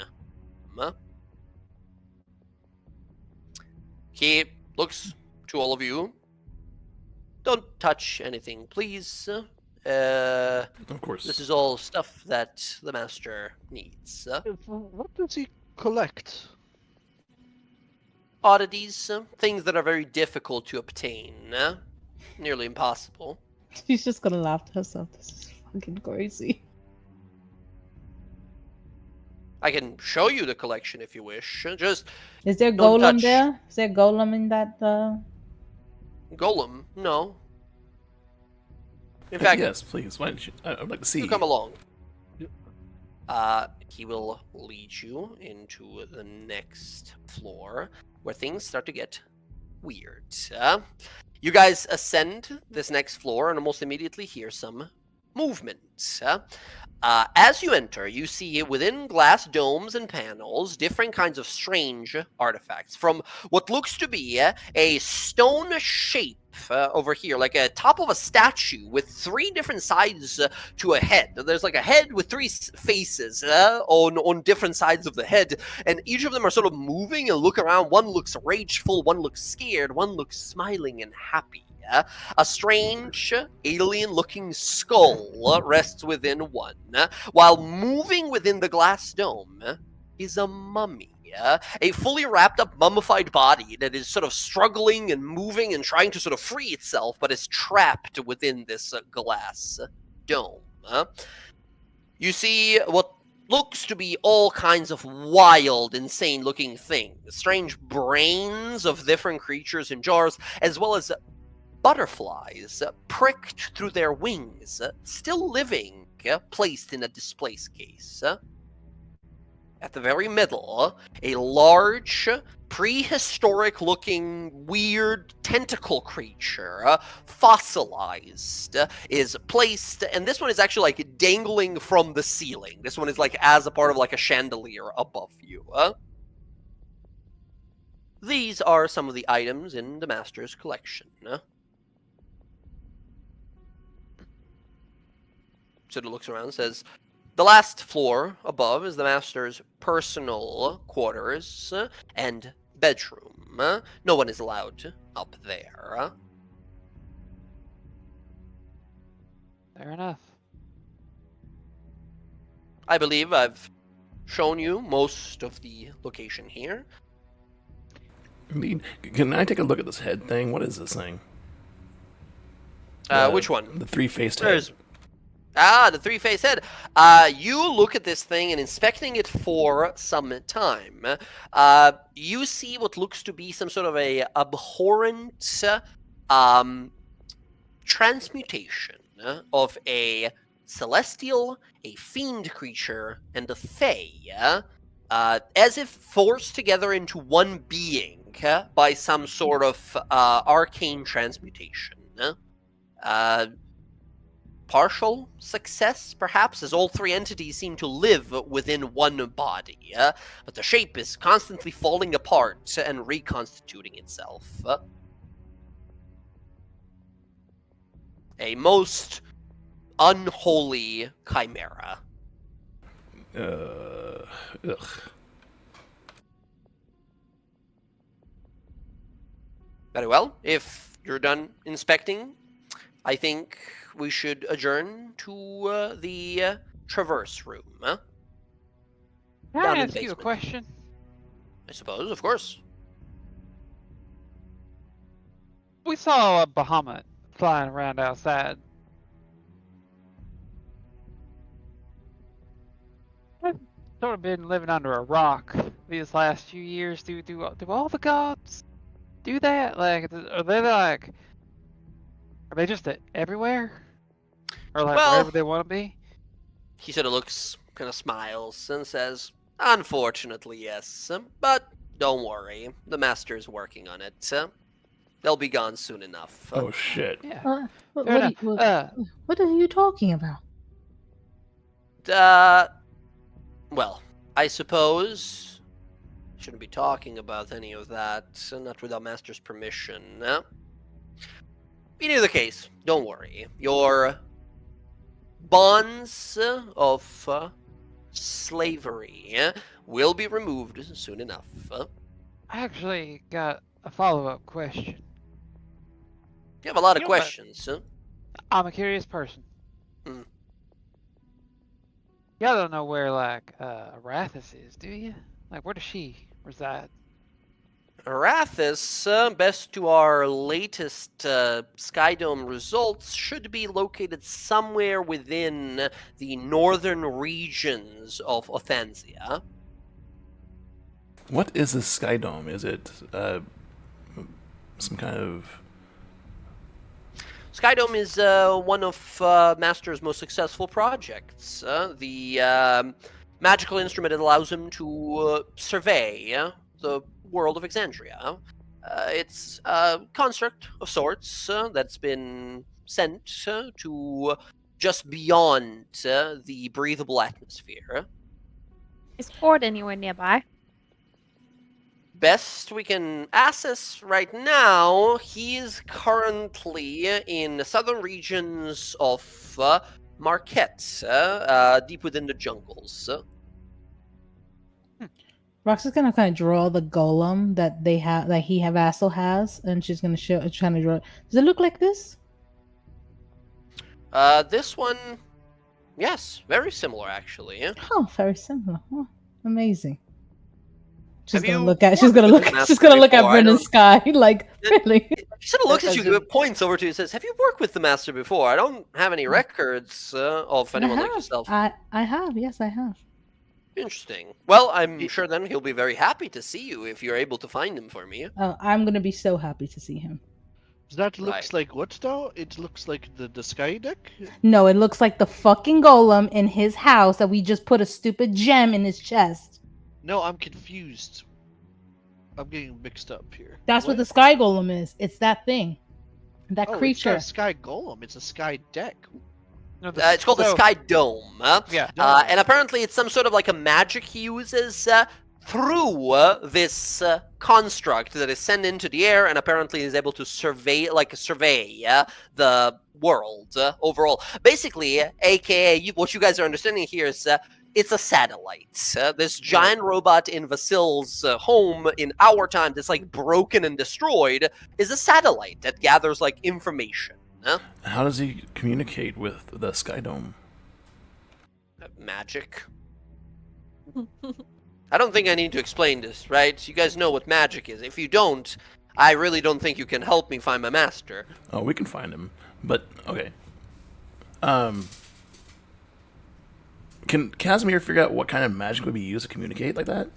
He looks to all of you. Don't touch anything, please. Of course. This is all stuff that the master needs. What does he collect? Oddities, things that are very difficult to obtain. Nearly impossible. she's just gonna laugh to herself. This is fucking crazy. I can show you the collection if you wish. Just Is there Don't golem touch. there? Is there golem in that? golem, no. In fact, yes, please. Why don't you? I'd like to see. you come along. He will lead you into the next floor where things start to get weird. You guys ascend this next floor and almost immediately hear some movement. As you enter, you see within glass domes and panels different kinds of strange artifacts. From what looks to be a stone shape over here, like a top of a statue with 3 different sides to a head. There's like a head with 3 faces on different sides of the head, and each of them are sort of moving and look around. One looks rageful, one looks scared, one looks smiling and happy. A strange, alien-looking skull rests within one. While moving within the glass dome is a mummy. A fully wrapped up mummified body that is sort of struggling and moving and trying to sort of free itself, but is trapped within this glass dome. You see what looks to be all kinds of wild, insane-looking things. Strange brains of different creatures in jars, as well as butterflies pricked through their wings, still living, placed in a displace case. At the very middle, a large, prehistoric-looking, weird tentacle creature, fossilized, is placed, and this one is actually like dangling from the ceiling. This one is like as a part of like a chandelier above you. These are some of the items in the Master's collection. Sort of looks around and says, the last floor above is the Master's personal quarters and bedroom. No one is allowed up there. Fair enough. I believe I've shown you most of the location here. Indeed. Can I take a look at this head thing? What is this thing? Which one? The three-faced head. There's the three-faced head. You look at this thing and inspecting it for some time. You see what looks to be some sort of a abhorrent transmutation of a celestial, a fiend creature, and a fae, as if forced together into one being by some sort of arcane transmutation. Partial success, perhaps, as all three entities seem to live within one body, but the shape is constantly falling apart and reconstituting itself. A most unholy chimera. Ugh. Very well. If you're done inspecting, I think we should adjourn to the traverse room. Can Down I in the ask you a basement. question? I suppose, of course. We saw a Bahamut flying around outside. I've sort of been living under a rock these last few years. Do all the gods do that? Like, are they just everywhere, or like Well- wherever they want to be? He sort of looks, kind of smiles, and says, unfortunately, yes. But don't worry. The Master's working on it. They'll be gone soon enough. Oh, shit. Yeah. What, Fair what, enough. what are you talking about? Well, I suppose shouldn't be talking about any of that, not without Master's permission. In either case, don't worry. Your bonds of slavery will be removed soon enough. I actually got a follow-up question. You have a lot of You know what? questions. I'm a curious person. Hmm. Y'all don't know where like Arathis is, do you? Like, where does she reside? Arathis, best to our latest Skydome results, should be located somewhere within the northern regions of Othanzia. What is this Sky Dome? Is it some kind of... Skydome is one of Master's most successful projects. The magical instrument that allows him to survey the world of Exandria. It's a construct of sorts that's been sent to just beyond the breathable atmosphere. Is Ford anywhere nearby? Best we can assess right now, he is currently in the southern regions of Marquette, deep within the jungles. Rox is gonna kind of draw the golem that they have, that Vassal has, and she's gonna trying to draw. Does it look like this? This one, yes, very similar actually. Oh, very similar. Oh, amazing. She's Have gonna you look at. She's worked gonna with look. the She's Master gonna look at before? I Brennan don't- Sky like really. He sort of looks at As you, in- points over to you, and says, "Have you worked with the Master before? I don't have any records of anyone like yourself." I have. Yes, I have. Interesting. Well, I'm sure then he'll be very happy to see you if you're able to find him for me. Oh, I'm gonna be so happy to see him. That looks Right. like what now? It looks like the sky deck? No, it looks like the fucking golem in his house that we just put a stupid gem in his chest. No, I'm confused. I'm getting mixed up here. That's what the sky golem is. It's that thing. That Oh, it's not creature. a sky golem. It's a sky deck. No, It's called the so- Sky Dome. Yeah. And apparently it's some sort of like a magic he uses through this construct that is sent into the air and apparently is able to survey the world overall. Basically, aka what you guys are understanding here is it's a satellite. This giant robot in Vasil's home in our time that's like broken and destroyed is a satellite that gathers like information. How does he communicate with the Sky Dome? Magic. I don't think I need to explain this, right? You guys know what magic is. If you don't, I really don't think you can help me find my master. Oh, we can find him. But okay. Can Casimir figure out what kind of magic would be used to communicate like that?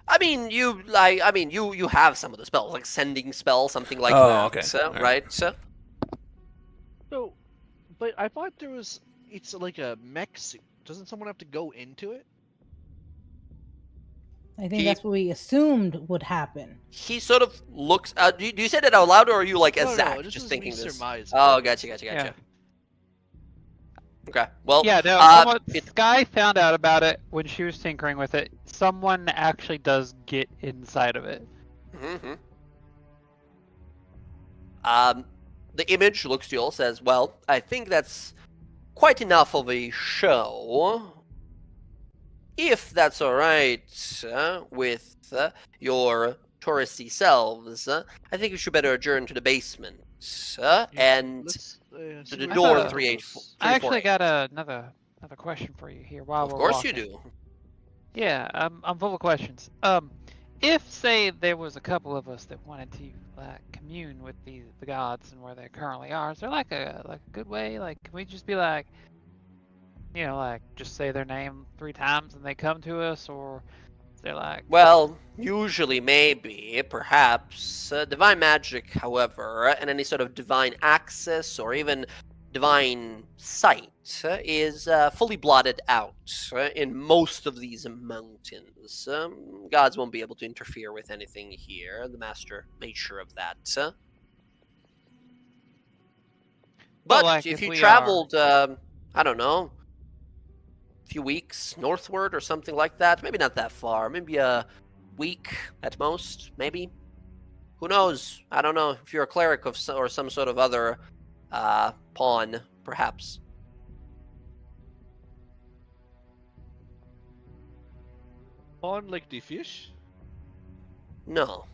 I mean, you have some of the spells, like sending spell, something like Oh, that. okay. All right. Right? So, So, but I thought there was. It's like a mech suit. Doesn't someone have to go into it? I think that's what we assumed would happen. he sort of looks. Do you say that out loud, or are you like No, as no, Zach this just is thinking me this? surmising. Oh, gotcha. Yeah. Okay. Well, Yeah, no, someone, Sky found out about it when she was tinkering with it. Someone actually does get inside of it. Mm-hmm. The image looks to you all, says, "Well, I think that's quite enough of a show. If that's all right with your touristy selves, I think we should better adjourn to the basement and Let's, to see the what door happens. 384. I actually got another question for you here while Of we're course walking. you do. Yeah, I'm full of questions. If say there was a couple of us that wanted to like commune with the gods and where they currently are, is there like a good way? Like, can we just be like, you know, like just say their name 3 times and they come to us, or is there like? Well, usually, maybe, perhaps. Divine magic, however, and any sort of divine access or even divine sight is fully blotted out in most of these mountains. Gods won't be able to interfere with anything here. The master made sure of that. But like, if you we traveled, I don't know, a few weeks northward or something like that, maybe not that far, maybe a week at most, maybe. Who knows? I don't know if you're a cleric of or some sort of other pawn, perhaps. On like the fish? No.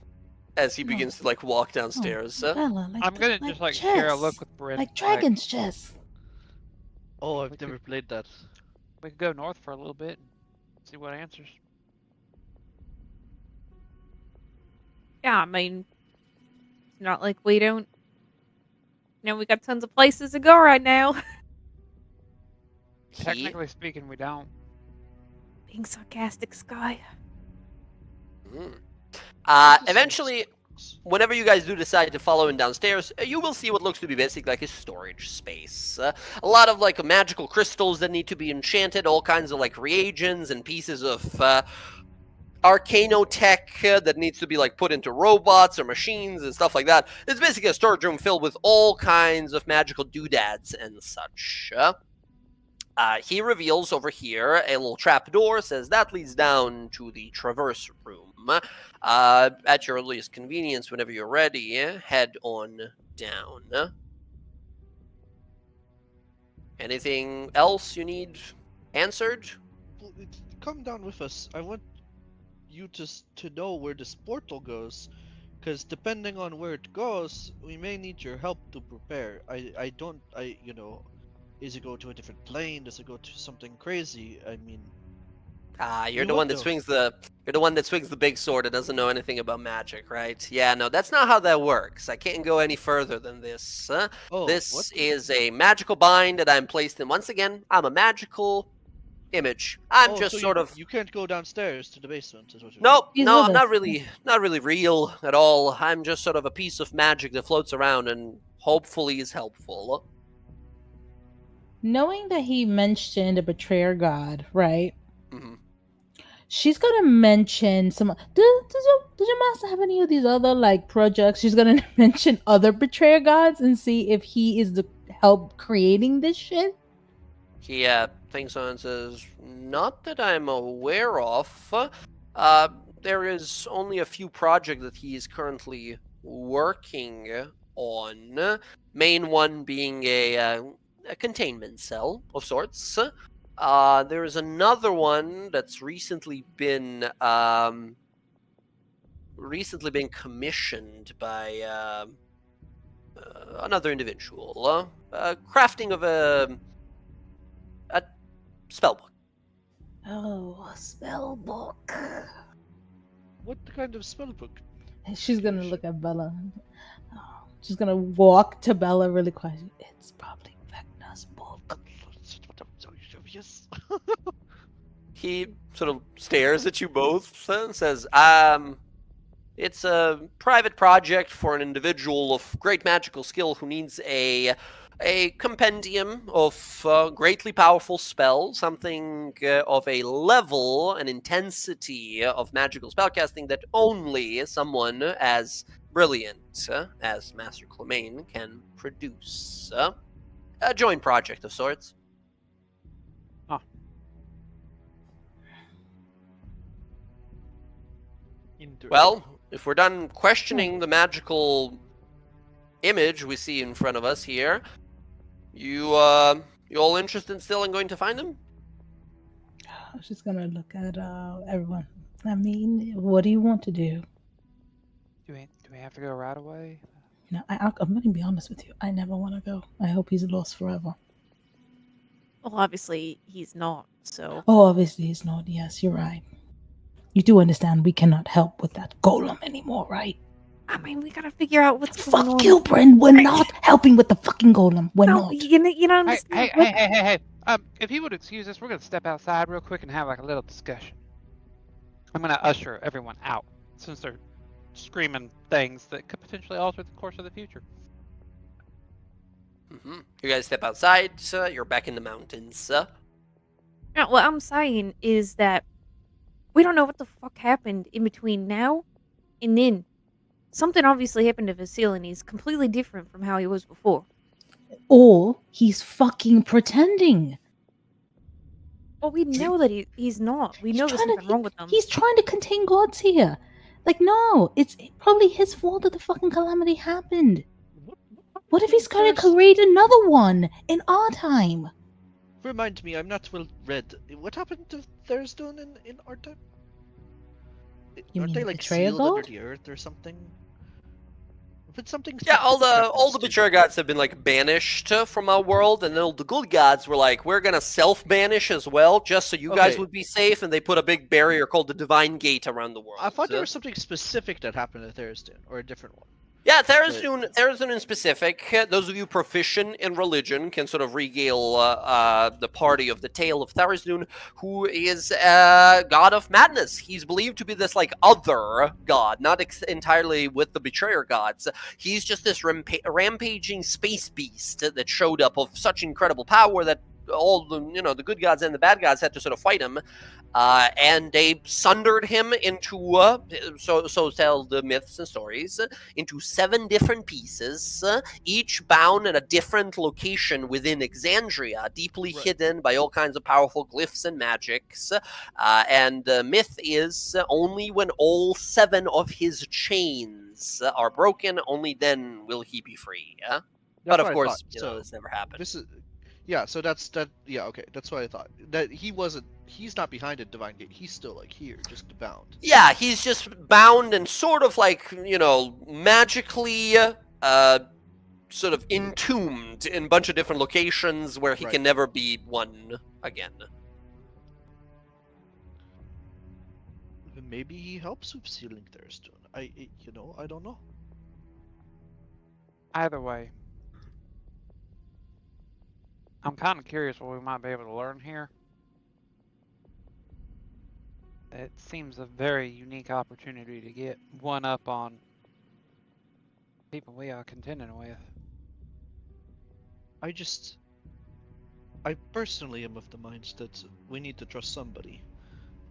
As he No. begins to like walk downstairs. Bella, I'm gonna just like share a look with Bryn. like dragon's chess. Oh, I've We never played that. We could go north for a little bit and see what answers. Yeah, I mean, it's not like we don't. You know, we got tons of places to go right now. He, Technically speaking, we don't. Being sarcastic, Sky. Mm. Eventually, whenever you guys do decide to follow him downstairs, you will see what looks to be basically like a storage space. A lot of like magical crystals that need to be enchanted, all kinds of like reagents and pieces of arcanotech that needs to be like put into robots or machines and stuff like that. It's basically a storage room filled with all kinds of magical doodads and such. He reveals over here a little trap door, says that leads down to the traverse room. At your earliest convenience, whenever you're ready, head on down. Anything else you need answered? Come down with us. I want you to know where this portal goes, because depending on where it goes, we may need your help to prepare. You know, is it go to a different plane? Does it go to something crazy? I mean, You're You the would one that know. swings the big sword and doesn't know anything about magic, right? Yeah, no, that's not how that works. I can't go any further than this. oh, This what? is a magical bind that I'm placed in. Once again, I'm a magical image. I'm Oh, just so sort of. you can't go downstairs to the basement, is what you're Nope, He's no, with I'm us. not really real at all. I'm just sort of a piece of magic that floats around and hopefully is helpful. Knowing that he mentioned a betrayer god, right? Hmm. She's gonna mention some. Does your master have any of these other like projects? She's gonna mention other betrayer gods and see if he is the help creating this shit. He thinks on and says, "Not that I'm aware of. There is only a few projects that he is currently working on. Main one being a containment cell of sorts. There is another one that's recently been commissioned by another individual. Crafting of a spellbook. Oh, a spell book. What kind of spell book? She's gonna look at Bella. Oh, she's gonna walk to Bella really quiet. It's probably Vecna's book. Yes. He sort of stares at you both and says, it's a private project for an individual of great magical skill who needs a compendium of greatly powerful spells, something of a level and intensity of magical spellcasting that only someone as brilliant as Master Clemaine can produce. A joint project of sorts. Well, if we're done questioning the magical image we see in front of us here, you all interested still in going to find him? She's gonna look at everyone. I mean, what do you want to do? Do we have to go right away? No, I'm gonna be honest with you. I never want to go. I hope he's lost forever. Well, obviously he's not. So Oh, obviously he's not. Yes, you're right. You do understand we cannot help with that golem anymore, right? I mean, we gotta figure out what's going Fuck on. you, Bryn. We're not helping with the fucking golem. We're No, not. you know, Hey, understand. hey. If you would excuse us, we're gonna step outside real quick and have like a little discussion. I'm gonna usher everyone out since they're screaming things that could potentially alter the course of the future. Mm-hmm. You guys step outside. You're back in the mountains. No, what I'm saying is that we don't know what the fuck happened in between now and then. Something obviously happened to Vasile, and he's completely different from how he was before. Or he's fucking pretending. Well, we know that he's not. We know there's something wrong with him. He's trying to contain gods here. Like, no, it's probably his fault that the fucking calamity happened. What if he's going to create another one in our time? Remind me, I'm not well read. What happened to Thurstone in our time? You Aren't mean they the like betrayer sealed under god? the earth or something? But something. Yeah, all specific the happens to betrayer gods have been like banished from our world, and then the good gods were like, we're gonna self-banish as well, just so you guys Okay. would be safe. And they put a big barrier called the Divine Gate around the world. I thought there was something specific that happened at Thurston, or a different one. Yeah, Tharizdun in specific. Those of you proficient in religion can sort of regale the party of the tale of Tharizdun, who is a god of madness. He's believed to be this like other god, not entirely with the betrayer gods. He's just this rampaging space beast that showed up of such incredible power that all the good gods and the bad gods had to sort of fight him. And they sundered him into, so tell the myths and stories, into 7 different pieces, each bound in a different location within Exandria, deeply hidden by all kinds of powerful glyphs and magics. And the myth is only when all 7 of his chains are broken, only then will he be free. But of course, this never happened. This is. Yeah, so that's that. Yeah, okay, that's what I thought. That he's not behind a divine gate. He's still like here, just bound. Yeah, he's just bound and sort of like magically, sort of entombed in a bunch of different locations where he can never be one again. Maybe he helps with sealing Thurstone. I don't know. Either way, I'm kind of curious what we might be able to learn here. It seems a very unique opportunity to get one up on people we are contending with. I personally am of the mind that we need to trust somebody.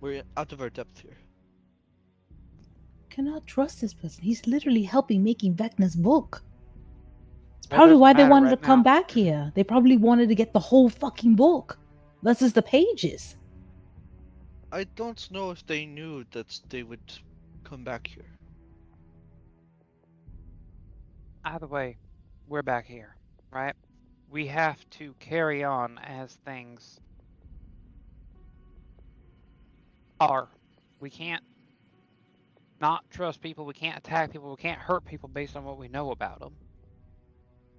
We're out of our depth here. Cannot trust this person. He's literally helping making Vecna's book. It's That probably doesn't why they matter wanted right to come now. back here. They probably wanted to get the whole fucking book. That's just the pages. I don't know if they knew that they would come back here. Either way, we're back here, right? We have to carry on as things are. We can't not trust people. We can't attack people. We can't hurt people based on what we know about them.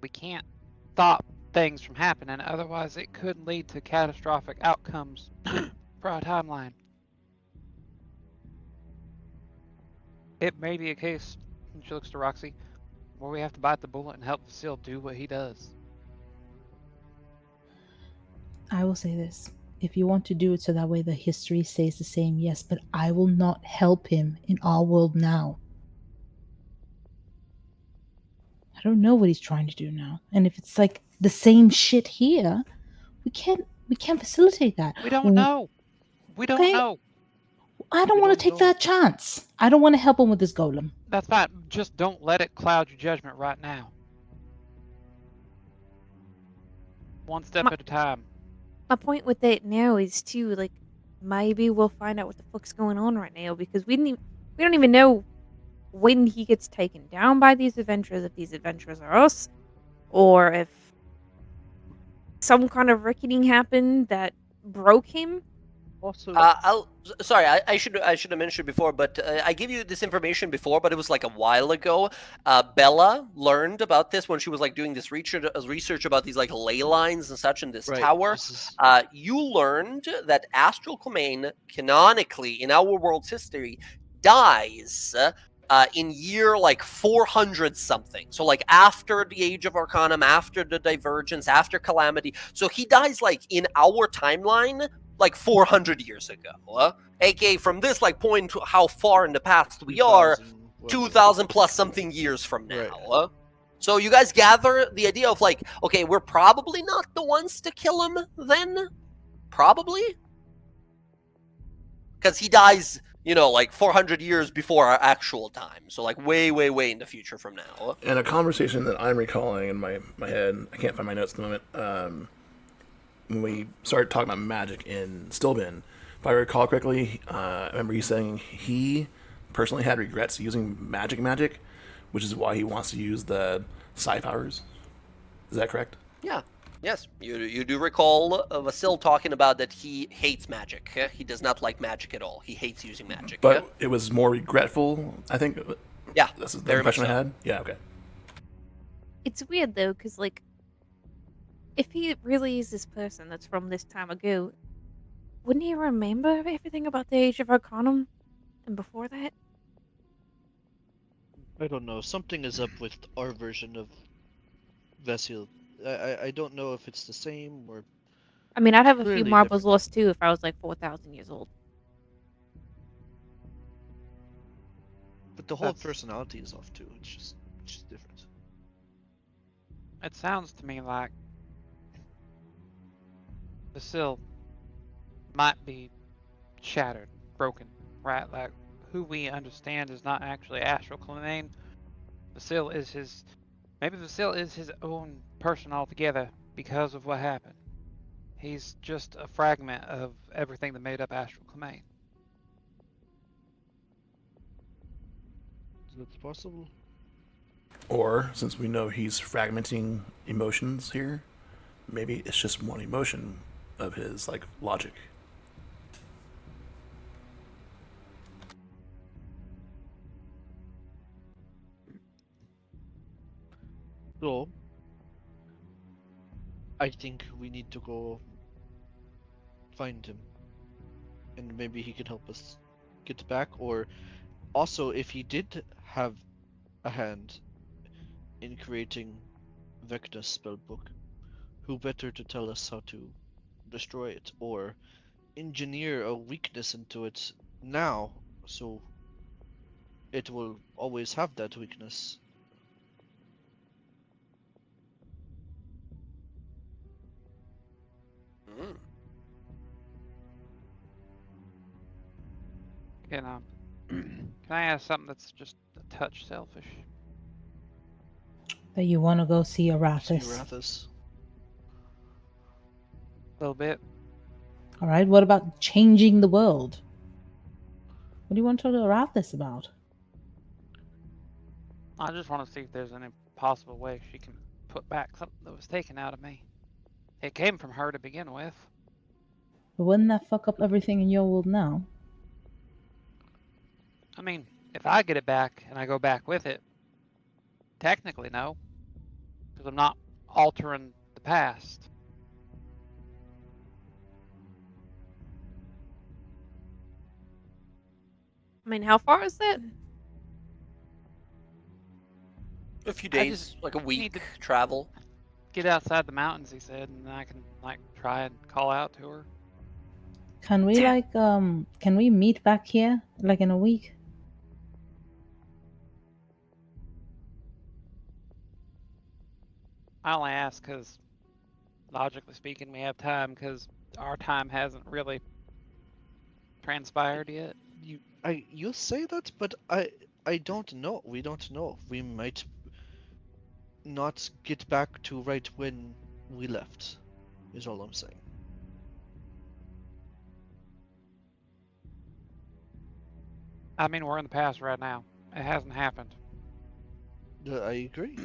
We can't stop things from happening. Otherwise, it could lead to catastrophic outcomes for our timeline. It may be a case, and she looks to Roxy, where we have to bite the bullet and help Vasile do what he does. I will say this. If you want to do it so that way the history stays the same, yes, but I will not help him in our world now. I don't know what he's trying to do now. And if it's like the same shit here, we can't facilitate that. We don't know. We don't Okay. know. I don't We want don't to take know. that chance. I don't want to help him with this golem. That's fine. Just don't let it cloud your judgment right now. One step at a time. My point with it now is too, like, maybe we'll find out what the fuck's going on right now, because we don't even know when he gets taken down by these adventurers, if these adventurers are us, or if some kind of reckoning happened that broke him. Also, Sorry, I should have mentioned before, but I gave you this information before, but it was like a while ago. Bella learned about this when she was like doing this research about these like ley lines and such in this right, tower. this is You learned that Astral Comain, canonically in our world's history, dies in year like 400 something. So like after the Age of Arcanum, after the Divergence, after Calamity. So he dies like in our timeline like 400 years ago. AKA from this like point to how far in the past we are, 2000, whatever. 2000 plus something years from now. Right. So you guys gather the idea of like, okay, we're probably not the ones to kill him then? Probably? Because he dies, you know, like 400 years before our actual time. So like way, way, way in the future from now. And a conversation that I'm recalling in my head, I can't find my notes at the moment, when we started talking about magic in Stillbin, if I recall correctly, I remember you saying he personally had regrets using magic, which is why he wants to use the psi powers. Is that correct? Yeah. Yes, you do recall Vasile talking about that he hates magic. He does not like magic at all. He hates using magic. But it was more regretful, I think. Yeah, That's the very much impression I so. had. Yeah, okay. It's weird though, because like, if he really is this person that's from this time ago, wouldn't he remember everything about the Age of Arcanum and before that? I don't know. Something is up with our version of Vesil. I don't know if it's the same or I mean, I'd have a few clearly marbles different. lost too if I was like 4,000 years old. But the whole That's- personality is off too. It's just different. It sounds to me like Vasile might be shattered, broken, right? Like who we understand is not actually Astral Clanane. Vasile is his. Maybe Vasile is his own person altogether because of what happened. He's just a fragment of everything that made up Astral Clanane. Is that possible? Or, since we know he's fragmenting emotions here, maybe it's just one emotion of his, like, logic. So, I think we need to go find him. And maybe he can help us get back. Or also, if he did have a hand in creating Vecna's spellbook, who better to tell us how to destroy it or engineer a weakness into it now, so it will always have that weakness. Mm. Can can I ask something that's just a touch selfish? That you want to go see See Arathis. Rathas. A little bit. All right. What about changing the world? What do you want to talk to Arathis about? I just want to see if there's any possible way she can put back something that was taken out of me. It came from her to begin with. But wouldn't that fuck up everything in your world now? I mean, if I get it back and I go back with it, technically no, because I'm not altering the past. I mean, how far is that? A few I days, just like a need week to- travel. Get outside the mountains, he said, and then I can like try and call out to her. Can we can we meet back here like in a week? I only ask because, logically speaking, we have time because our time hasn't really transpired yet. You say that, but I don't know. We don't know. We might not get back to right when we left. Is all I'm saying. I mean, we're in the past right now. It hasn't happened. I agree.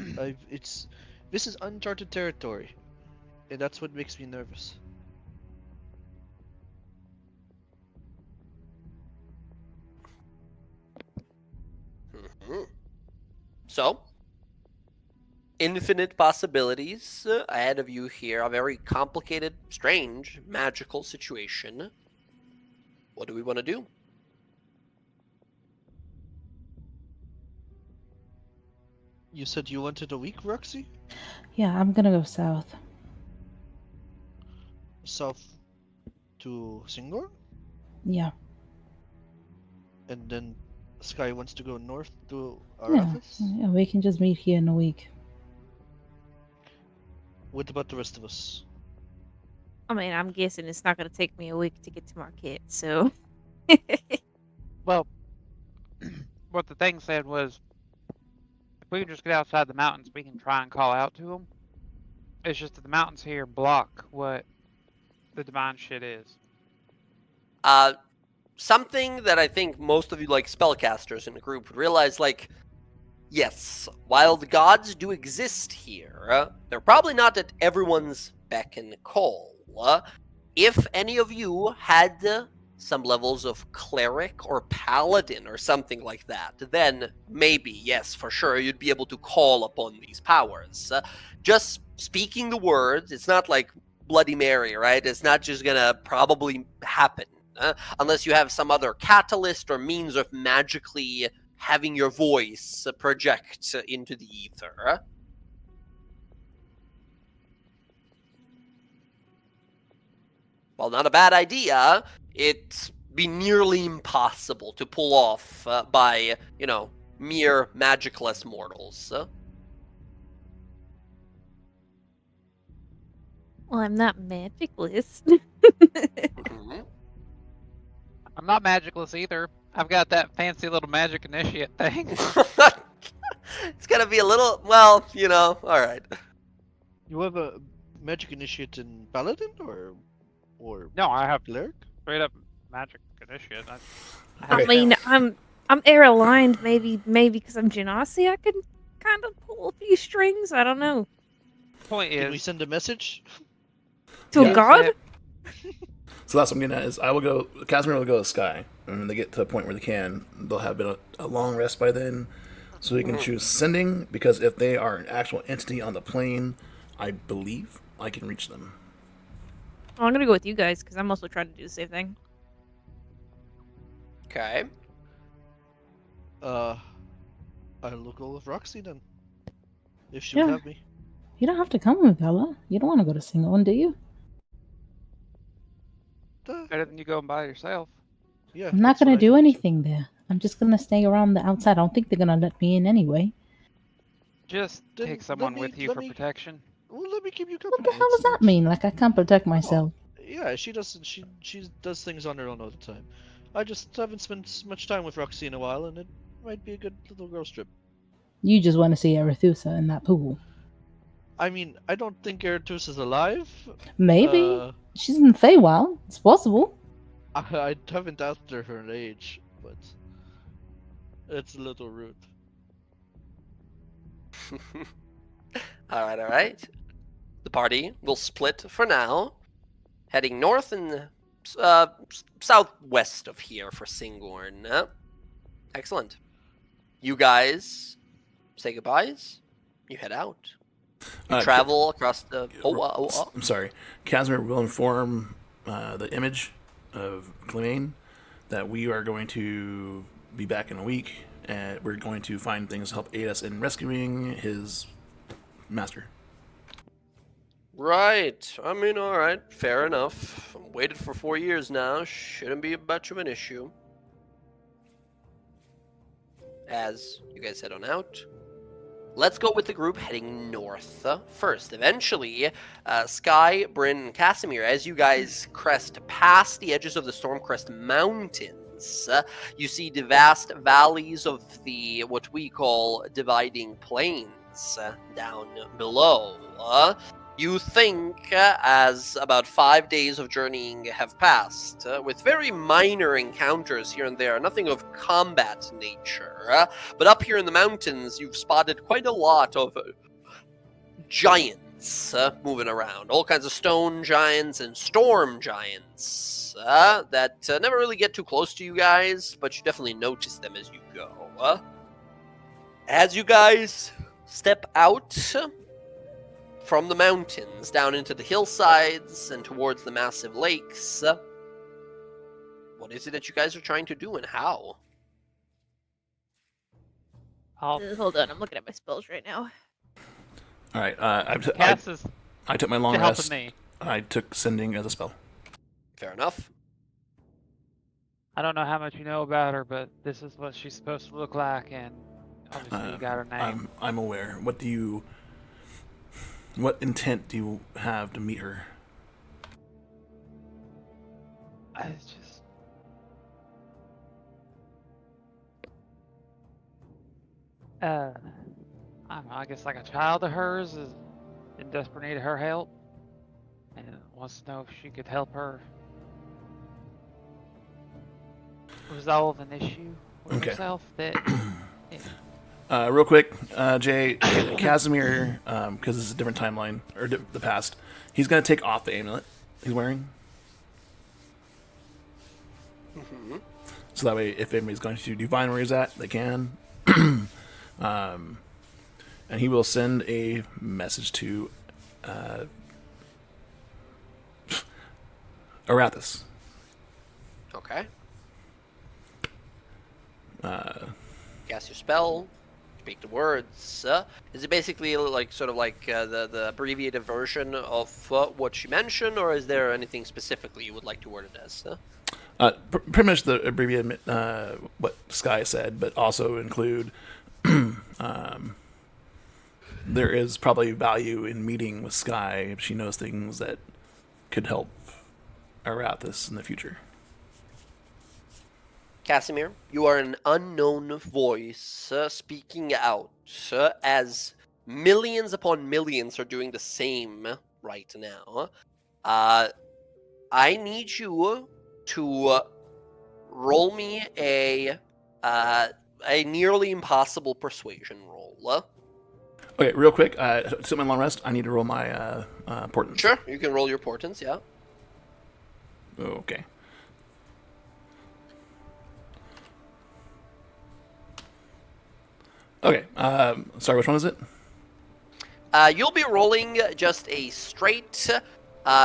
This is uncharted territory, and that's what makes me nervous. Mhm. So, infinite possibilities ahead of you here. A very complicated, strange, magical situation. What do we want to do? You said you wanted a week, Roxy? Yeah, I'm gonna go south. South to Singor? Yeah. And then Sky wants to go north to Yeah. Arathis? Yeah, we can just meet here in a week. What about the rest of us? I mean, I'm guessing it's not gonna take me a week to get to Marquette, so. Well, what the thing said was, if we can just get outside the mountains, we can try and call out to them. It's just that the mountains here block what the divine shit is. Uh, something that I think most of you, like spellcasters in the group, would realize, like, yes, while the gods do exist here, they're probably not at everyone's beck and call. If any of you had some levels of cleric or paladin or something like that, then maybe, yes, for sure, you'd be able to call upon these powers. Just speaking the words, it's not like Bloody Mary, right? It's not just gonna probably happen. Unless you have some other catalyst or means of magically having your voice project into the ether. While not a bad idea, it'd be nearly impossible to pull off by, mere magicless mortals. Well, I'm not magicless. Mhm. I'm not magicless either. I've got that fancy little magic initiate thing. It's gonna be a little, well, alright. You have a magic initiate in Paladin or No, I have cleric? straight up magic initiate. I Okay. mean, I'm air aligned. Maybe because I'm Genasi, I can kind of pull a few strings. I don't know. Point Can we is, send a message? To Yeah. a god? So that's what I'm getting at. Is I will go. Casimir will go to Sky, and when they get to a point where they can, they'll have been a long rest by then, so he can choose sending. Because if they are an actual entity on the plane, I believe I can reach them. Well, I'm gonna go with you guys because I'm also trying to do the same thing. Okay. I'll go with Roxy then. If she'll Yeah. have me. You don't have to come with Bella. You don't want to go to Singleton, do you? Duh. better than you going by yourself. Yeah. I'm not that's what gonna I do thought. anything there. I'm just gonna stay around the outside. I don't think they're gonna let me in anyway. Just Then take someone with you for protection. Well, let me keep you What the company. hell does that mean? Like I can't protect myself? Yeah, she doesn't. She does things on her own all the time. I just haven't spent much time with Roxy in a while, and it might be a good little girls trip. You just want to see Arethusa in that pool. I mean, I don't think Eratus is alive. Maybe. Uh, She's in Feywild. It's possible. I haven't asked her age, but it's a little rude. All right. The party will split for now, heading north and southwest of here for Singorn. Excellent. You guys say goodbyes. You head out. You travel across the. I'm sorry. Casimir will inform the image of Clemaine that we are going to be back in a week, and we're going to find things to help aid us in rescuing his master. Right. I mean, all right. Fair enough. Waited for 4 years now. Shouldn't be much of an issue. As you guys head on out, let's go with the group heading north first. Eventually, Sky, Bryn, and Casimir, as you guys crest past the edges of the Stormcrest Mountains, you see the vast valleys of the what we call dividing plains down below. You think, as about 5 days of journeying have passed, with very minor encounters here and there, nothing of combat nature, but up here in the mountains, you've spotted quite a lot of giants moving around. All kinds of stone giants and storm giants that never really get too close to you guys, but you definitely notice them as you go. As you guys step out from the mountains down into the hillsides and towards the massive lakes, what is it that you guys are trying to do and how? Hold on, I'm looking at my spells right now. All right. Cass is I took my long helping rest. me. I took sending as a spell. Fair enough. I don't know how much you know about her, but this is what she's supposed to look like, and obviously you got her name. I'm aware. What intent do you have to meet her? It's just... I don't know, I guess like a child of hers is in desperate need of her help, and wants to know if she could help her resolve an issue with herself that... Real quick, Jay, Casimir, because this is a different timeline, or the past, he's going to take off the amulet he's wearing. Mm-hmm. So that way, if anybody's going to divine where he's at, they can. And he will send a message to Arathis. Okay. Cast your spell. Speak the words. Is it basically like sort of like the abbreviated version of what she mentioned, or is there anything specifically you would like to word it as? Pretty much the abbreviated what Sky said, but also include there is probably value in meeting with Sky if she knows things that could help Arathis in the future. Casimir, you are an unknown voice speaking out as millions upon millions are doing the same right now. I need you to roll me a nearly impossible persuasion roll. Okay, real quick, to my long rest, I need to roll my portents. Sure, you can roll your portents, yeah. Okay. Okay, sorry, which one is it? You'll be rolling just a straight...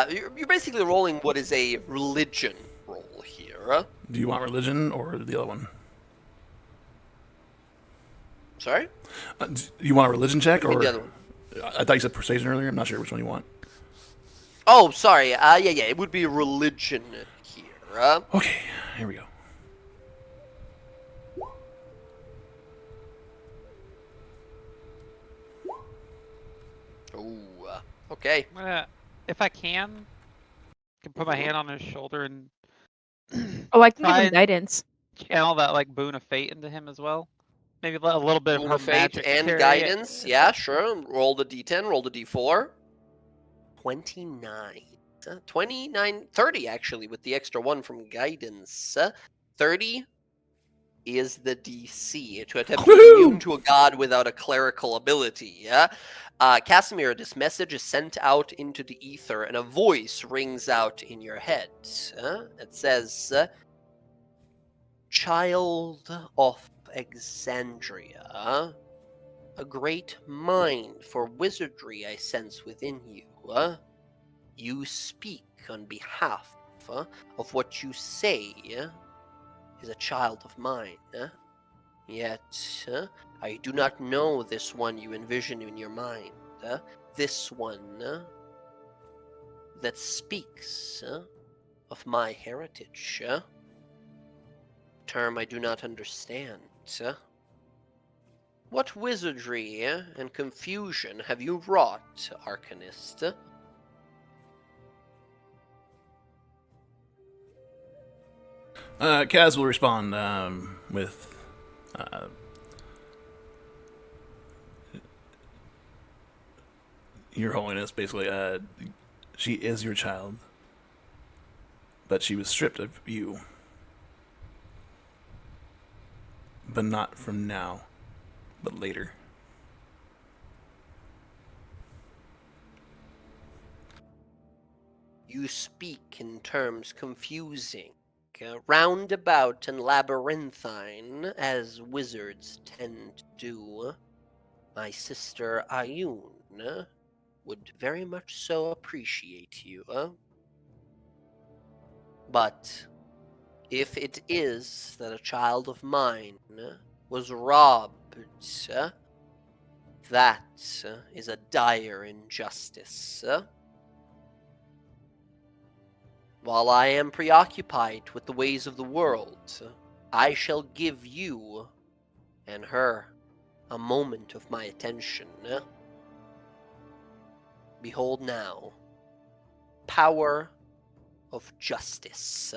you're basically rolling what is a religion roll here. Do you want religion or the other one? Sorry? Do you want a religion check or... the other one. I thought you said persuasion earlier. I'm not sure which one you want. Oh, sorry. Yeah, it would be religion here. Okay, here we go. Ooh. Okay. I'm gonna, if I can put my Mhm. hand on his shoulder and Oh, I can give try him and guidance. channel that like boon of fate into him as well. Maybe let a little bit of Boon her of Fate magic and carry it. Guidance. Yeah, sure. Roll the D10, roll the D4. 29. 29, 30 actually, with the extra one from Guidance. 30 is the DC to attempt to be immune Woohoo! to a god without a clerical ability. Yeah? Casimir, this message is sent out into the ether, and a voice rings out in your head. It says, Child of Exandria, a great mind for wizardry I sense within you. You speak on behalf of what you say is a child of mine. Yet, I do not know this one you envision in your mind. This one that speaks of my heritage. Term I do not understand. What wizardry and confusion have you wrought, Arcanist? Kaz will respond with, Your Holiness, basically, she is your child, but she was stripped of you. But not from now, but later. You speak in terms confusing, roundabout and labyrinthine, as wizards tend to do. My sister Ayun would very much so appreciate you. But if it is that a child of mine was robbed, that is a dire injustice. While I am preoccupied with the ways of the world, I shall give you and her a moment of my attention. Behold now, power of justice.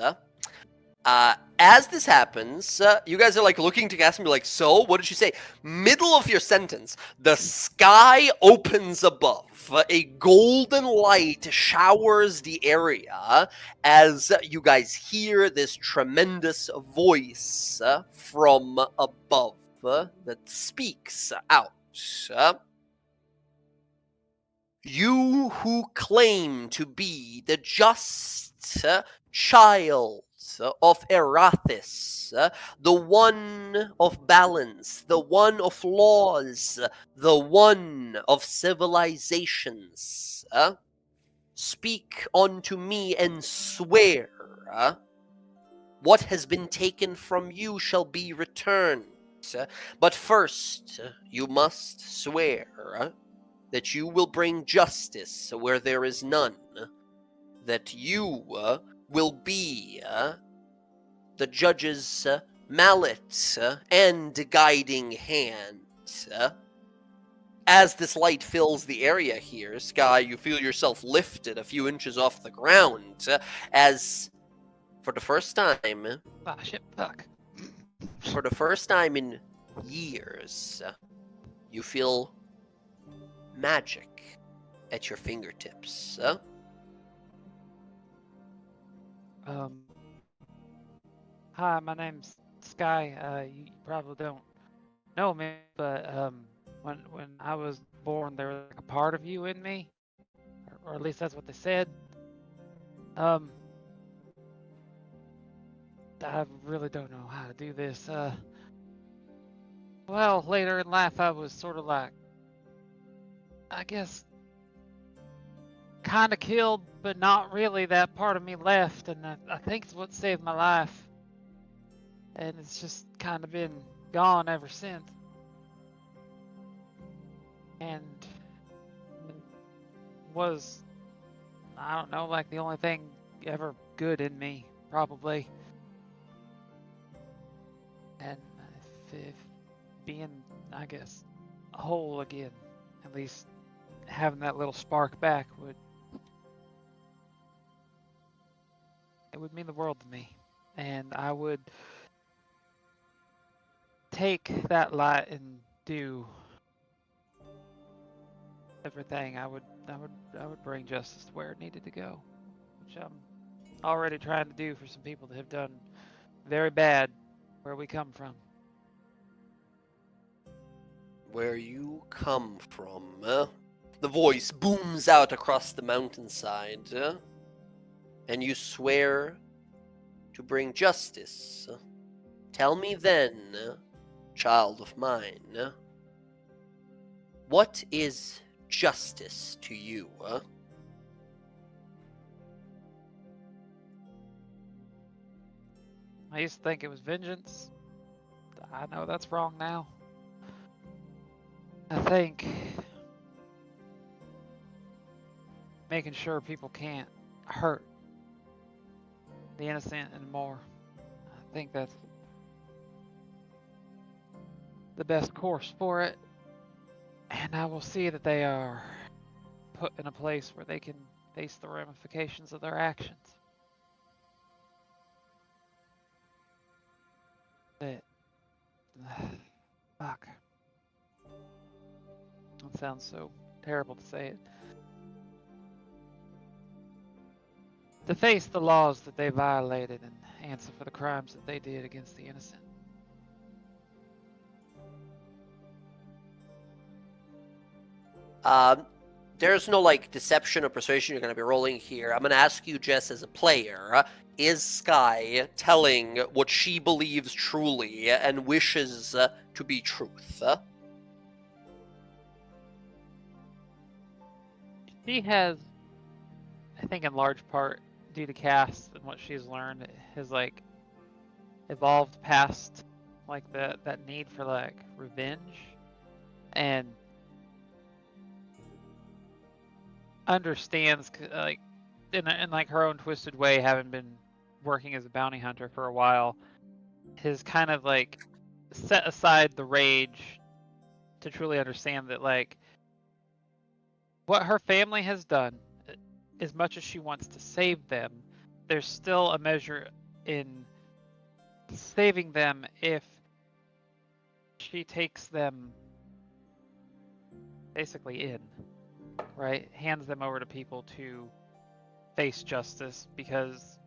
As this happens, you guys are like looking to Cass and be like, so, what did she say? Middle of your sentence, the sky opens above. A golden light showers the area as you guys hear this tremendous voice from above that speaks out. You who claim to be the just child of Erathis, the one of balance, the one of laws, the one of civilizations, speak unto me and swear what has been taken from you shall be returned. But first, you must swear that you will bring justice where there is none, that you will be the judge's mallet and guiding hand. As this light fills the area here, Sky, you feel yourself lifted a few inches off the ground as, for the first time, Ah, shit, fuck. for the first time in years, you feel magic at your fingertips. Um, Hi, my name's Sky. You probably don't know me, but when I was born, there was like a part of you in me, or at least that's what they said. Um, I really don't know how to do this. Well, later in life, I was sort of like, I guess, kind of killed, but not really. That part of me left, and I think it's what saved my life. And it's just kind of been gone ever since. And it was, I don't know, like the only thing ever good in me, probably. And if being, I guess, whole again, at least having that little spark back would mean the world to me, and I would take that light and do everything. I would bring justice to where it needed to go, which I'm already trying to do for some people that have done very bad where we come from. Where you come from, The voice booms out across the mountainside, and you swear to bring justice. Tell me then, child of mine, what is justice to you? I used to think it was vengeance. I know that's wrong now. I think making sure people can't hurt the innocent anymore. I think that's the best course for it. And I will see that they are put in a place where they can face the ramifications of their actions. That, fuck. That sounds so terrible to say it. To face the laws that they violated and answer for the crimes that they did against the innocent. There's no deception or persuasion you're going to be rolling here. I'm going to ask you, Jess, as a player, is Sky telling what she believes truly and wishes to be truth? She has, I think in large part due to cast and what she's learned, has evolved past that need for revenge, and understands in her own twisted way, having been working as a bounty hunter for a while, has kind of set aside the rage to truly understand that what her family has done, as much as she wants to save them, there's still a measure in saving them if she takes them basically in, right? Hands them over to people to face justice, because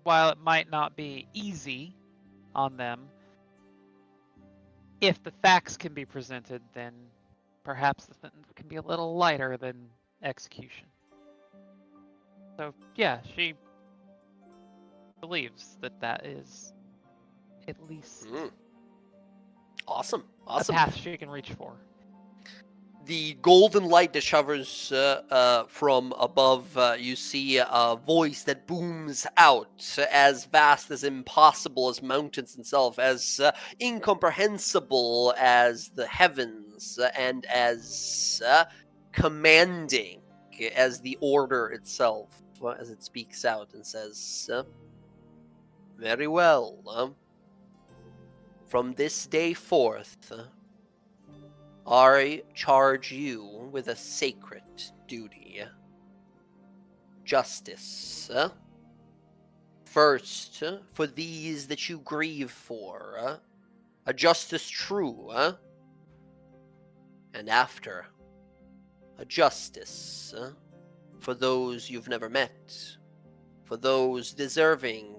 while it might not be easy on them, if the facts can be presented, then perhaps the sentence can be a little lighter than execution. So yeah, she believes that is at least Awesome. a path she can reach for. The golden light that showers from above, you see a voice that booms out, as vast as impossible as mountains itself, as incomprehensible as the heavens, and as commanding as the order itself, as it speaks out and says, very well. From this day forth, I charge you with a sacred duty. Justice. First, for these that you grieve for, a justice true. And after, a justice for those you've never met, for those deserving.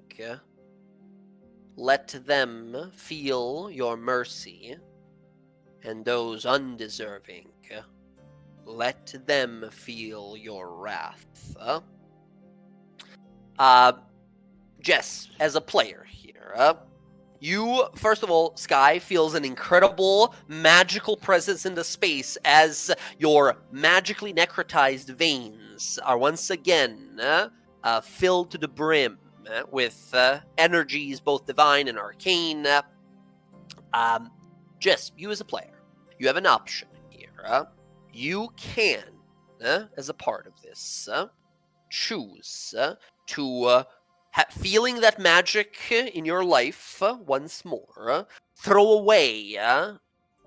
Let them feel your mercy. And those undeserving, let them feel your wrath. Jess, as a player here, you, first of all, Sky, feels an incredible magical presence in the space as your magically necrotized veins are once again filled to the brim with energies both divine and arcane. Jess, you as a player, you have an option here. You can, as a part of this, choose to, feeling that magic in your life once more, throw away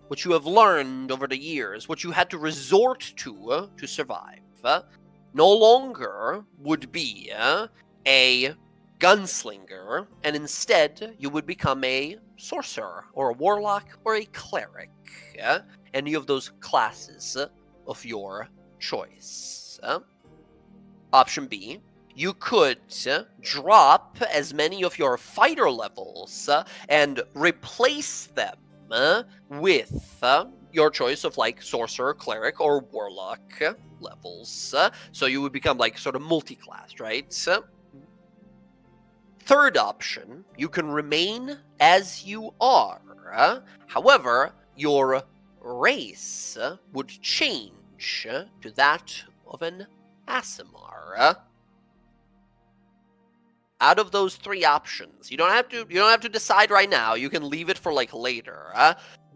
what you have learned over the years, what you had to resort to survive, no longer would be a gunslinger, and instead you would become a sorcerer, or a warlock, or a cleric. Any of those classes of your choice. Option B, you could drop as many of your fighter levels and replace them with your choice of like sorcerer, cleric, or warlock levels. So you would become like sort of multi-class, right? Third option, you can remain as you are. However, your race would change to that of an Aasimar. Out of those three options, you don't have to decide right now. You can leave it for like later.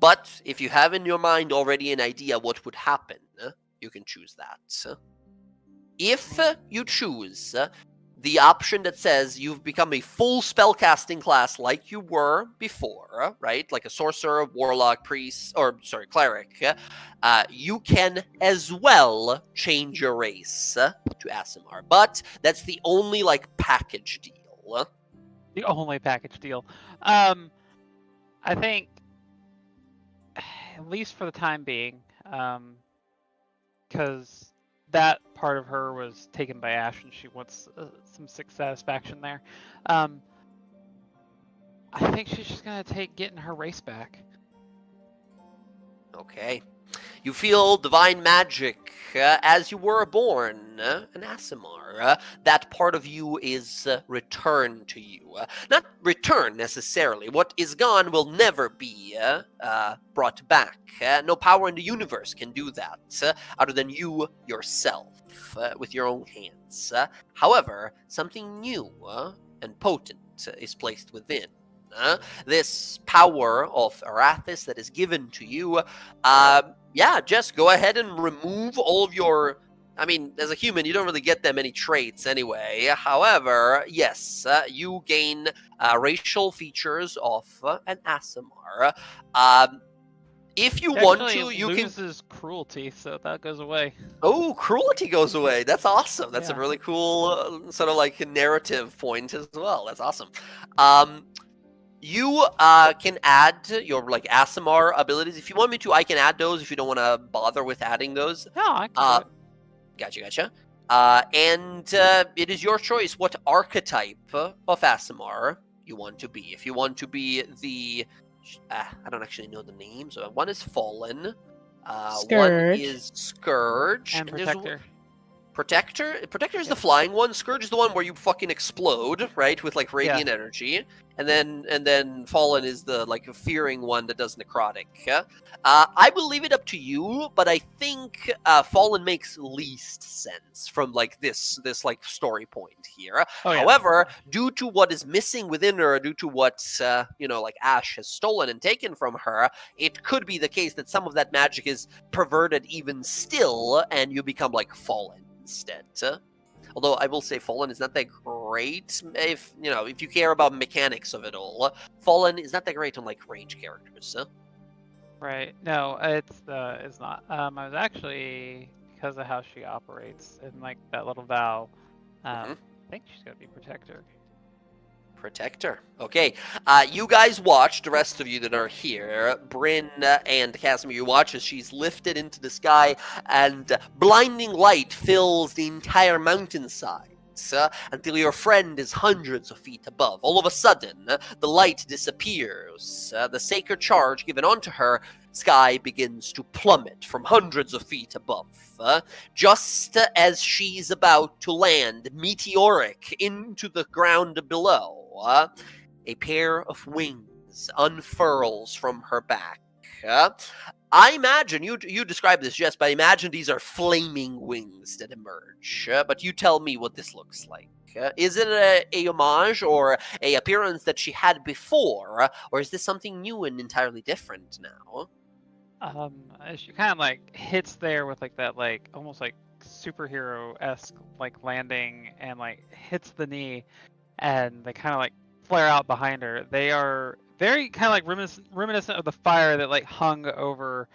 But if you have in your mind already an idea what would happen, you can choose that. If you choose the option that says you've become a full spellcasting class like you were before, right? Like a sorcerer, warlock, priest, cleric, you can as well change your race to Aasimar. But that's the only like package deal. The only package deal. I think, at least for the time being, because that part of her was taken by Ash, and she wants some satisfaction there. I think she's just gonna take getting her race back. Okay. You feel divine magic as you were born, an Aasimar. That part of you is returned to you. Not returned necessarily. What is gone will never be brought back. No power in the universe can do that, other than you yourself, with your own hands. However, something new and potent is placed within. This power of Arathis that is given to you, just go ahead and remove all of your... I mean, as a human, you don't really get that many traits anyway. However, yes, you gain racial features of an Aasimar. If you want to, you can... loses cruelty, so that goes away. Oh, cruelty goes away. That's awesome. That's a Yeah. really cool sort of like narrative point as well. That's awesome. You can add your like Aasimar abilities. If you want me to, I can add those if you don't want to bother with adding those. No, I can do it. Gotcha. And it is your choice what archetype of Aasimar you want to be. If you want to be the... I don't actually know the names. One is Fallen. One Scourge. is Scourge. And there's Protector. Protector is the flying one. Scourge is the one where you fucking explode, right, with like radiant energy. And then Fallen is the like fearing one that does necrotic. I will leave it up to you, but I think Fallen makes least sense from like this like story point here. Oh, yeah. However, due to what is missing within her, due to what like Ash has stolen and taken from her, it could be the case that some of that magic is perverted even still, and you become like Fallen instead. Although I will say Fallen is not that great if you care about mechanics of it all. Fallen is not that great on like range characters. Right. No, it's not. I was actually, because of how she operates and like that little vow, I think she's gonna be Protector. Protector. Okay. You guys watch, the rest of you that are here, Bryn and Casimir, you watch as she's lifted into the sky and blinding light fills the entire mountainside. Until your friend is hundreds of feet above. All of a sudden, the light disappears. The sacred charge given onto her sky begins to plummet from hundreds of feet above. Just as she's about to land meteoric into the ground below, a pair of wings unfurls from her back. I imagine, you describe this, Jess, but I imagine these are flaming wings that emerge. But you tell me what this looks like. Is it a homage or a appearance that she had before, or is this something new and entirely different now? She kind of like hits there with like that like almost like superhero-esque like landing and like hits the knee, and they kind of like flare out behind her. They are very kind of like reminiscent of the fire that like hung over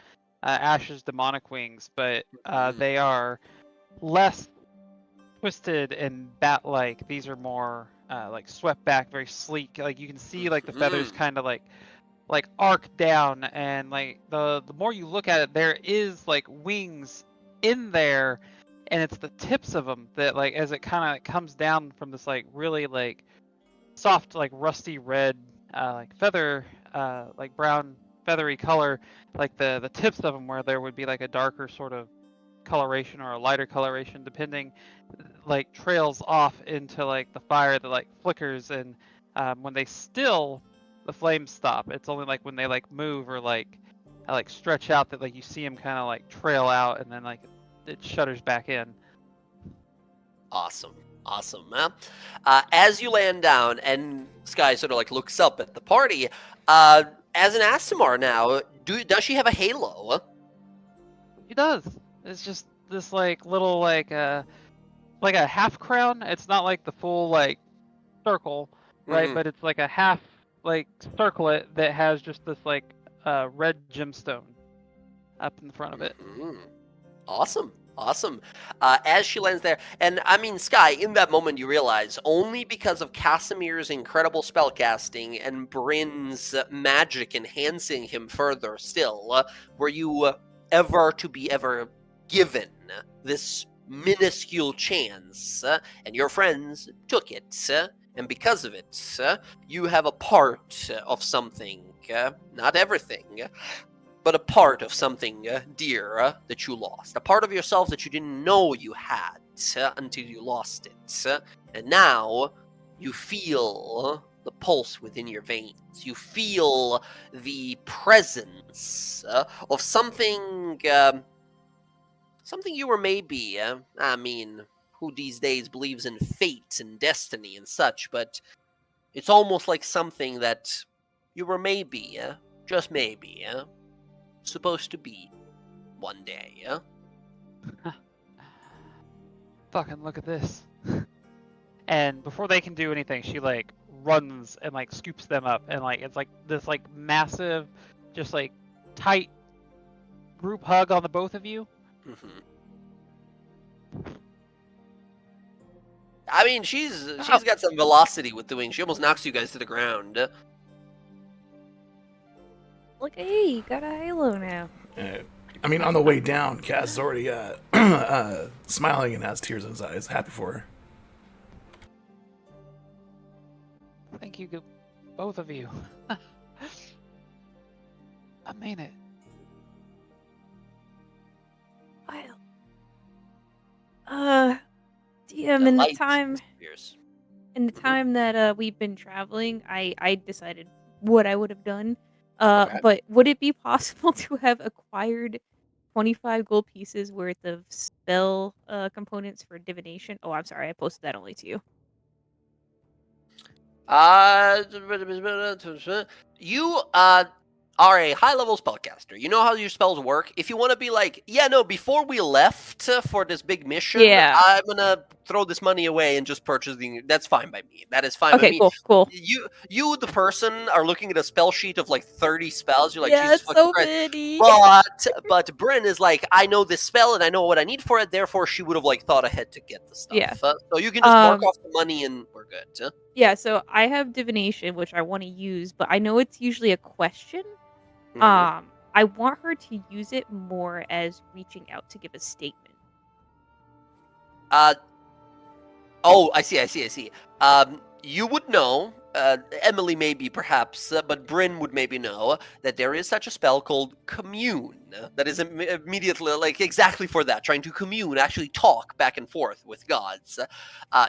Ash's demonic wings, but they are less twisted and bat-like. These are more like swept back, very sleek. Like you can see like the feathers kind of like arc down, and like the more you look at it, there is like wings in there, and it's the tips of them that like as it kind of comes down from this like really like soft like rusty red like feather like brown feathery color, like the tips of them where there would be like a darker sort of coloration or a lighter coloration depending, like trails off into like the fire that like flickers, and when they still, the flames stop. It's only like when they like move or like stretch out that like you see them kind of like trail out, and then like it shutters back in. Awesome. As you land down and Sky sort of like looks up at the party, as an Asimar now, does she have a halo? She does. It's just this like little like a half crown. It's not like the full like circle, right? Mhm. But it's like a half like circlet that has just this like red gemstone up in the front of it. Awesome. As she lands there, and I mean, Sky, in that moment you realize only because of Casimir's incredible spellcasting and Bryn's magic enhancing him further still, were you ever given this minuscule chance, and your friends took it, and because of it, you have a part of something, not everything, but a part of something dear that you lost. A part of yourself that you didn't know you had until you lost it. And now you feel the pulse within your veins. You feel the presence of something, something you were maybe, who these days believes in fate and destiny and such, but it's almost like something that you were maybe, just maybe, supposed to be one day, yeah? Fucking look at this. And before they can do anything, she like runs and like scoops them up, and like it's like this like massive, just like tight group hug on the both of you. I mean, she's got some velocity with the wings. She almost knocks you guys to the ground. Look, hey, you got a halo now. I mean, on the way down, Cass is already smiling and has tears in his eyes, happy for her. Thank you, both of you. I mean it. Well, DM, in the time that we've been traveling, I decided what I would have done. Okay. But would it be possible to have acquired 25 gold pieces worth of spell components for divination? Oh, I'm sorry, I posted that only to you. You are a high-level spellcaster. You know how your spells work. If you want to be like, yeah, no, before we left for this big mission, Yeah. I'm gonna throw this money away and just purchase the. That's fine by me. That is fine by me. Okay, cool. You, the person, are looking at a spell sheet of like 30 spells. You're like, Yeah, Jesus it's fucking so Christ. many. But Bryn is like, I know this spell and I know what I need for it. Therefore, she would have like thought ahead to get the stuff. Yeah. So you can just mark off the money and we're good. Yeah, so I have divination, which I want to use, but I know it's usually a question. Mhm. I want her to use it more as reaching out to give a statement. Oh, I see. You would know, Emily maybe perhaps, but Bryn would maybe know that there is such a spell called commune that is immediately, like, exactly for that, trying to commune, actually talk back and forth with gods.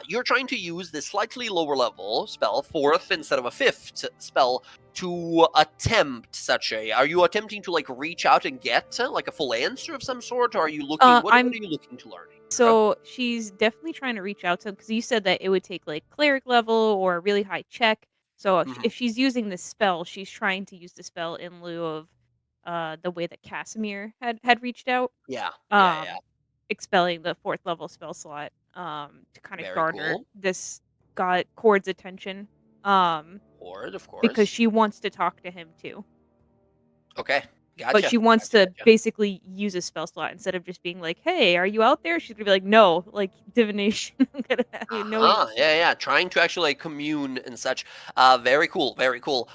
You're trying to use this slightly lower level spell, fourth instead of a fifth spell, to attempt such a. Are you attempting to, like, reach out and get, like, a full answer of some sort, or are you looking, what are you looking to learn? So she's definitely trying to reach out to him because you said that it would take like cleric level or a really high check. So if she's using this spell, she's trying to use the spell in lieu of the way that Casimir had reached out. Yeah. Expelling the fourth level spell slot to kind of Very garner cool. this god Cord's attention. Lord, of course. because she wants to talk to him too. Okay, gotcha. But she wants gotcha, to basically use a spell slot instead of just being like, "Hey, are you out there?" She's gonna be like, "No, like divination." I'm gonna have you know. Yeah, trying to actually like, commune and such. Very cool, very cool.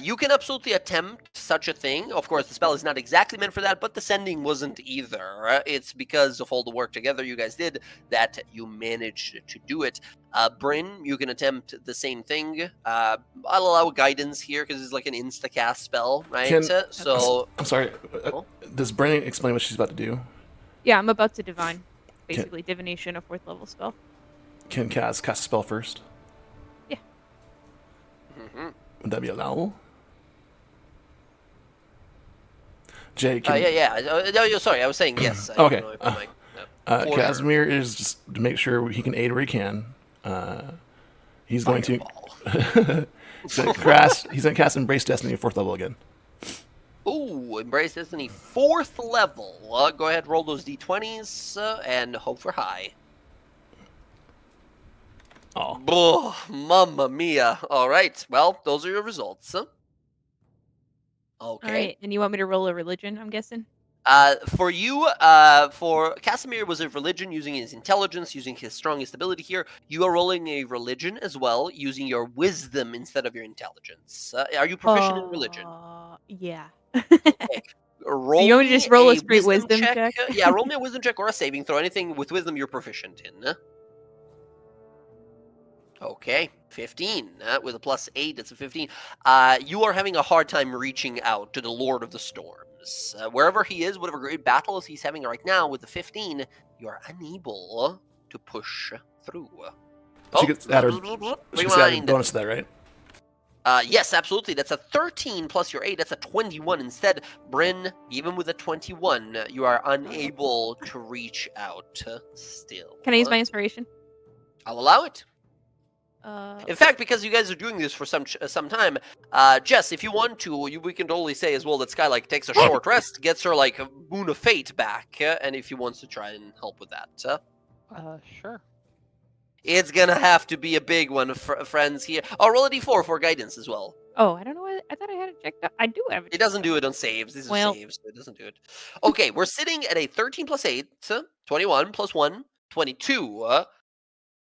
You can absolutely attempt such a thing. Of course, the spell is not exactly meant for that, but the sending wasn't either. It's because of all the work together you guys did that you managed to do it. Bryn, you can attempt the same thing. I'll allow guidance here because it's like an insta-cast spell, right? So, I'm sorry. Oh. Does Brennan explain what she's about to do? Yeah, I'm about to divine, basically divination, a 4th level spell. Can Kaz cast a spell first? Yeah. Mm-hmm. Would that be allowable? Jay, can No, sorry, I was saying yes. I Okay. don't know if I'm for Casimir is just to make sure he can aid where he can. He's going to he's going to cast Embrace Destiny at 4th level again. Ooh, Embrace Destiny 4th level. Go ahead, roll those d20s and hope for high. Oh, Mamma mia. All right, well, those are your results. Okay. All right, and you want me to roll a religion? I'm guessing. For you, for Casimir was a religion using his intelligence, using his strongest ability here. You are rolling a religion as well, using your wisdom instead of your intelligence. Are you proficient in religion? Yeah. Okay. Roll you want me to just roll a straight wisdom check? Yeah, roll me a wisdom check or a saving throw. Anything with wisdom you're proficient in. Okay, 15. With a +8, it's a 15. You are having a hard time reaching out to the Lord of the Storms. Wherever he is, whatever great battles he's having right now, with the 15, you are unable to push through. She gets added bonus to that, right? Yes, absolutely. That's a 13 plus your 8. That's a 21 instead. Bryn, even with a 21, you are unable to reach out still. Can I use my inspiration? I'll allow it. Uh, In fact, because you guys are doing this for some time, Jess, if you want to, we can totally say as well that Sky like takes a short rest, gets her like Boon of Fate back, and if he wants to try and help with that, Sure. it's gonna have to be a big one, friends. Here, oh, roll a d4 for guidance as well. Oh, I don't know. I thought I had it checked out. I do have it. It doesn't do it on saves. These are saves, so it doesn't do it. Okay, we're sitting at a 13 plus 8, 21 plus 1, 22.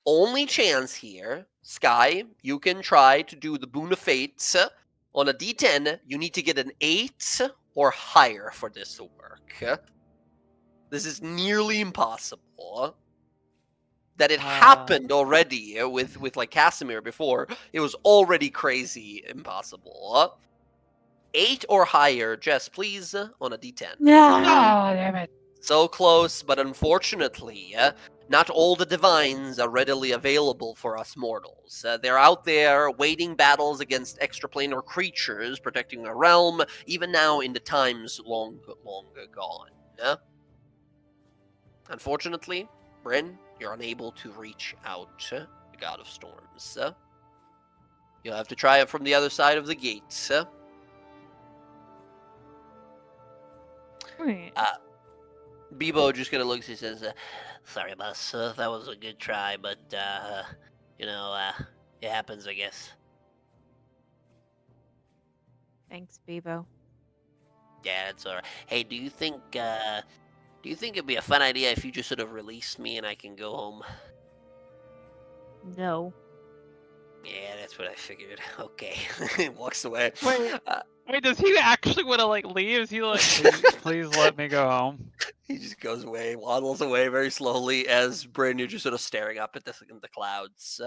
Only chance here, Sky, you can try to do the Boon of Fate. On a d10, you need to get an 8 or higher for this to work. This is nearly impossible. That it happened already with like Casimir before. It was already crazy impossible. 8 or higher, Jess, please, on a d10. No, damn it. So close, but unfortunately, not all the divines are readily available for us mortals. They're out there waiting battles against extraplanar creatures, protecting our realm, even now in the times long gone. Unfortunately, Bryn, you're unable to reach out to the God of Storms. You'll have to try it from the other side of the gate. Right. Bebo just kind of looks and says, sorry, boss. That was a good try, but, it happens, I guess. Thanks, Bebo. Yeah, it's alright. Hey, do you think it'd be a fun idea if you just sort of released me and I can go home? No. Yeah, that's what I figured. Okay. Walks away. Wait, does he actually want to like leave? Is he like, please let me go home? He just goes away, waddles away very slowly as Bryn, you're just sort of staring up at the clouds.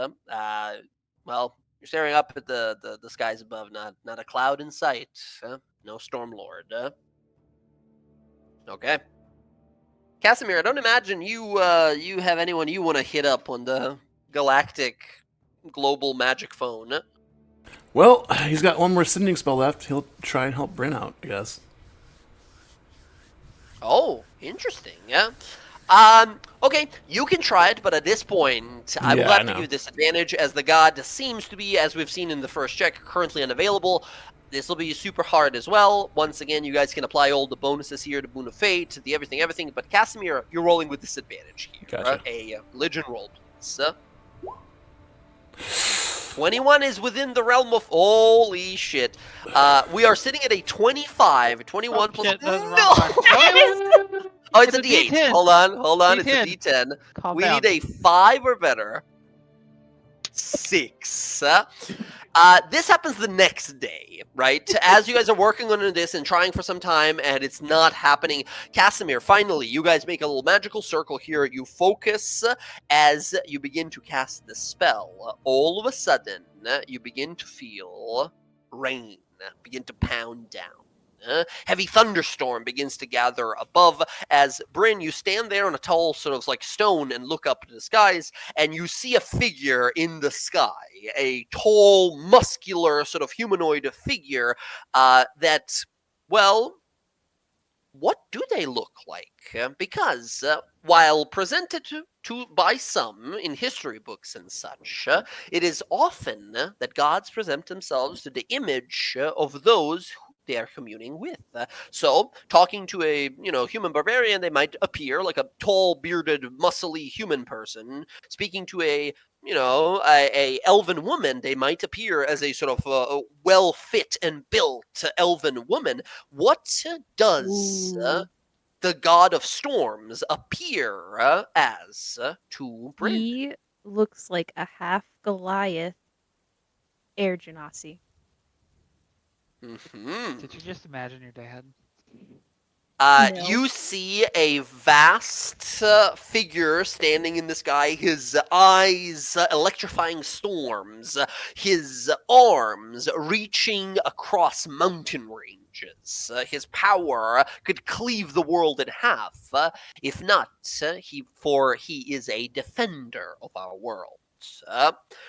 Well, you're staring up at the skies above, not a cloud in sight. No Storm Lord. Okay. Casimir, I don't imagine you have anyone you want to hit up on the galactic global magic phone. Well, he's got one more sending spell left. He'll try and help Bryn out, I guess. Oh, interesting. Yeah. Okay, you can try it, but at this point, I will have to give you disadvantage as the god seems to be, as we've seen in the first check, currently unavailable. This will be super hard as well. Once again, you guys can apply all the bonuses here, the Boon of Fate, the everything. But Casimir, you're rolling with disadvantage here. Gotcha. A religion roll, please. 21 is within the realm of holy shit. We are sitting at a 25. 21 plus. Shit, that's No! wrong one. Oh, it's a D8. D10. Hold on. It's a D10. D10. Calm We down. need a 5 or better. 6. This happens the next day, right? As you guys are working on this and trying for some time, and it's not happening. Casimir, finally, you guys make a little magical circle here. You focus as you begin to cast the spell. All of a sudden, you begin to feel rain begin to pound down. Heavy thunderstorm begins to gather above as Bryn, you stand there on a tall sort of like stone and look up to the skies, and you see a figure in the sky, a tall, muscular, sort of humanoid figure that, well, what do they look like? Because while presented by some in history books and such, it is often that gods present themselves to the image of those they are communing with. So, talking to a human barbarian, they might appear like a tall, bearded, muscly human person. Speaking to a elven woman, they might appear as a sort of well fit and built elven woman. What does the god of storms appear as to Bryn? He looks like a half Goliath air genasi. Mm-hmm. Did you just imagine your dad? No. You see a vast figure standing in the sky, his eyes electrifying storms, his arms reaching across mountain ranges. His power could cleave the world in half, if not, he is a defender of our world.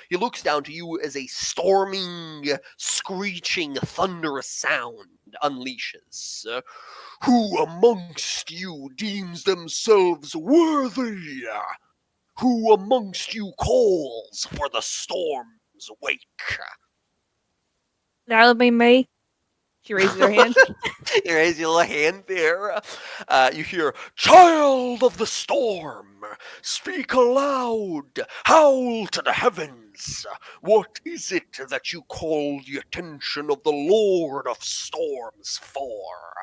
He looks down to you as a storming, screeching, thunderous sound unleashes. Who amongst you deems themselves worthy? Who amongst you calls for the storm's wake? That'll be me. She raises her hand. You raise your little hand there. You hear, "Child of the storm, speak aloud, howl to the heavens. What is it that you call the attention of the Lord of Storms for?"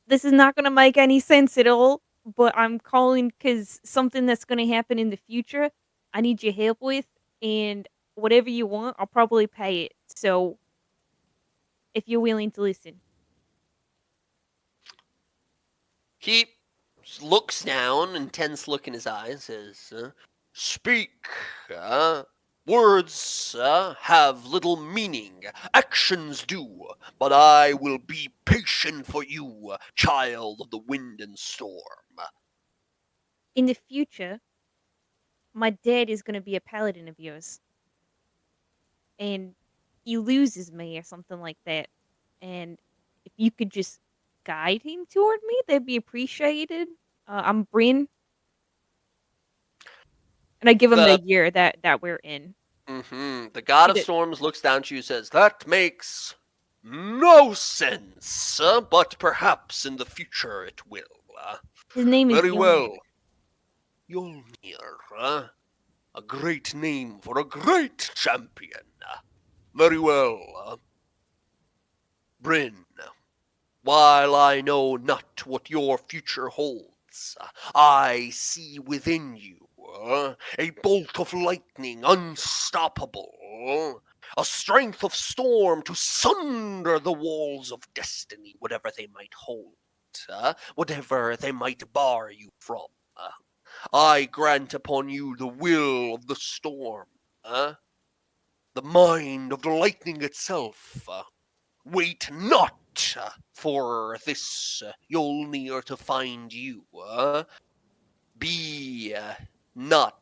This is not going to make any sense at all, but I'm calling because something that's going to happen in the future, I need your help with, and whatever you want, I'll probably pay it. So, if you're willing to listen. He looks down, intense look in his eyes, says, "Speak. Words have little meaning. Actions do. But I will be patient for you, child of the wind and storm." In the future, my dad is going to be a paladin of yours. And he loses me or something like that. And if you could just guide him toward me, that'd be appreciated. I'm Bryn. And I give him the year that we're in. Mm-hmm. The god of storms looks down to you and says, "That makes no sense, but perhaps in the future it will." His name is Very Yoni. well. Yolnir, a great name for a great champion. Very well. Bryn, while I know not what your future holds, I see within you a bolt of lightning unstoppable, a strength of storm to sunder the walls of destiny, whatever they might hold, whatever they might bar you from. I grant upon you the will of the storm, the mind of the lightning itself. Wait not for this Yolnir to find you. Be not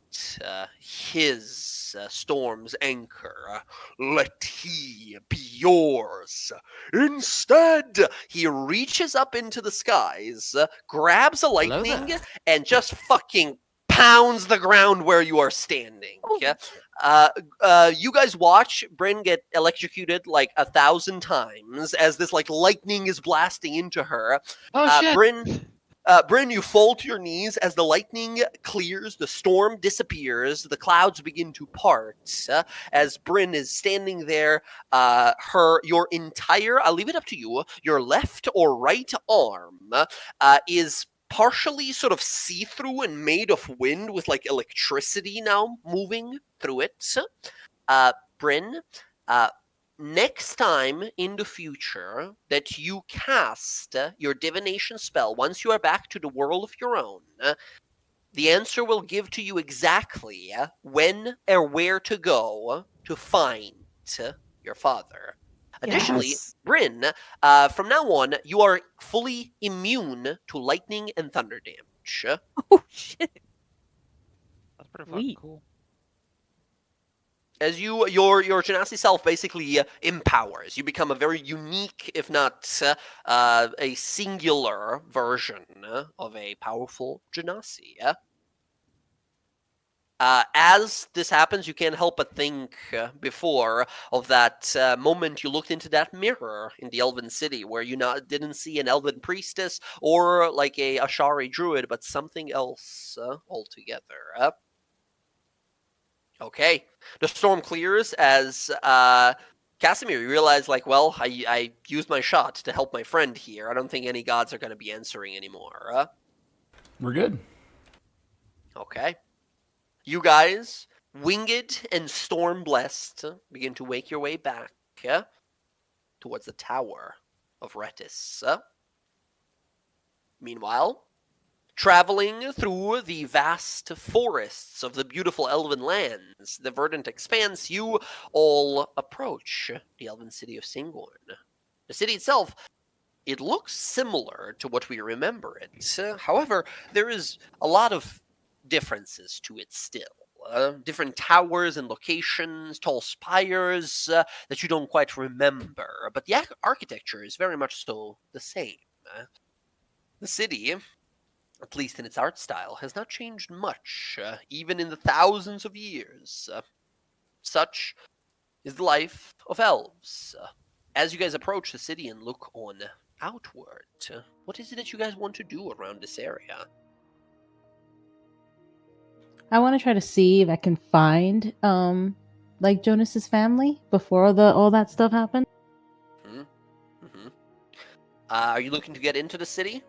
his storm's anchor. Let he be yours. Instead, he reaches up into the skies, grabs a lightning, and just fucking pounds the ground where you are standing. You guys watch Bryn get electrocuted like 1,000 times as this like lightning is blasting into her. Oh shit! Bryn, Bryn, you fall to your knees as the lightning clears, the storm disappears, the clouds begin to part. As Bryn is standing there, your entire, I'll leave it up to you, your left or right arm is partially sort of see-through and made of wind with like electricity now moving through it. Bryn, next time in the future that you cast your divination spell, once you are back to the world of your own, the answer will give to you exactly when or where to go to find your father. Additionally, Yes. Bryn, from now on, you are fully immune to lightning and thunder damage. Oh shit. That's pretty fucking Sweet. cool. As your Genasi self basically empowers, you become a very unique, if not a singular version of a powerful Genasi. As this happens, you can't help but think before of that moment you looked into that mirror in the Elven City, where you didn't see an Elven priestess or like a Ashari druid, but something else altogether. Okay, the storm clears as Casimir, you realize, like, well, I used my shot to help my friend here. I don't think any gods are going to be answering anymore. We're good. Okay. You guys, winged and storm-blessed, begin to make your way back towards the Tower of Retis. Meanwhile, traveling through the vast forests of the beautiful elven lands, the verdant expanse, you all approach the elven city of Singorn. The city itself, it looks similar to what we remember it. However, there is a lot of differences to it still. Different towers and locations, tall spires that you don't quite remember, but the architecture is very much so the same. The city, at least in its art style, has not changed much, even in the thousands of years. Such is the life of elves. As you guys approach the city and look on outward, what is it that you guys want to do around this area? I want to try to see if I can find like Jonas's family before all that stuff happened. Mm-hmm. Are you looking to get into the city?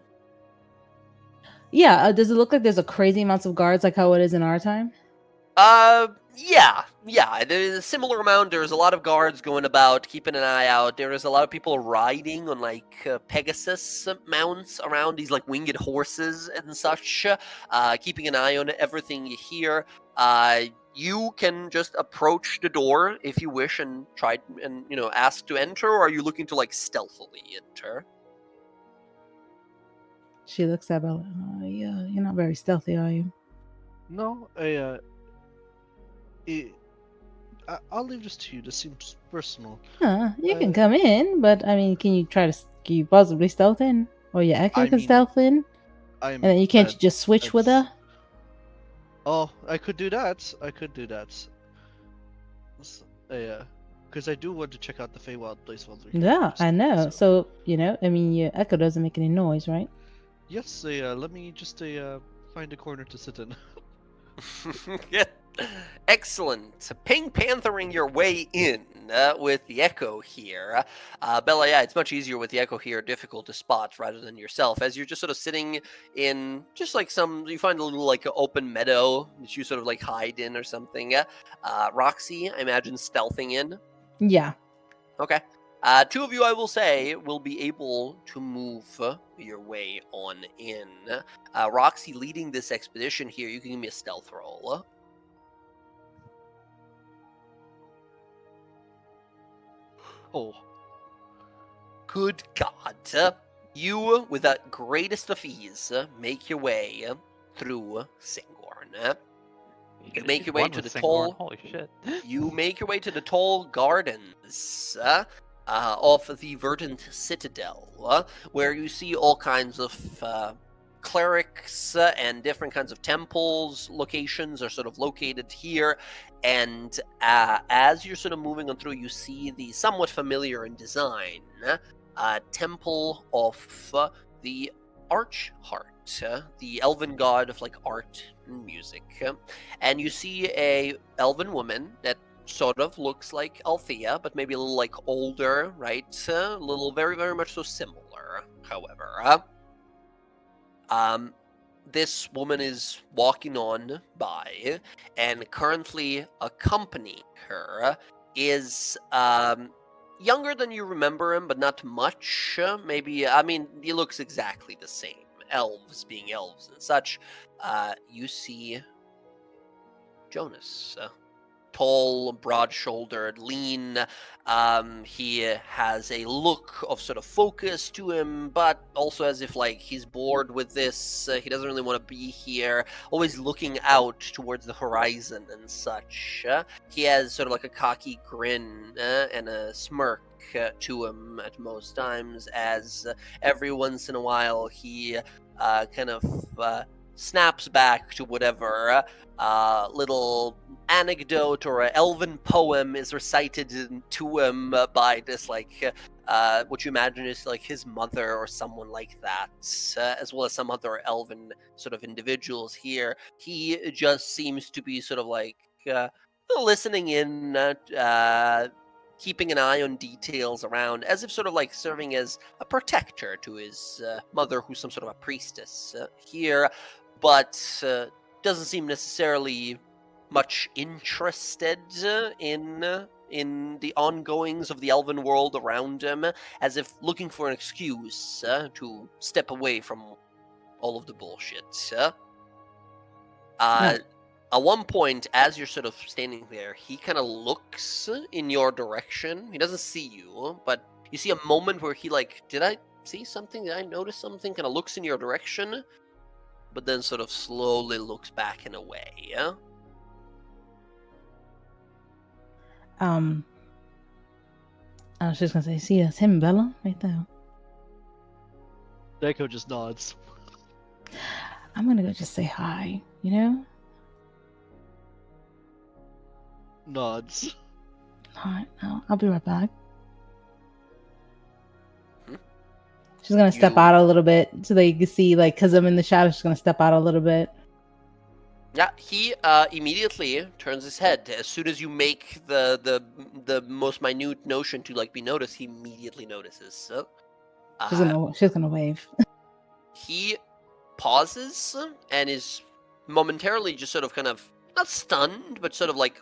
Yeah, does it look like there's a crazy amounts of guards like how it is in our time? Yeah. There's a similar amount. There's a lot of guards going about, keeping an eye out. There is a lot of people riding on like Pegasus mounts around these like winged horses and such, keeping an eye on everything you hear. You can just approach the door if you wish and try and ask to enter, or are you looking to like stealthily enter? She looks at Bella. Yeah, you're not very stealthy, are you? No, I'll leave this to you. This seems personal. You can come in, but I mean, can you possibly stealth in? Or your Echo I can mean, stealth in? And then you can't just switch with her? Oh, I could do that. Because I do want to check out the Feywild place while we're here. Yeah, I know. So, I mean, your Echo doesn't make any noise, right? Yes, let me just find a corner to sit in. Yeah. Excellent. Pink Panthering your way in with the Echo here. Bella, yeah, it's much easier with the Echo here, difficult to spot rather than yourself. As you're just sort of sitting in just like you find a little like open meadow that you sort of like hide in or something. Roxy, I imagine stealthing in. Yeah. Okay. Two of you, I will say, will be able to move your way on in. Roxy leading this expedition here, you can give me a stealth roll. Oh. Good God. You, with the greatest of ease, make your way through Singorn. You make your way to the tall... Holy shit. You make your way to the tall gardens of the Verdant Citadel, where you see all kinds of clerics and different kinds of temples. Locations are sort of located here, and as you're sort of moving on through, you see the somewhat familiar in design Temple of the Archheart, the elven god of like art and music. And you see a elven woman that sort of looks like Althea, but maybe a little like older, right? A little very, very much so similar, however. This woman is walking on by, and currently accompanying her is younger than you remember him, but not much. Maybe, I mean, he looks exactly the same. Elves being elves and such. You see Jonas. Tall, broad-shouldered, lean. He has a look of sort of focus to him, but also as if like he's bored with this. He doesn't really want to be here. Always looking out towards the horizon and such. He has sort of like a cocky grin and a smirk to him at most times, as every once in a while he kind of snaps back to whatever little anecdote or an elven poem is recited to him by this like what you imagine is like his mother or someone like that, as well as some other elven sort of individuals here. He just seems to be sort of like listening in, keeping an eye on details around, as if sort of like serving as a protector to his mother, who's some sort of a priestess here, but doesn't seem necessarily much interested in the ongoings of the elven world around him, as if looking for an excuse to step away from all of the bullshit. At one point, as you're sort of standing there, he kind of looks in your direction. He doesn't see you, but you see a moment where he like, did I see something? Did I notice something? Kind of looks in your direction, but then sort of slowly looks back and away. Yeah. I was just gonna say, see, that's him, Bella, right there. Deco just nods. I'm gonna go just say hi, you know? Nods. Alright, I'll be right back. Hmm? She's gonna step out a little bit so that you can see, like, because I'm in the shadow, she's gonna step out a little bit. Yeah, he immediately turns his head. As soon as you make the most minute notion to like be noticed, he immediately notices. So She's gonna wave. he pauses and is momentarily just sort of kind of not stunned, but sort of like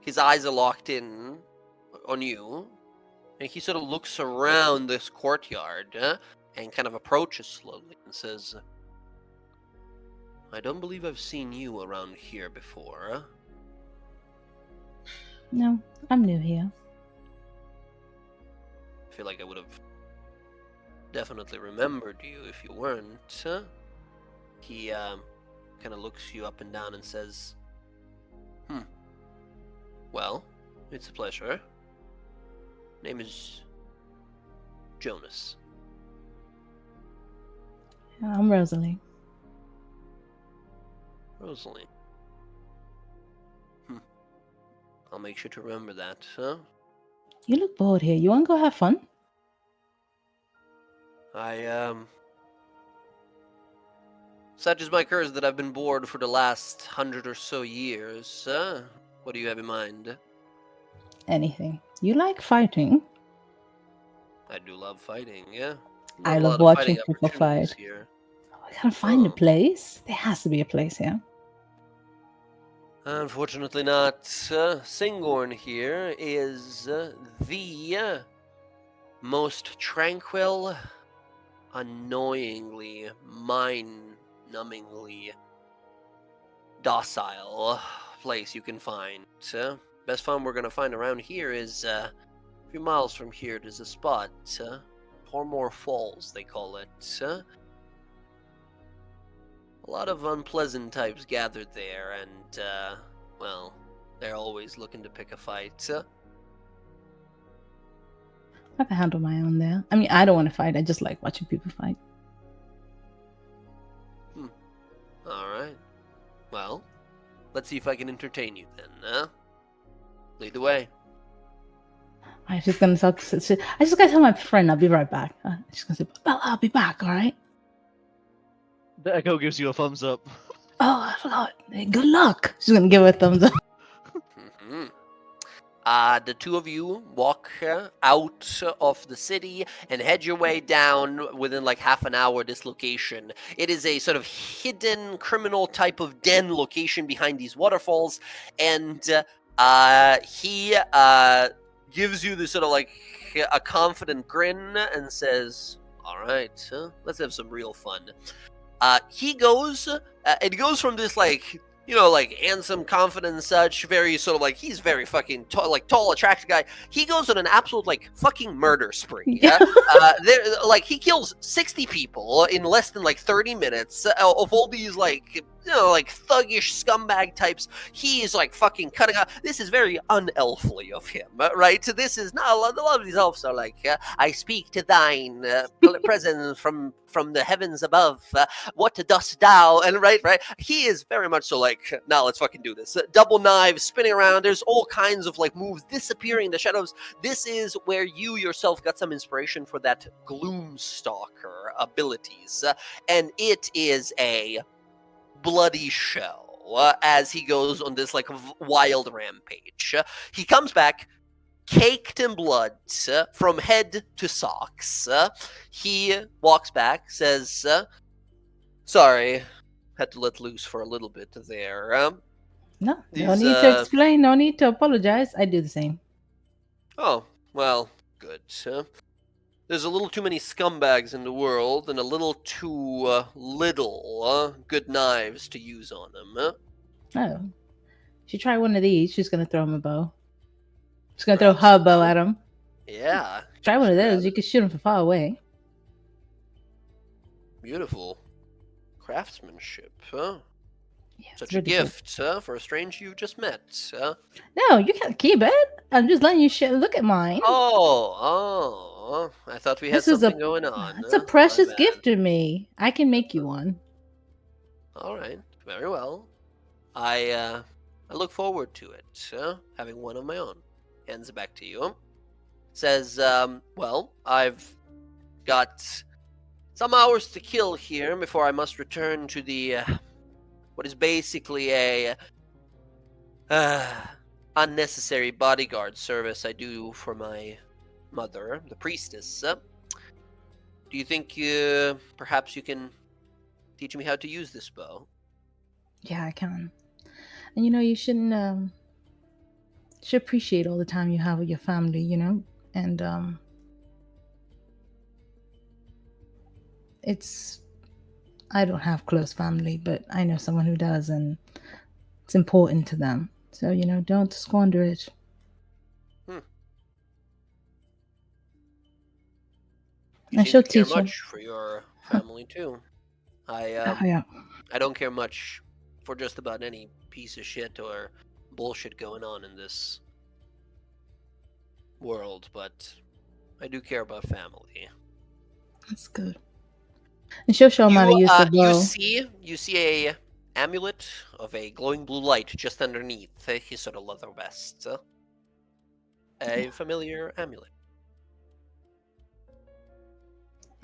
his eyes are locked in on you, and he sort of looks around this courtyard and kind of approaches slowly and says, I don't believe I've seen you around here before. No, I'm new here. I feel like I would have definitely remembered you if you weren't. He kind of looks you up and down and says, well, it's a pleasure. Name is Jonas. I'm Rosalie. Rosalie. I'll make sure to remember that, huh? You look bored here. You wanna go have fun? Such is my curse that I've been bored for the last 100 or so years. What do you have in mind? Anything. You like fighting? I do love fighting, yeah. I Not a love lot of watching fighting people opportunities fight. here. I gotta find a Oh. place. There has to be a place here. Unfortunately not. Singorn here is the most tranquil, annoyingly, mind-numbingly docile place you can find. Best fun we're gonna find around here is a few miles from here. There's a spot, Tormore Falls, they call it. A lot of unpleasant types gathered there, and, well, they're always looking to pick a fight. I can handle my own there. I mean, I don't want to fight. I just like watching people fight. Alright. Well, let's see if I can entertain you then, Lead the way. I just gonna talk. I just gotta tell my friend I'll be right back. She's gonna say, "Well, I'll be back." All right. The echo gives you a thumbs up. Oh, I forgot. Hey, good luck. She's gonna give her a thumbs up. Mhm. The two of you walk out of the city and head your way down within like half an hour this location. It is a sort of hidden criminal type of den location behind these waterfalls, and he gives you this sort of like a confident grin and says, "All right, let's have some real fun." He goes, it goes from this like, you know, like handsome, confident and such, very sort of like he's very fucking tall, like tall, attractive guy. He goes on an absolute like fucking murder spree. Yeah. There, like he kills 60 people in less than like 30 minutes of all these like, you know, like thuggish scumbag types. He is like fucking cutting out. This is very unelfly of him, right? This is not a lot of these elves are like, I speak to thine presence from the heavens above. What dost thou? And right, he is very much so like, now let's fucking do this. Double knives spinning around. There's all kinds of like moves disappearing in the shadows. This is where you yourself got some inspiration for that Gloomstalker abilities, and it is a bloody show as he goes on this like wild rampage. He comes back caked in blood from head to socks. He walks back, says, sorry, had to let loose for a little bit there. No These, need to explain. No need to apologize. I do the same. Oh, well, good. There's a little too many scumbags in the world and a little too little good knives to use on them. Oh, she try one of these. She's gonna throw him a bow. She's gonna throw her bow at him. Yeah. Try one of grab those. You it. can shoot him from far away. Beautiful craftsmanship, huh? Yeah, it's Such a really good. gift for a stranger you've just met. No, you can't keep it. I'm just letting you look at mine. Oh, I thought we had This is a- something going on. It's a My precious bad. gift to me. I can make you one. All right, very well. I look forward to it. Having one of my own. Hands it back to you. Says, well, I've got some hours to kill here before I must return to the what is basically a unnecessary bodyguard service I do for my mother, the priestess. Do you think perhaps you can teach me how to use this bow? Yeah, I can. And you shouldn't should appreciate all the time you have with your family, and it's I don't have close family, but I know someone who does, and it's important to them. So don't squander it. You I seem shall to care teach him. much for your family too. I Yeah. I don't care much for just about any piece of shit or bullshit going on in this world, but I do care about family. That's good. And she'll show him how to use the bow. You see a amulet of a glowing blue light just underneath his sort of leather vest. A familiar amulet.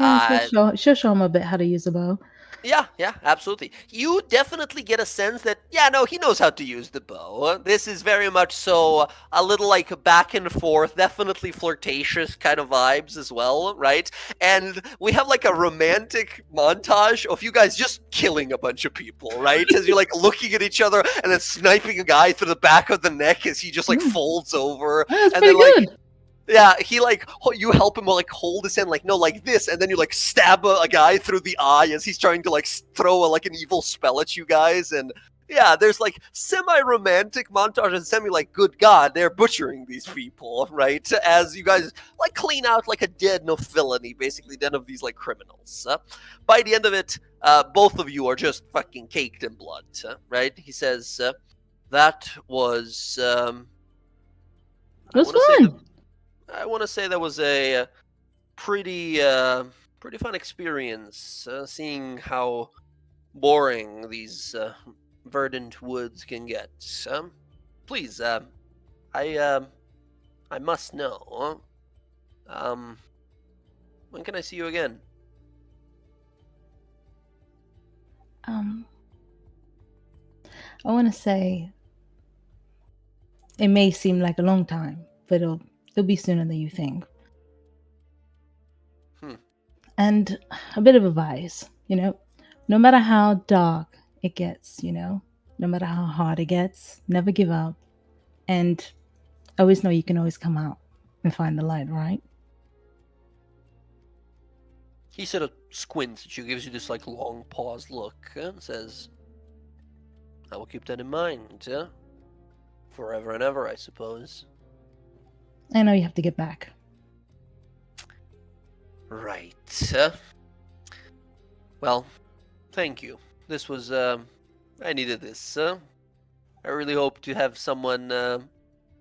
Yeah, she'll show him a bit how to use the bow. Yeah, absolutely. You definitely get a sense that, yeah, no, he knows how to use the bow. This is very much so a little like back and forth, definitely flirtatious kind of vibes as well, right? And we have like a romantic montage of you guys just killing a bunch of people, right? As you're like looking at each other and then sniping a guy through the back of the neck as he just like folds over. That's And pretty then like good. yeah, he like you help him like hold his hand like no like this, and then you like stab a guy through the eye as he's trying to like throw like an evil spell at you guys, and yeah, there's like semi-romantic montage and semi like good god they're butchering these people, right? As you guys like clean out like a den of villainy, basically den of these like criminals. By the end of it, both of you are just fucking caked in blood, right? He says, "That was." It was fun. I want to say that was a pretty fun experience. Seeing how boring these verdant woods can get. Please, I must know. When can I see you again? I want to say it may seem like a long time, but it'll be sooner than you think. Hmm. And a bit of advice, no matter how dark it gets, no matter how hard it gets, never give up. And always know you can always come out and find the light, right? He sort of squints at you, gives you this like long paused look, and says, "I will keep that in mind, forever and ever, I suppose." I know you have to get back. Right. Well, thank you. This was I needed this. I really hope to have someone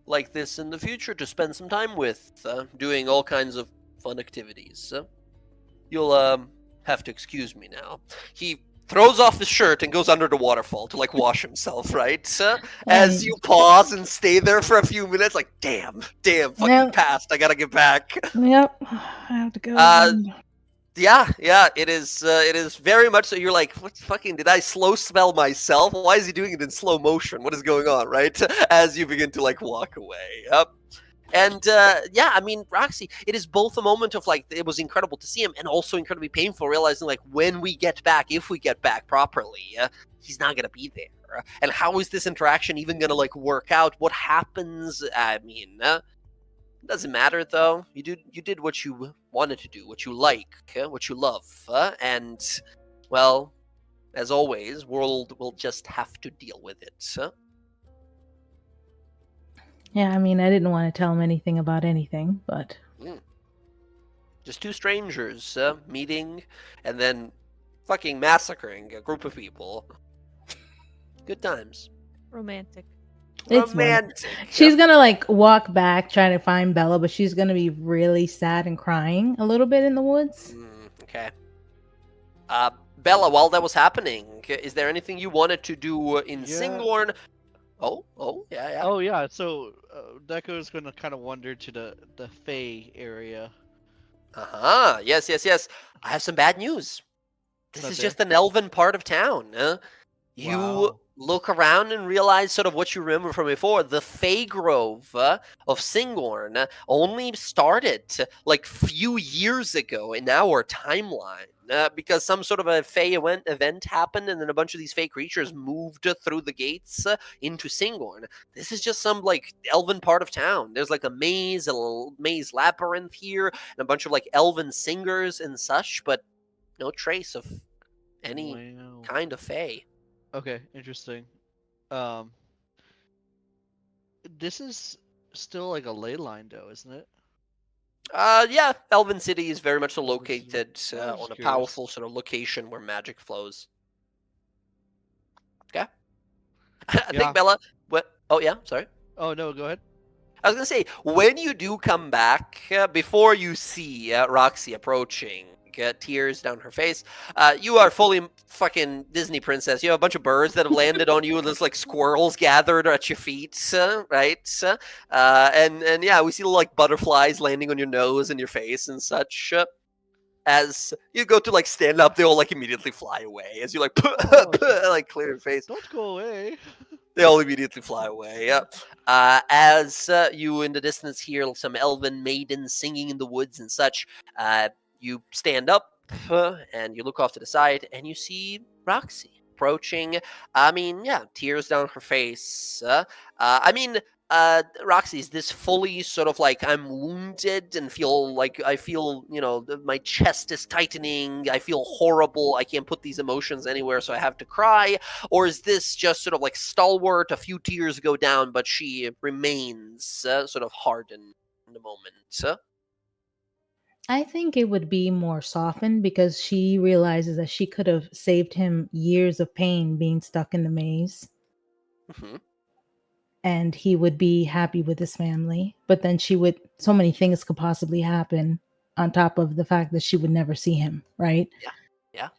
like this in the future to spend some time with, doing all kinds of fun activities. You'll have to excuse me now. He throws off his shirt and goes under the waterfall to like wash himself, right? As you pause and stay there for a few minutes, like, damn, fucking Yep. passed. I gotta get back. Yep, I have to go. Yeah, it is very much so. You're like, what fucking, did I slow spell myself? Why is he doing it in slow motion? What is going on, right? As you begin to like walk away. Yep. And yeah, I mean, Roxy, it is both a moment of like, it was incredible to see him, and also incredibly painful realizing like when we get back, if we get back properly, he's not gonna be there. And how is this interaction even gonna like work out? What happens? I mean, doesn't matter though. You did what you wanted to do, what you like, what you love, and well, as always, world will just have to deal with it. Yeah, I mean, I didn't want to tell him anything about anything, but Just two strangers meeting and then fucking massacring a group of people. Good times. Romantic. it's Romantic. she's gonna like walk back trying to find Bella, but she's gonna be really sad and crying a little bit in the woods. Okay. Bella, while that was happening, is there anything you wanted to do in Yeah. Singorn? Oh, yeah. Oh yeah, so Deco's gonna kind of wander to the Fey area. Uh-huh. Yes. I have some bad news. This Not is there. just an elven part of town. You Wow. look around and realize sort of what you remember from before. The Fey Grove of Singorn only started like few years ago in our timeline because some sort of a Fey event happened, and then a bunch of these Fey creatures moved through the gates into Singorn. This is just some like elven part of town. There's like a little maze labyrinth here, and a bunch of like elven singers and such, but no trace of any Wow. kind of Fey. Okay, interesting. This is still like a ley line though, isn't it? Yeah, Elven City is very much so Elven City. located I was on a curious. powerful sort of location where magic flows. Okay. I Yeah. think Bella. What? Oh yeah. Sorry. Oh no, go ahead. I was gonna say, when you do come back, before you see Roxy approaching, tears down her face, you are fully fucking Disney princess. You have a bunch of birds that have landed on you, and there's like squirrels gathered at your feet, right? And yeah, we see like butterflies landing on your nose and your face and such. As you go to like stand up, they all like immediately fly away. As you like, like clear your face. Don't go away. They all immediately fly away. Yep. As you in the distance hear some elven maidens singing in the woods and such, you stand up and you look off to the side and you see Roxy approaching. I mean, yeah, tears down her face. Roxy, is this fully sort of like I'm wounded and I feel, my chest is tightening. I feel horrible. I can't put these emotions anywhere, so I have to cry. Or is this just sort of like stalwart, a few tears go down, but she remains sort of hardened in the moment? I think it would be more softened because she realizes that she could have saved him years of pain being stuck in the maze, Mm-hmm. and he would be happy with his family. But then so many things could possibly happen on top of the fact that she would never see him, right? Yeah.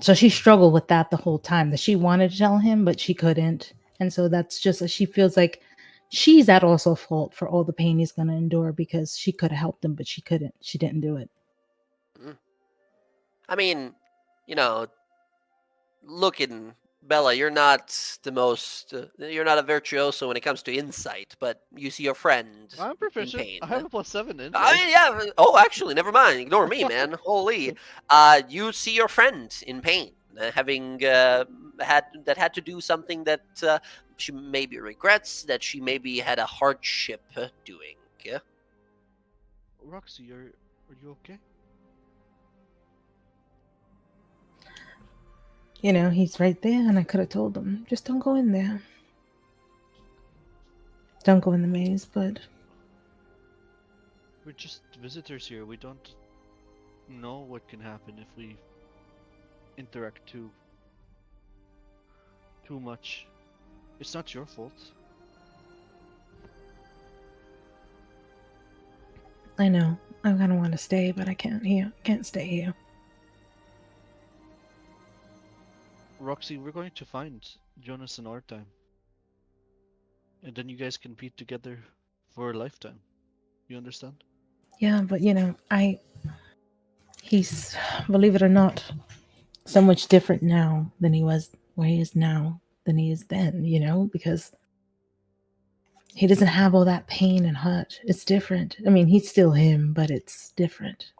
So she struggled with that the whole time, that she wanted to tell him, but she couldn't. And so that's just, she feels like she's at also fault for all the pain he's going to endure because she could have helped him, but she couldn't. She didn't do it. I mean, looking, Bella, you're not the most. You're not a virtuoso when it comes to insight, but you see your friend I'm in proficient. pain. I have a +7 in. I mean, yeah. Oh, actually, never mind. Ignore me, man. Holy. You see your friend in pain, having had to do something that she maybe regrets, that she maybe had a hardship doing. Yeah. Roxy, are you okay? You know, he's right there, and I could have told him, just don't go in there. Don't go in the maze, but We're just visitors here. We don't know what can happen if we interact too much. It's not your fault. I know. I kind of want to stay, but I can't here. Can't stay here. Roxy, we're going to find Jonas in our time. And then you guys can be together for a lifetime. You understand? Yeah, but you know, he's, believe it or not, so much different now than he was where he is now than he is then, you know, because he doesn't have all that pain and hurt. It's different. I mean, he's still him, but it's different.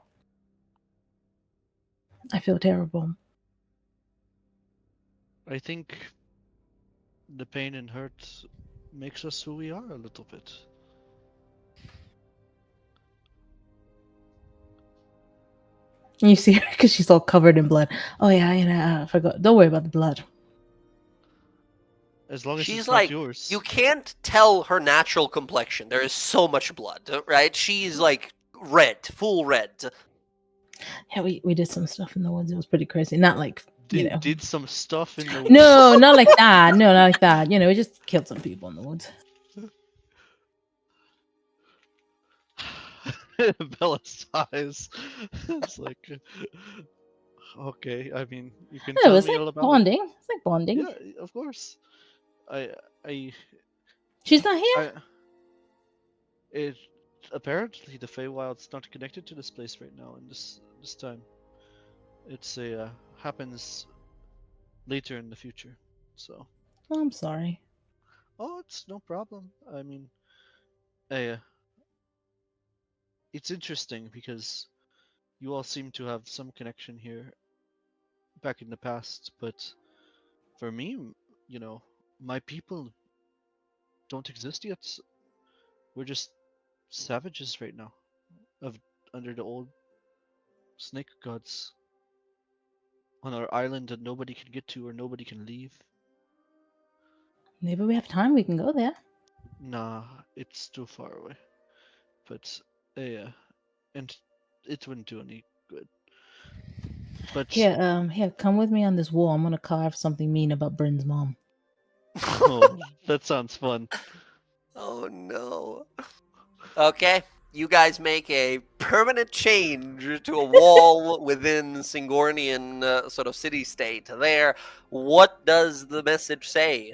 I feel terrible. I think the pain and hurt makes us who we are a little bit. And you see her because she's all covered in blood. Oh yeah, you know, I forgot. Don't worry about the blood. As long as She's it's like, not yours. you can't tell her natural complexion. There is so much blood, right? She's like red, full red. Yeah, we did some stuff in the woods. It was pretty crazy. Not like, you know. Did some stuff in the No, not like that. No, not like that. You know, we just killed some people in the woods. Bella's eyes. It's like, okay. I mean, you can No, it tell was me like all about bonding. It's like it. bonding. Yeah, of course. I, She's not here. I. It apparently the Feywild's not connected to this place right now in this time. It's a happens later in the future. So, Oh, I'm sorry. oh, it's no problem. I mean, uh, it's interesting because you all seem to have some connection here back in the past, but for me, you know, my people don't exist yet. We're just savages right now, of under the old snake gods on our island that nobody can get to or nobody can leave. Maybe we have time. We can go there. Nah, it's too far away. But yeah, and it wouldn't do any good. But Here, come with me on this wall. I'm gonna carve something mean about Bryn's mom. oh, that sounds fun. Oh no. Okay, you guys make a permanent change to a wall within Singornian sort of city-state there. What does the message say?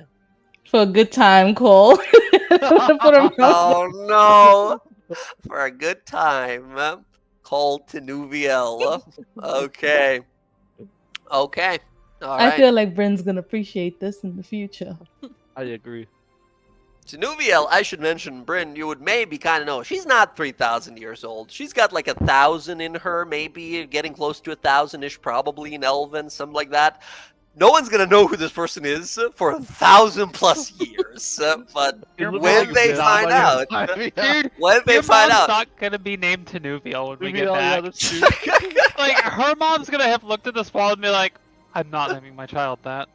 For a good time, Cole. Put him on. Oh no! For a good time. Call to Nuviel. Okay. Okay. All I right. feel like Bryn's gonna appreciate this in the future. I agree. To Nuviel, I should mention, Bryn, you would maybe kind of know. She's not 3,000 years old. She's got like 1,000 in her, maybe getting close to 1,000-ish, probably in Elven, something like that. No one's gonna know who this person is for 1,000+ years. But Your when mom's they not find out, Dude, when they your find mom's out, not gonna be named Tanuviel when we get Yeah, back. that's true. Like, her mom's gonna have looked at this wall and be like, I'm not naming my child that.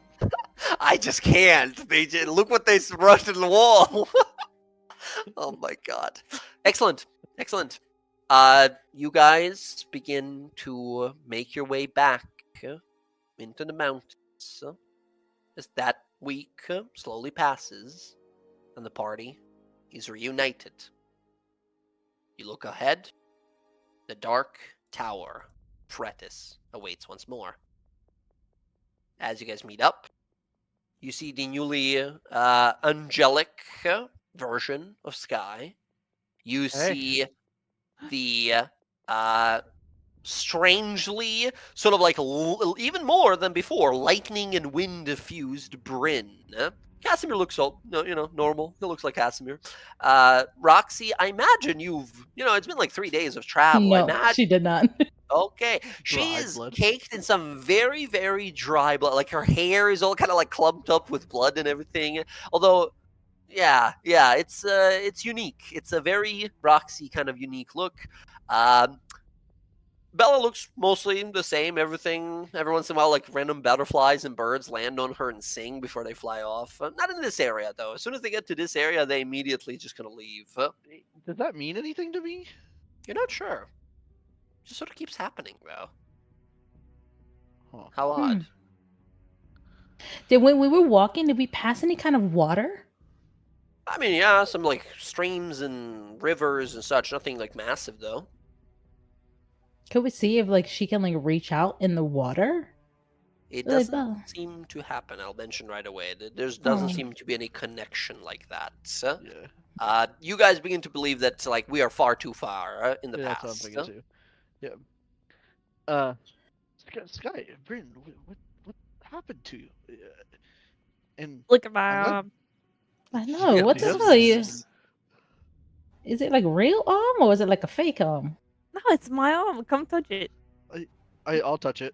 I just can't. They just, look what they rushed in the wall. Oh my god. Excellent. Excellent. You guys begin to make your way back into the mountains as that week slowly passes and the party is reunited. You look ahead. The dark tower, Pretis, awaits once more. As you guys meet up, you see the newly angelic version of Sky. You see the strangely, sort of like even more than before, lightning and wind fused Bryn. Casimir looks normal. He looks like Casimir. Roxy, I imagine it's been like 3 days of travel. I No, imagine. she did not. Okay, she Dry is blood. caked in some very, very dry blood. Like her hair is all kind of like clumped up with blood and everything. Although, yeah, it's unique. It's a very Roxy kind of unique look. Bella looks mostly the same. Every once in a while, like random butterflies and birds land on her and sing before they fly off. Not in this area though. As soon as they get to this area, they immediately just gonna leave. Does that mean anything to me? You're not sure. Just sort of keeps happening though. Huh. How odd. When we were walking, did we pass any kind of water? I mean, yeah, some like streams and rivers and such. Nothing like massive though. Could we see if like she can like reach out in the water? It Really, doesn't Bella? seem to happen. I'll mention right away. There doesn't Oh. seem to be any connection like that. Yeah. You guys begin to believe that like we are far too far in the Yeah, past. that's what I'm thinking too. Yeah. Sky, Bryn, what happened to you? And Look at my I'm not- arm. I know. Yeah, What the yes. hell are you? Is it like real arm or is it like a fake arm? No, it's my arm. Come touch it. I'll touch it.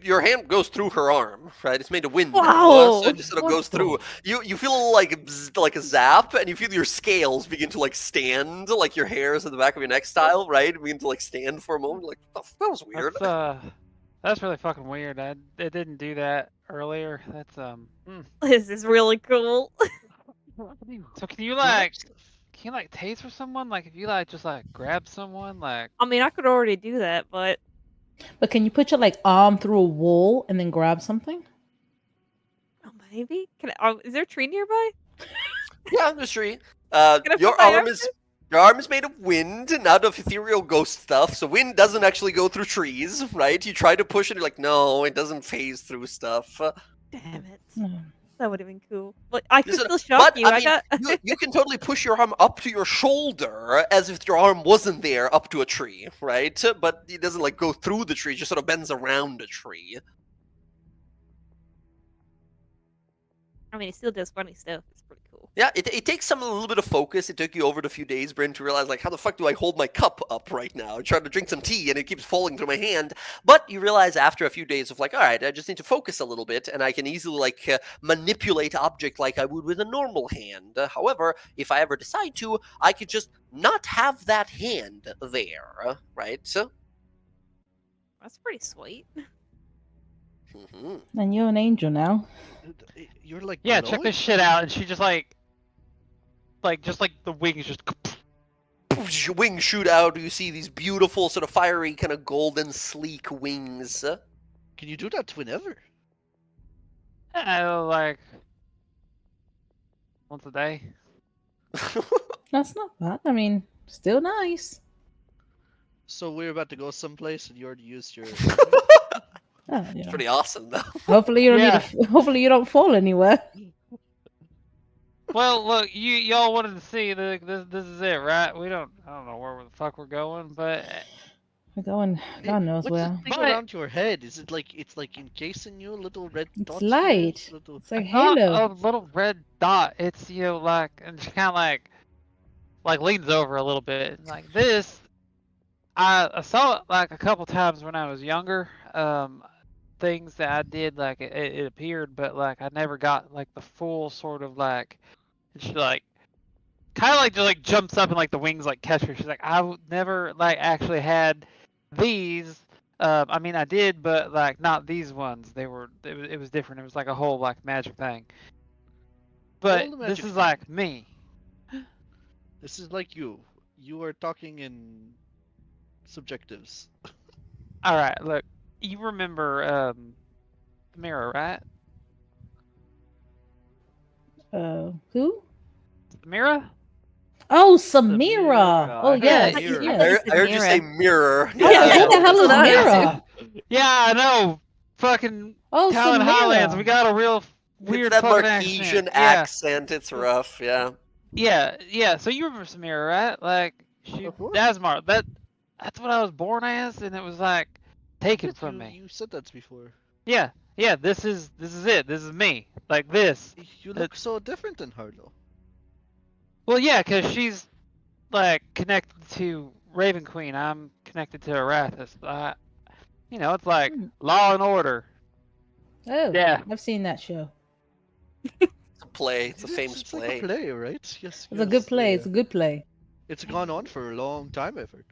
Your hand goes through her arm, right? It's made of wind, Wow. so it just sort of What goes through. You feel like like a zap, and you feel your scales begin to like stand, like your hairs at the back of your neck style, right? Begin to like stand for a moment. Like that was weird. That's really fucking weird. It didn't do that earlier. That's This is really cool. So can you like tase for someone? Like if you like just like grab someone like I mean, I could already do that, but But can you put your like arm through a wall and then grab something? oh, maybe. Can I? Is there a tree nearby? Yeah, there's tree. Can I Your put my arm is made of wind, not of ethereal ghost stuff. So wind doesn't actually go through trees, right? You try to push it, you're like, no, it doesn't phase through stuff. Damn it. No. That would have been cool. But I could Listen, still shock but, you. I I mean, got. you can totally push your arm up to your shoulder as if your arm wasn't there up to a tree, right? But it doesn't like go through the tree; it just sort of bends around a tree. I mean, it still does funny stuff. It's pretty cool. Yeah, it takes a little bit of focus. It took you over a few days, Bryn, to realize like how the fuck do I hold my cup up right now? I tried to drink some tea and it keeps falling through my hand. But you realize after a few days of like, all right, I just need to focus a little bit, and I can easily like manipulate object like I would with a normal hand. However, if I ever decide to, I could just not have that hand there, right? That's pretty sweet. Mm-hmm. And you're an angel now. You're like yeah, check glowing? this shit out, and she just like the wings just Wings shoot out. You see these beautiful, sort of fiery, kind of golden, sleek wings. Can you do that whenever? like once a day. That's not bad. I mean, still nice. So we're about to go someplace and you already used your. Oh, It's yeah. pretty awesome, though. Hopefully you don't Yeah. need. Hopefully you don't fall anywhere. Well, look, y'all wanted to see this is it, right? I don't know where the fuck we're going, but We're going. God knows What's where. the thing But- around your head? Is it like it's like encasing you, little red It's dots? here, light. Little... It's like not halo. a little red dot. It's like, and she kind of like leans over a little bit, and like this. I saw it like a couple times when I was younger. Things that I did, like it appeared, but like I never got like the full sort of like. She like kind of like just like jumps up and like the wings like catch her. She's like, never like actually had these. I mean, I did, but like not these ones. It was different. It was like a whole like magic thing. But All the this magic is thing. like me. This is like you. You are talking in subjectives. All right, look, you remember the mirror, right? Who? The mirror? Oh, Samira. Samira. Oh I yeah, heard Samira. yeah. I heard you say mirror. Yeah, who the hell is Yeah. Mira? Yeah, I know. Fucking Oh, Talon Highlands. We Samira. got a real It's weird that fucking Marquesian accent. accent. It's rough, yeah. Yeah. So you remember Samira, right? Like she, Of course. Dasmar. that's what I was born as, and it was like taken But from me. you said that before. Yeah, yeah. This is it. This is me. Like this. You look so different than her, though. Well, yeah, because she's like connected to Raven Queen. I'm connected to Arathis. It's like Hmm. Law and Order. Oh, Yeah. I've seen that show. It's a play. It's a famous It's like play. a play, right? Yes. It's a good play. yeah. It's a good play. It's gone on for a long time, I've heard.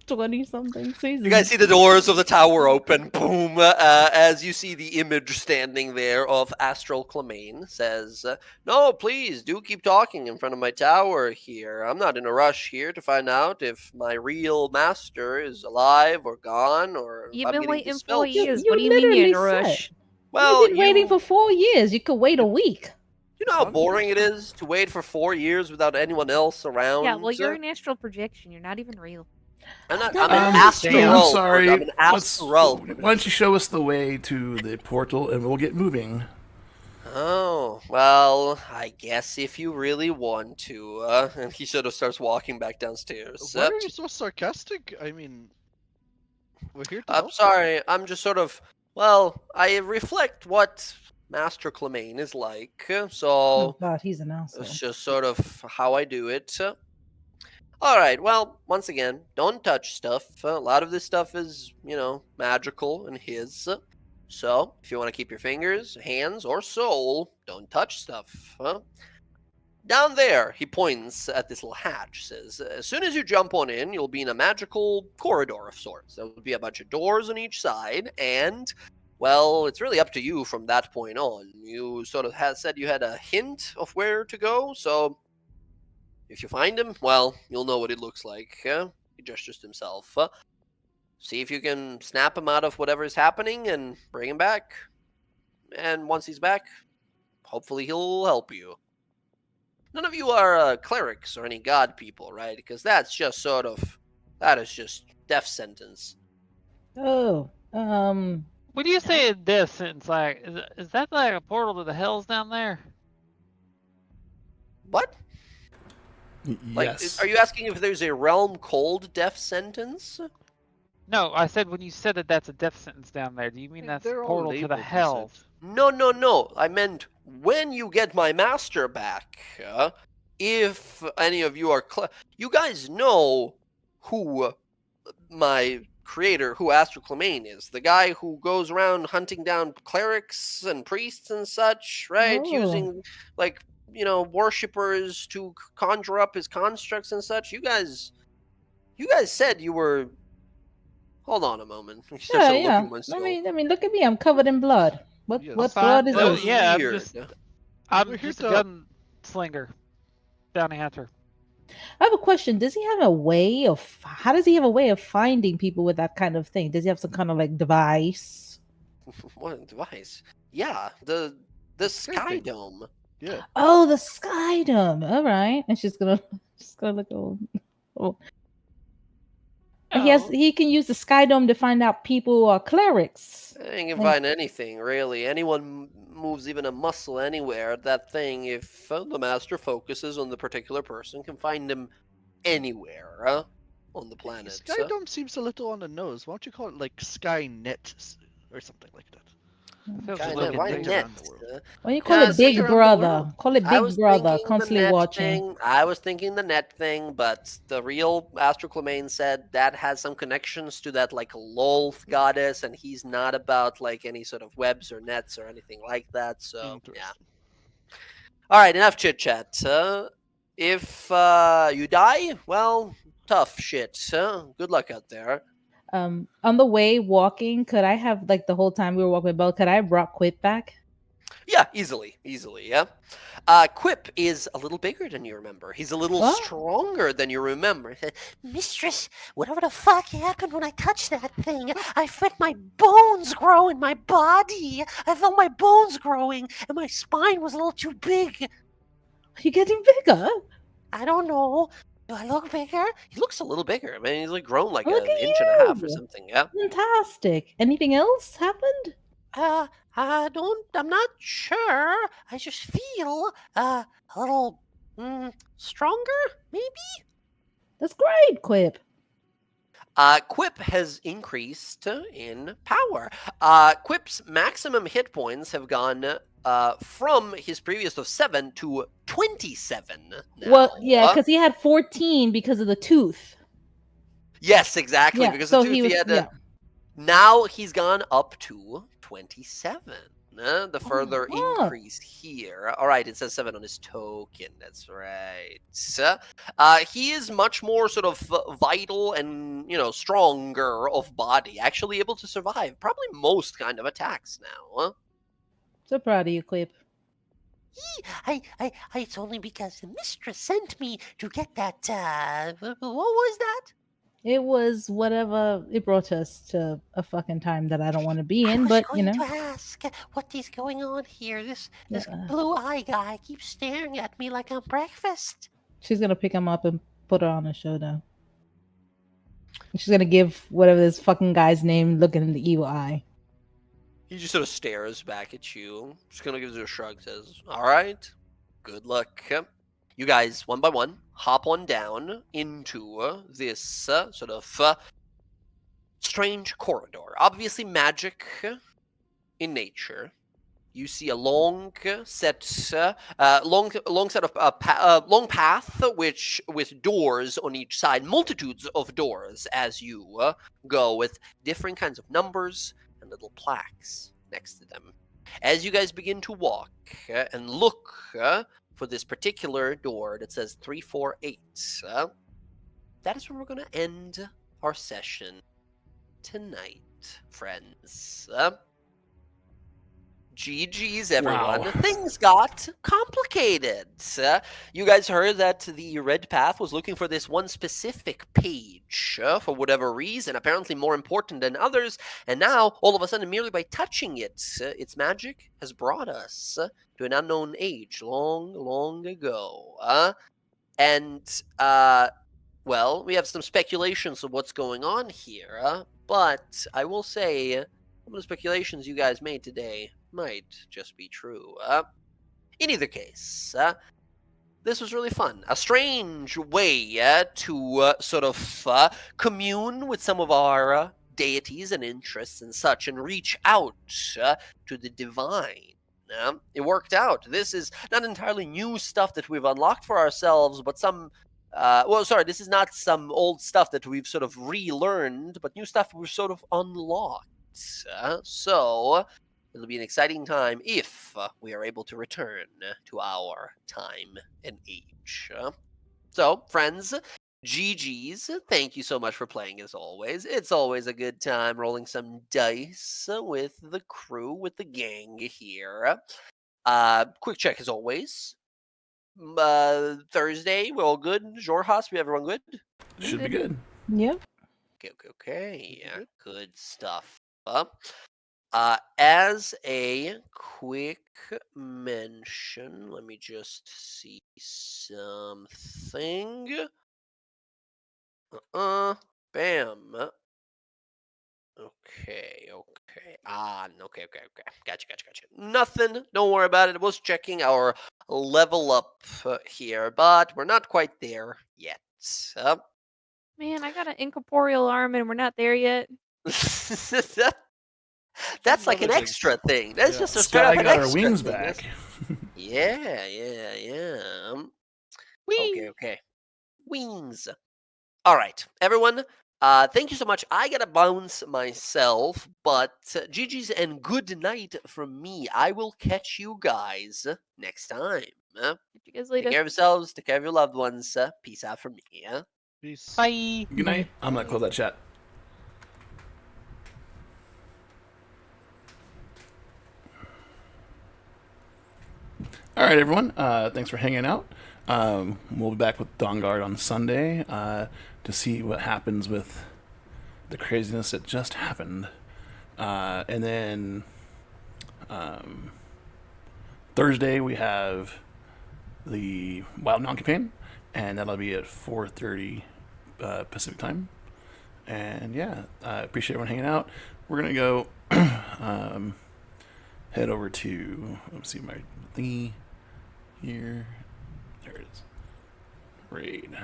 20-something seasons. You guys see the doors of the tower open, boom, as you see the image standing there of Astral Clemaine says, no, please, do keep talking in front of my tower here. I'm not in a rush here to find out if my real master is alive or gone, or if You've I'm been getting waiting dispelled 4 years. You What do you mean you're in a literally rush? said. Well, You've been waiting for 4 years. You could wait a week. You know how Long boring years. it is to wait for 4 years without anyone else around? Yeah, well, you're an astral projection. You're not even real. I'm not. That I'm an is- astral. Damn. I'm dude. sorry. I'm an astral. Why don't you show us the way to the portal and we'll get moving? Oh, well, I guess if you really want to. And he sort of starts walking back downstairs. Why are you so sarcastic? I mean, we're here to I'm help. sorry, I'm just sort of. Well, I reflect what Master Clemaine is like, Oh so God, he's an asshole. it's just sort of how I do it. Alright, well, once again, don't touch stuff. A lot of this stuff is, magical and his. So, if you want to keep your fingers, hands, or soul, don't touch stuff. Down there, he points at this little hatch, says, as soon as you jump on in, you'll be in a magical corridor of sorts. There will be a bunch of doors on each side, and, well, it's really up to you from that point on. You sort of said you had a hint of where to go, so if you find him, well, you'll know what it looks like. He gestures to himself. See if you can snap him out of whatever is happening and bring him back. And once he's back, hopefully he'll help you. None of you are clerics or any god people, right? Because that is just death sentence. Oh, When you say a death sentence, like, is that like a portal to the hells down there? What? Like, Yes. are you asking if there's a realm called death sentence? No, I said when you said that that's a death sentence down there. Do you mean that's a They're all portal to the labeled, you said. hells? No. I meant when you get my master back. If any of you are, you guys know who my creator, who Astral Clemaine is. The guy who goes around hunting down clerics and priests and such, right? Oh. Using, like, worshippers to conjure up his constructs and such. You guys said you were. Hold on a moment. He starts yeah, sort of yeah. looking at I mean, look at me. I'm covered in blood. What Yes. what Fine. blood is That Oh, was this? yeah, weird. I'm We're here just a to- gunslinger, bounty hunter. I have a question. Does he have a way of? How does he have a way of finding people with that kind of thing? Does he have some kind of like device? What device? Yeah, the Sky thing. Dome. Yeah. Oh, the sky dome. All right, and she's gonna look old. Oh. And Oh. he can use the sky dome to find out people who are clerics. You can And- find anything, really. Anyone moves even a muscle anywhere. That thing, if the master focuses on the particular person, can find him anywhere on the planet. Sky Dome seems a little on the nose. Why don't you call it like Skynet or something like that? Feels Kinda, a little why big. net? net? Around the world. When you call Yeah, it see, Big around the Brother, world. call it I was Big Brother, thinking the constantly net watching. thing. I was thinking the net thing, but the real Astral Clemaine said that has some connections to that like Lolth goddess, and he's not about like any sort of webs or nets or anything like that. So yeah. Interesting. All right, enough chit chat. If you die, well, tough shit. Good luck out there. On the way walking, could I have like the whole time we were walking with Belle, could I have brought Quip back? Yeah, easily, yeah. Quip is a little bigger than you remember. He's a little What? stronger than you remember. Mistress, whatever the fuck happened when I touched that thing? I felt my bones grow in my body. I felt my bones growing, and my spine was a little too big. Are you getting bigger? I don't know. Do I look bigger? He looks a little bigger. I mean, he's like grown like Look an at inch and a half or you. something. Yeah. Fantastic. Anything else happened? I'm not sure. I just feel, a little, stronger, maybe? That's great, Quip. Quip has increased in power. Quip's maximum hit points have gone from his previous of 7 to 27 now. Well, yeah, because he had 14 because of the tooth. Yes, exactly. Yeah, Because so the tooth he was. Yeah. Now he's gone up to 27. The further fuck. increase here. All right, it says 7 on his token. That's right. He is much more sort of vital and, stronger of body. Actually able to survive probably most kind of attacks now. So proud of you, Clip. It's only because the mistress sent me to get that, what was that? It was whatever it brought us to a fucking time that I don't want to be I in, was but going to ask what is going on here. This blue eye guy keeps staring at me like I'm breakfast. she's gonna pick him up and put her on a showdown. She's gonna give whatever this fucking guy's name looking in the evil eye. He just sort of stares back at you. Just kind of gives you a shrug, says, all right, good luck. You guys, one by one, hop on down into this sort of strange corridor. Obviously magic in nature. You see a long set of long path, which with doors on each side, multitudes of doors as you go, with different kinds of numbers and little plaques next to them. As you guys begin to walk and look for this particular door that says 348, that is where we're going to end our session tonight, friends. GG's, everyone. Wow. Things got complicated. You guys heard that the Red Path was looking for this one specific page for whatever reason, apparently more important than others, and now, all of a sudden, merely by touching it, its magic has brought us to an unknown age long, long ago. Well, we have some speculations of what's going on here, but I will say some of the speculations you guys made today might just be true. In either case, this was really fun. A strange way to sort of commune with some of our deities and interests and such and reach out to the divine. It worked out. This is not entirely new stuff that we've unlocked for ourselves, but some this is not some old stuff that we've sort of relearned, but new stuff we've sort of unlocked. So it'll be an exciting time if we are able to return to our time and age. So, friends, GG's, thank you so much for playing as always. It's always a good time rolling some dice with the crew, with the gang here. Quick check as always. Thursday, we're all good. Jorhas, we everyone good? Should be good. Yep. Okay. Yeah, good stuff. As a quick mention, let me just see something. Bam. Okay. Okay. Gotcha. Nothing. Don't worry about it. I was checking our level up here, but we're not quite there yet. Man, I got an incorporeal arm and we're not there yet. That's like an Another thing. extra thing. That's Yeah. just a straight up Sky an got our extra wings thing. back. Yeah. Whee! Okay. Wings. All right, everyone. Thank you so much. I gotta bounce myself, but GG's and good night from me. I will catch you guys next time. Catch you guys Take later. care of yourselves. Take care of your loved ones. Peace out from me. Peace. Bye. Good night. I'm gonna close that chat. All right, everyone. Thanks for hanging out. We'll be back with Dawnguard on Sunday to see what happens with the craziness that just happened. And then Thursday we have the Wild Mountain campaign, and that'll be at 4:30 Pacific time. And yeah, I appreciate everyone hanging out. We're gonna go head over to, let's see my thingy here. There it is. Raid.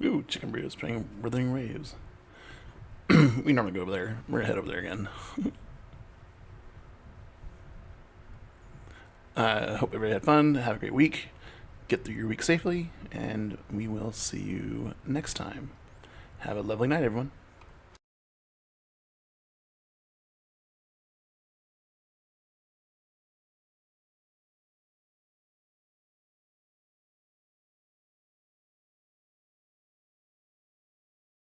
Ooh, Chicken Brew is playing Withering Waves. We normally go over there. We're gonna head over there again. Hope everybody had fun. Have a great week. Get through your week safely, and we will see you next time. Have a lovely night, everyone.